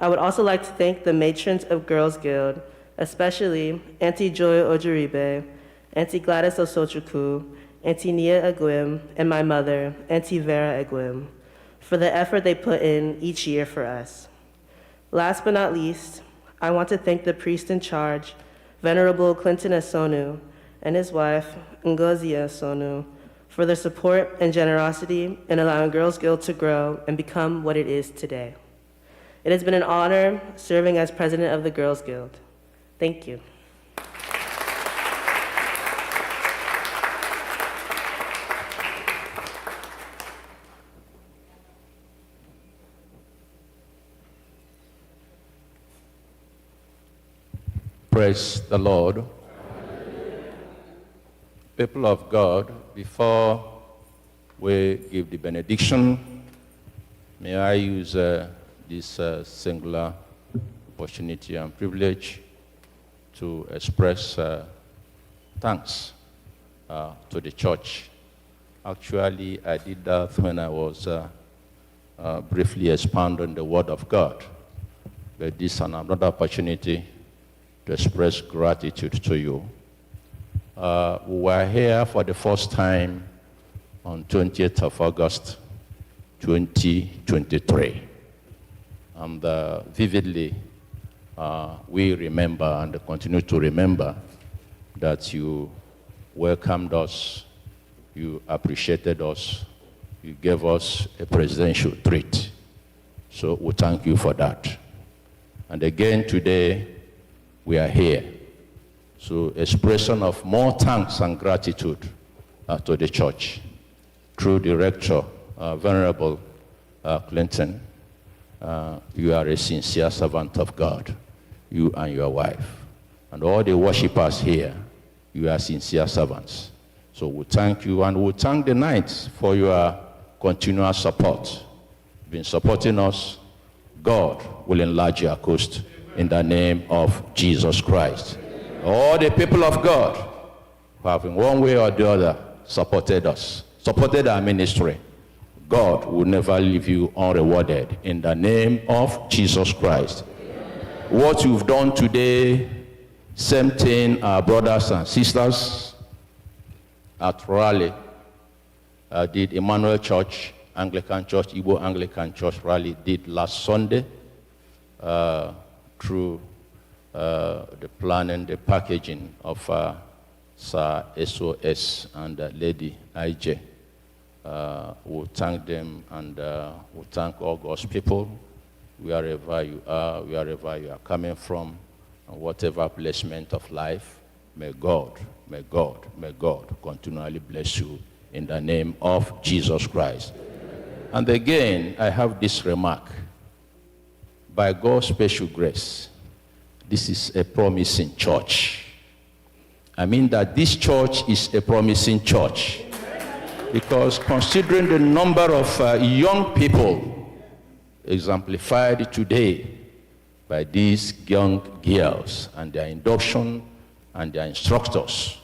G: I would also like to thank the matrons of Girls Guild, especially Auntie Joy Ojuribe, Auntie Gladys Osochukwu, Auntie Nia Egwim, and my mother, Auntie Vera Egwim, for the effort they put in each year for us. Last but not least, I want to thank the priest in charge, Venerable Clinton Esonu, and his wife, Ngozi Esonu, for their support and generosity in allowing Girls Guild to grow and become what it is today. It has been an honor serving as president of the Girls Guild. Thank you.
M: Praise the Lord. People of God, before we give the benediction, may I use this singular opportunity and privilege to express thanks to the church. Actually, I did that when I was briefly expounding the Word of God. But this is another opportunity to express gratitude to you. We were here for the first time on 20th of August, 2023. And vividly, we remember and continue to remember that you welcomed us, you appreciated us, you gave us a presidential treat. So we thank you for that. And again today, we are here. So expression of more thanks and gratitude to the church through the rector, Venerable Clinton. You are a sincere servant of God, you and your wife. And all the worshippers here, you are sincere servants. So we thank you, and we thank the Knights for your continual support. Been supporting us. God will enlarge your coast in the name of Jesus Christ. All the people of God who have in one way or the other supported us, supported our ministry, God will never leave you unrewarded in the name of Jesus Christ. What you've done today, same thing our brothers and sisters at Raleigh did. Emmanuel Church, Anglican Church, Igbo Anglican Church Raleigh did last Sunday through the planning, the packaging of Sir SOS and Lady IJ. We'll thank them, and we'll thank all God's people, wherever you are coming from, and whatever placement of life. May God continually bless you in the name of Jesus Christ. And again, I have this remark. By God's special grace, this is a promising church. I mean that this church is a promising church. Because considering the number of young people exemplified today by these young girls and their induction and their instructors,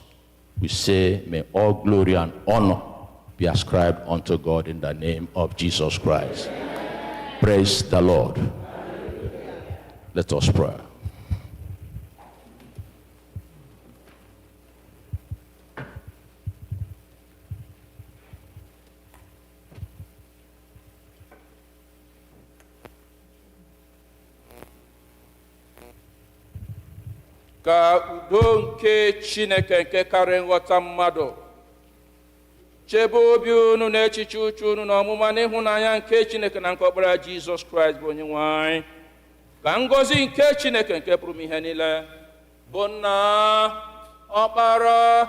M: we say, may all glory and honor be ascribed unto God in the name of Jesus Christ. Praise the Lord. Let us pray.
B: Ka udo nke Chineke nke karịrị nghọta mmadụ chebe obi unu na echiche uche unu na ọmụma na ịhụnanya nke Chineke na nke Ọkpara Jizọs Kraịst bụ Onyenwe anyị. Ka ngọzi nke Chineke nke pụrụ ihe niile bụ Nna, Ọkpara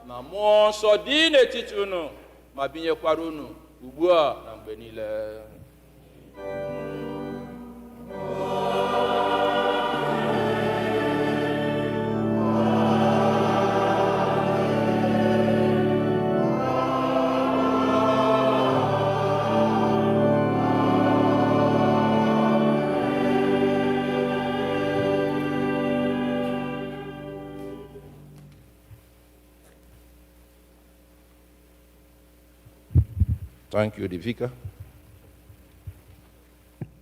B: na Mmụọ Nsọ dị n'etiti unu ma binyekwara unu ugbu a na mgbe niile.
M: Thank you, the vicar.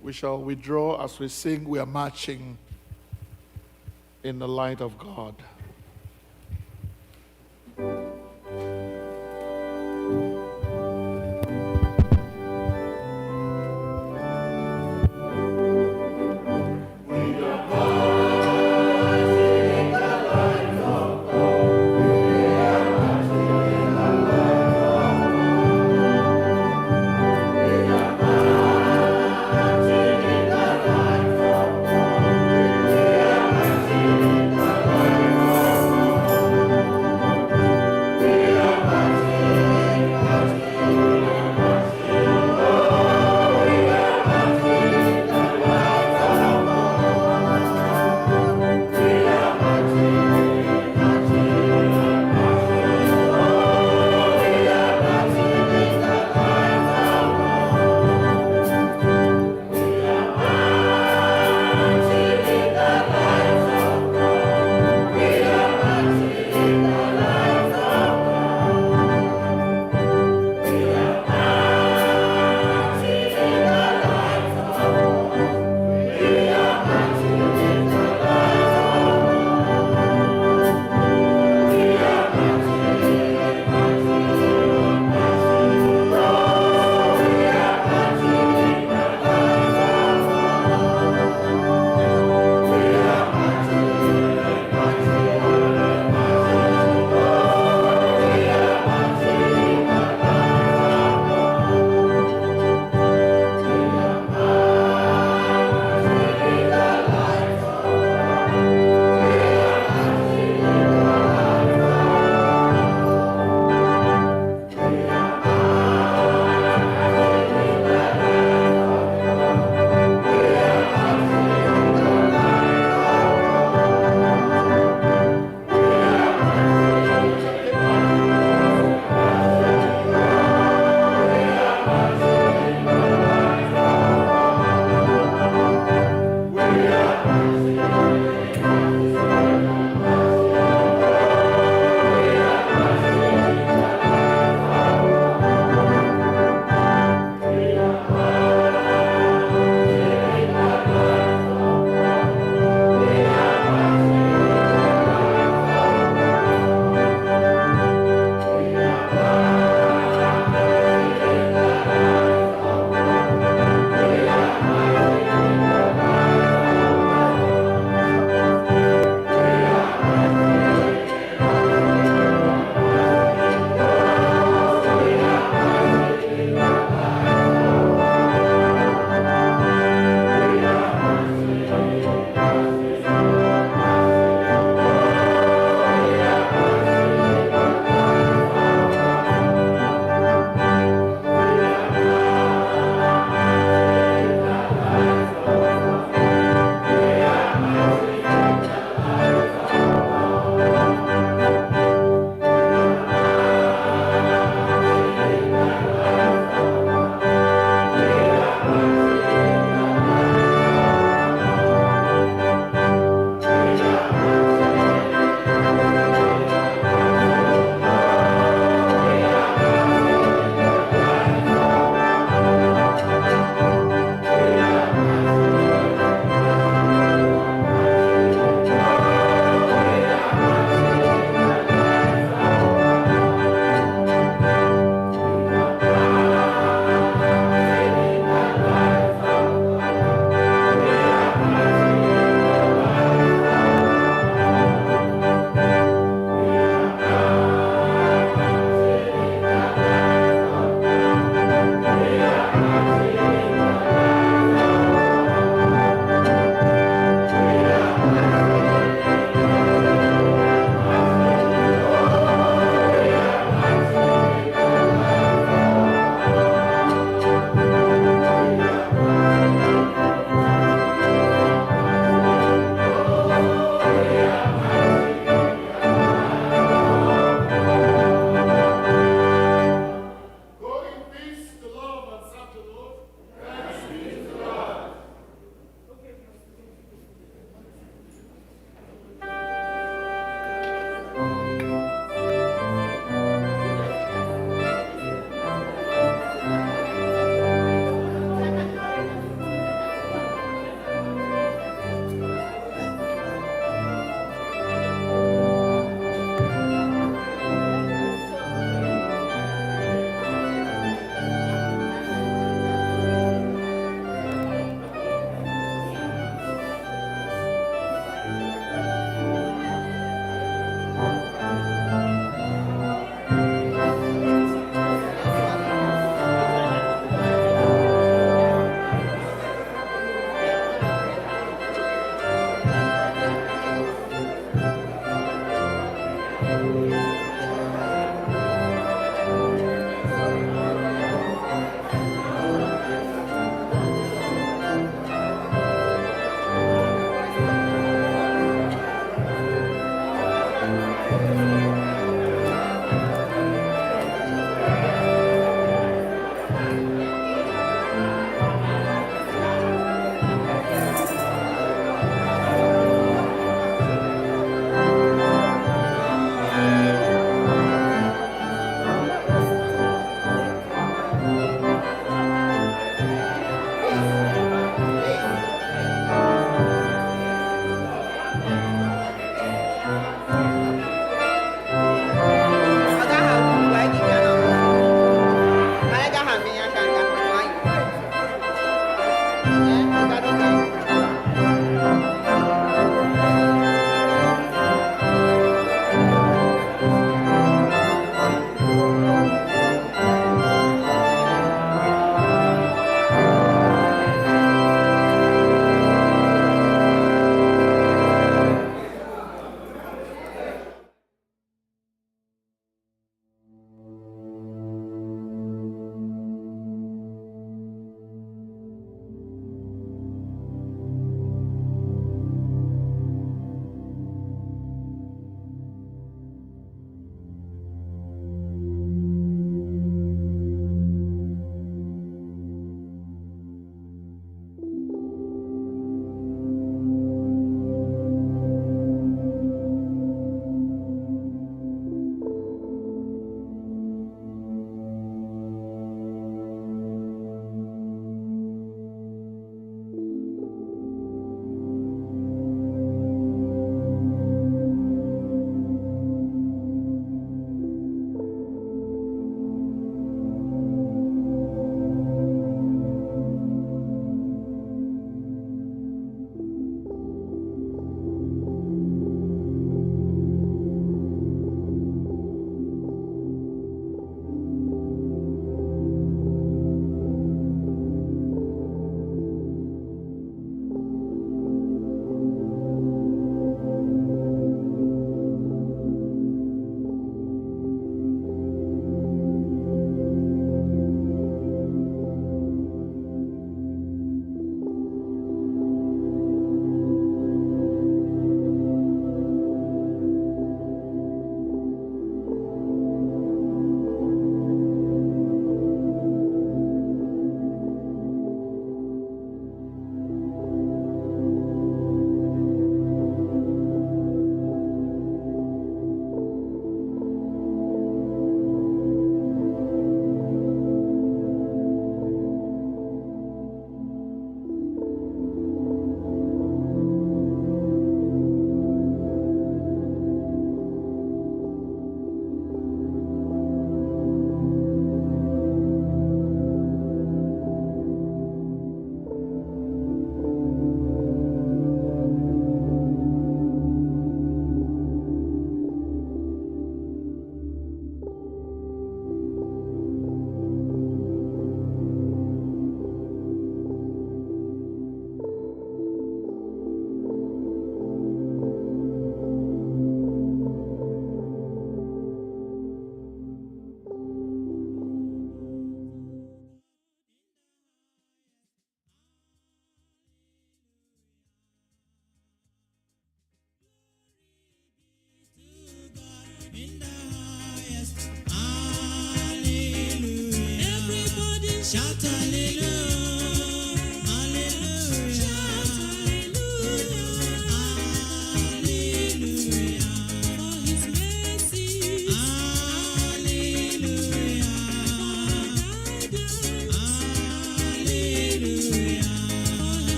A: We shall withdraw as we sing, we are marching in the light of God.
O: Thank you.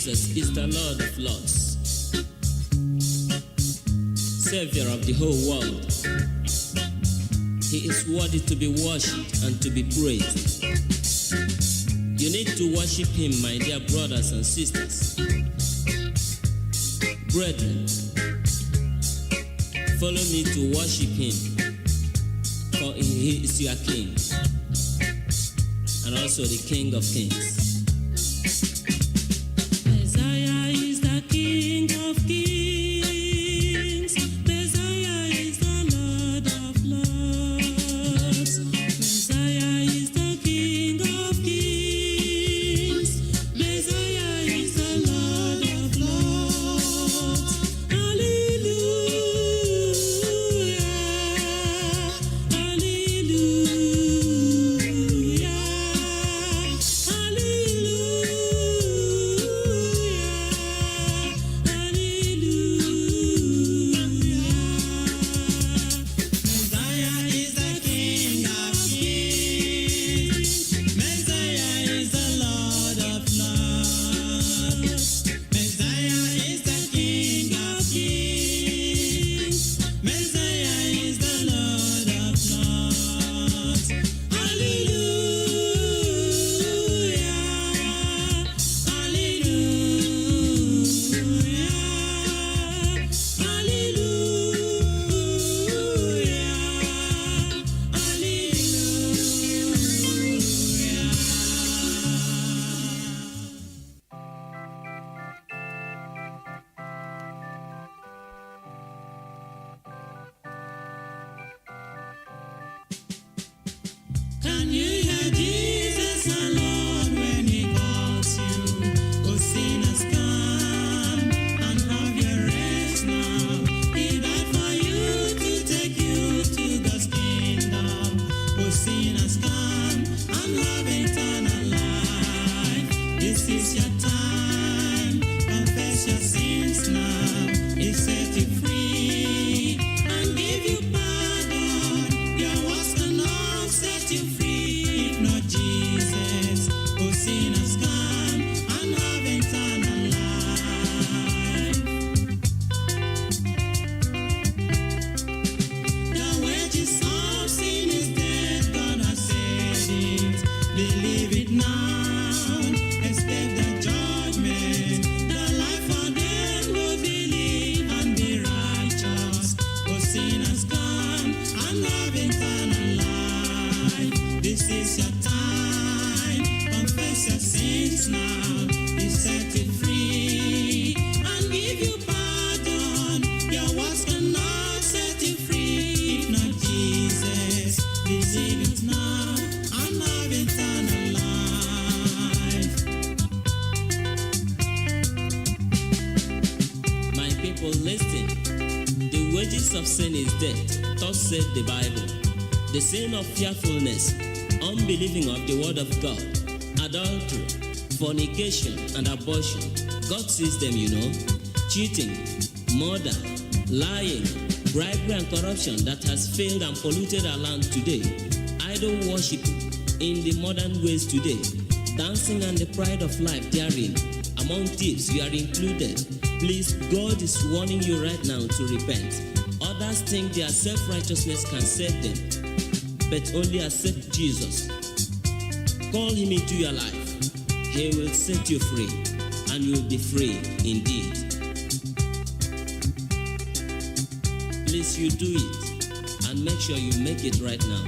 O: Jesus is the Lord of Lords, Savior of the whole world. He is worthy to be worshipped and to be praised. You need to worship him, my dear brothers and sisters. Brethren, follow me to worship him, for he is your King, and also the King of Kings. Messiah is the King of Kings. Messiah is the Lord of Lords. Messiah is the King of Kings. Messiah is the Lord of Lords. Hallelujah. Hallelujah. Can you hear Jesus our Lord when he calls you? Oh, sinners, come and have your rest now. He died for you to take you to God's kingdom. Oh, sinners, come and have eternal life. This is your time. Confess your sins now. He set you free and give you pardon. Your words cannot set you free if not Jesus. Oh, sinners, come and have eternal life. The wages of sin is death, God has said it. Believe it now, escape the judgment. The life for them who believe and be righteous. Oh, sinners, come and have eternal life. This is your time. Confess your sins now. He set you free and give you pardon. Your words cannot set you free if not Jesus. Receive it now and have eternal life. My people, listen. The wages of sin is death. Thus said the Bible. The sin of fearfulness, unbelieving of the word of God, adultery, fornication, and abortion. God sees them, you know. Cheating, murder, lying, bribery, and corruption that has failed and polluted our land today. Idol worship in the modern ways today. Dancing and the pride of life therein. Among thieves, you are included. Please, God is warning you right now to repent. Others think their self-righteousness can save them, but only accept Jesus. Call him into your life. He will set you free, and you will be free indeed. Please, you do it, and make sure you make it right now.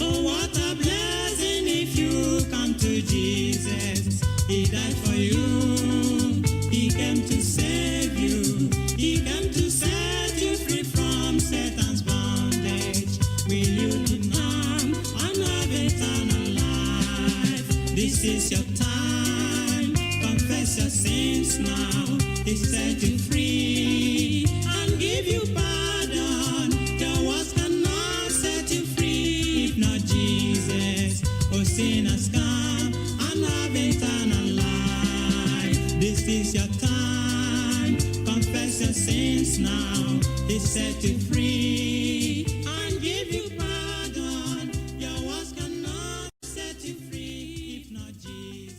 O: Oh, what a blessing if you come to Jesus. He died for you. He came to save you. He came to set you free from Satan's bondage. Will you lean on and have eternal life? This is your time. Confess your sins now. He set you free and give you pardon. Your words cannot set you free if not Jesus. Oh, sinners, come and have eternal life. This is your time. Confess your sins now. He set you free and give you pardon. Your words cannot set you free if not Jesus.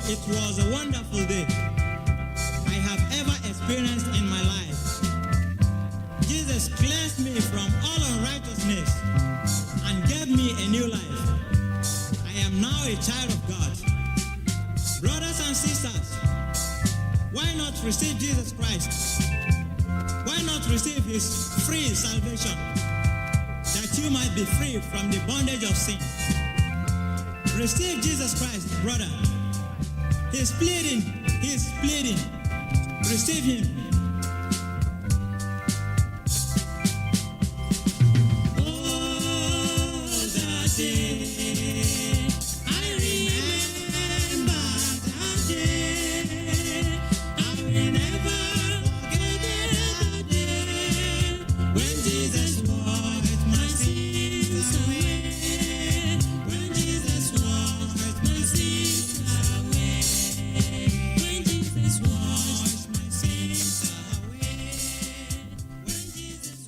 O: it was a wonderful day I have ever experienced in my life. Jesus cleansed me from all unrighteousness and gave me a new life. I am now a child of God. Brothers and sisters, why not receive Jesus Christ? Why not receive his free salvation, that you might be free from the bondage of sin? Receive Jesus Christ, brother. He's pleading. Receive him. Oh, that day, I remember that day. I will never forget that day when Jesus washed my sins away. When Jesus washed my sins away. When Jesus washed my sins away. When Jesus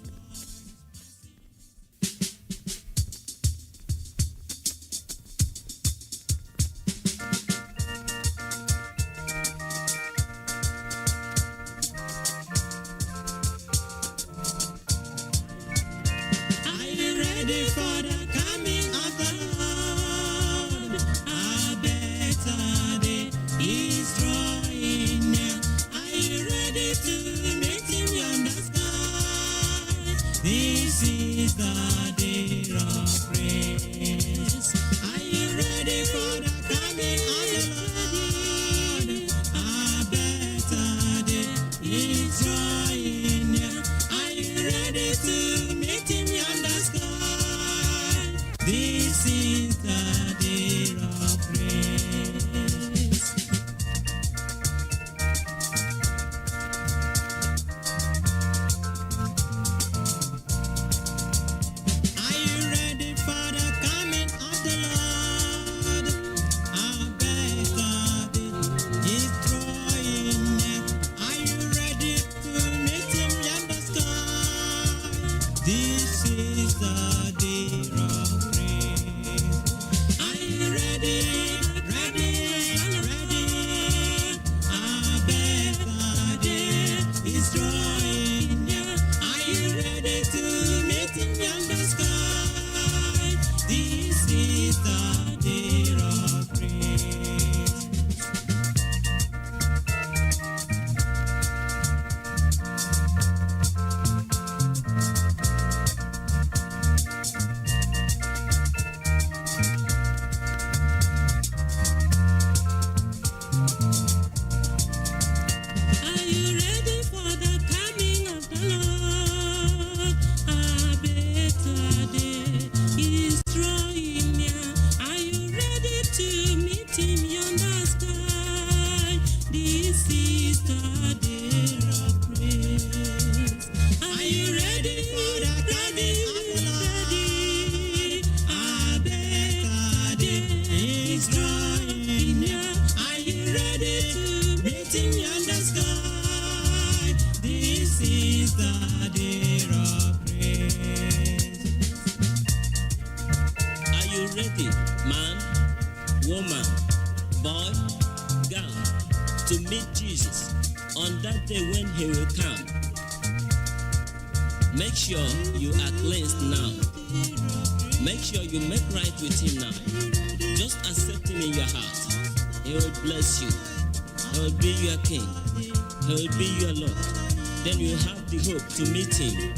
O: Are you ready for the coming of the Lord? A better day is drawing near. Are you ready to meet him on the sky? This is the day of praise. Are you ready for the coming of the Lord? A better day is drawing near. Are you ready to meet him on the sky? This is the day of praise. Are you ready for the coming of the Lord? A better day is drawing near. Are you ready to meet him on the sky? This is the day of praise. Are you ready? A better day is drawing near. Are you ready to meet him on the sky? This is the day of praise. Are you ready for the coming of the Lord? A better day is drawing near. Are you ready to meet him on the sky? This is the day of praise. Are you ready for the coming of the Lord? A better day is drawing near. Are you ready to meet him on the sky? This is the day of praise.
P: Are you ready, man, woman, boy, girl, to meet Jesus on that day when he will come? Make sure you are cleansed now. Make sure you make right with him now. Just accept him in your heart. He will bless you. He will be your king. He will be your Lord. Then you have the hope to meet him.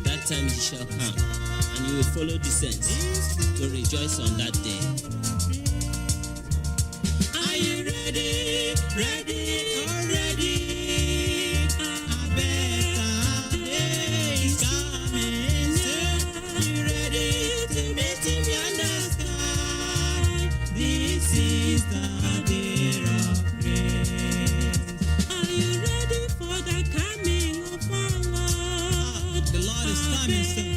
P: That time he shall come, and you will follow the saints to rejoice on that day.
O: Are you ready? Already? A better day is coming soon. Are you ready to meet him on the sky? This is the day of praise. Are you ready for the coming of our Lord? The Lord is coming soon.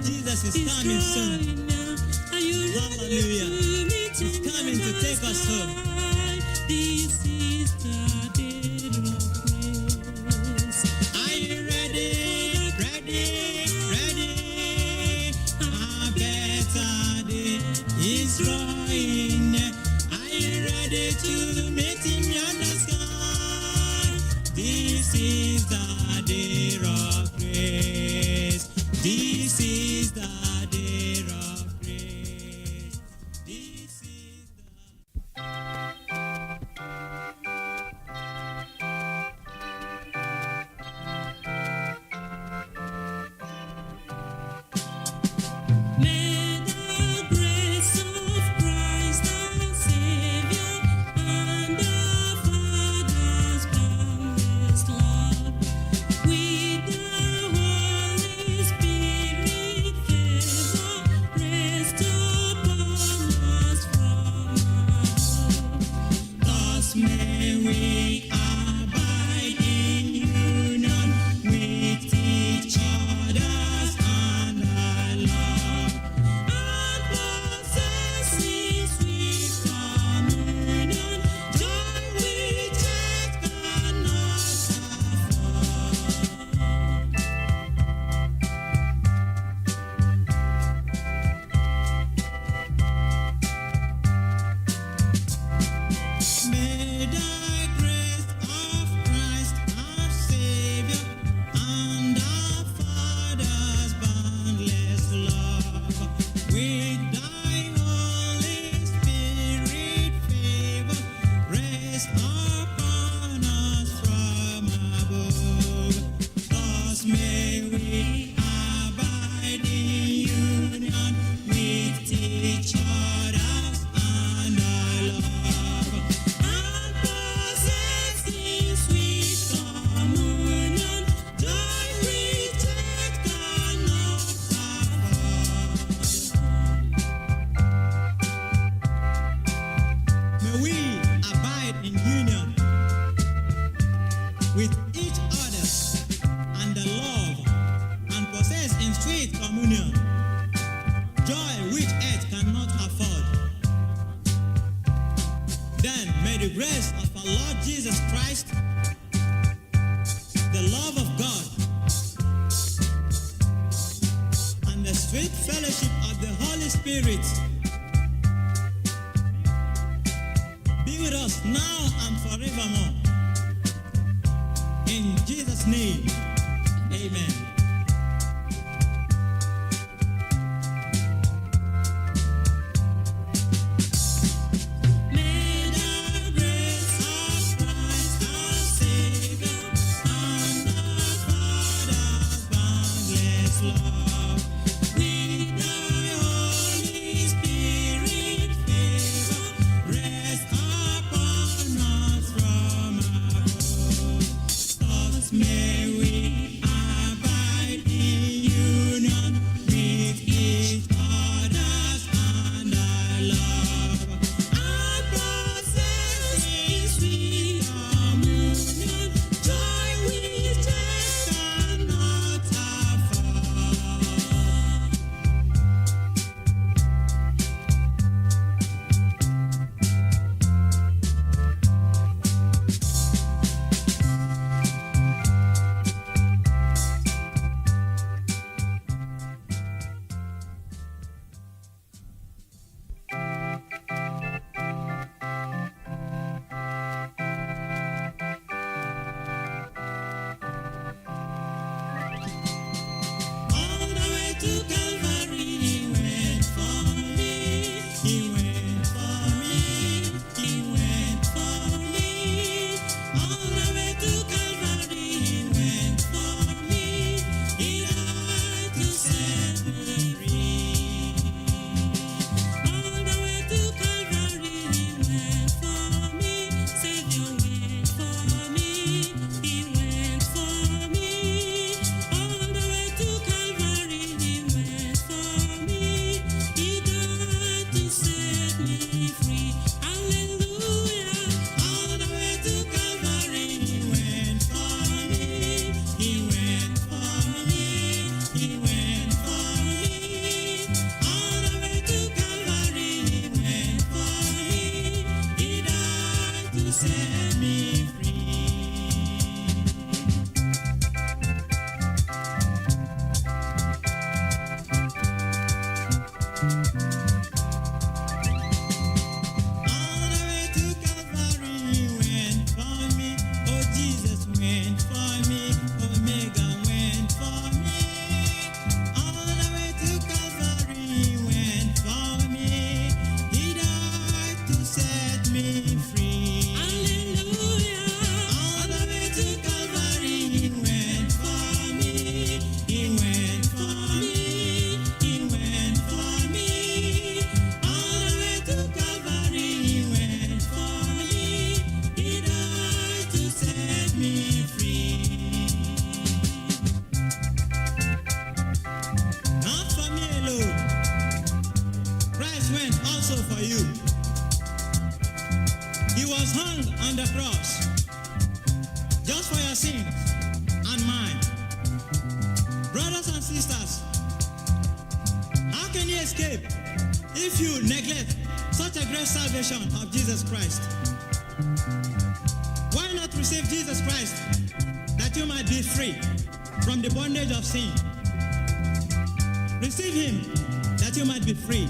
O: Jesus is coming soon. Hallelujah. He's coming to take us home. This is the day of praise. Are you ready? A better day is drawing. Are you ready to may we abide in union with each other and our love, and possessing sweet communion, joy which earth cannot afford. May the grace of Christ our Savior and our Father's boundless love, with thy Holy Spirit favor, rest upon us from above. Thus may we abide in union with each other and our love, and possessing sweet communion, joy which earth cannot afford. May we abide in union with each other and the love, and possess in sweet communion, joy which earth cannot afford. Then may the grace of our Lord Jesus Christ, the love of God, and the sweet fellowship of the Holy Spirit be with us now and forevermore. In Jesus' name, amen. May the grace of Christ our Savior and our Father's boundless love, with thy Holy Spirit favor, rest upon us from above. Thus may we abide in union with each other and our love, and possessing sweet communion, joy which earth cannot afford. All the way to Calvary, he went for me, he went for me, he went for me. All the way to Calvary, he went for me, he died to set me free. All the way to Calvary, he went for me, Savior went for me, he went for me. All the way to Calvary, he went for me, he died to set me free. Hallelujah. All the way to Calvary, he went for me, he went for me, he went for me. All the way to Calvary, he went for me, he died to set me free. All the way to Calvary, he went for me. Oh, Jesus went for me. Omega went for me. All the way to Calvary, he went for me. He died to set me free. Hallelujah. was hung on the cross just for your sins and mine. Brothers and sisters, how can you escape if you neglect such a great salvation of Jesus Christ? Why not receive Jesus Christ that you might be free from the bondage of sin? Receive him that you might be free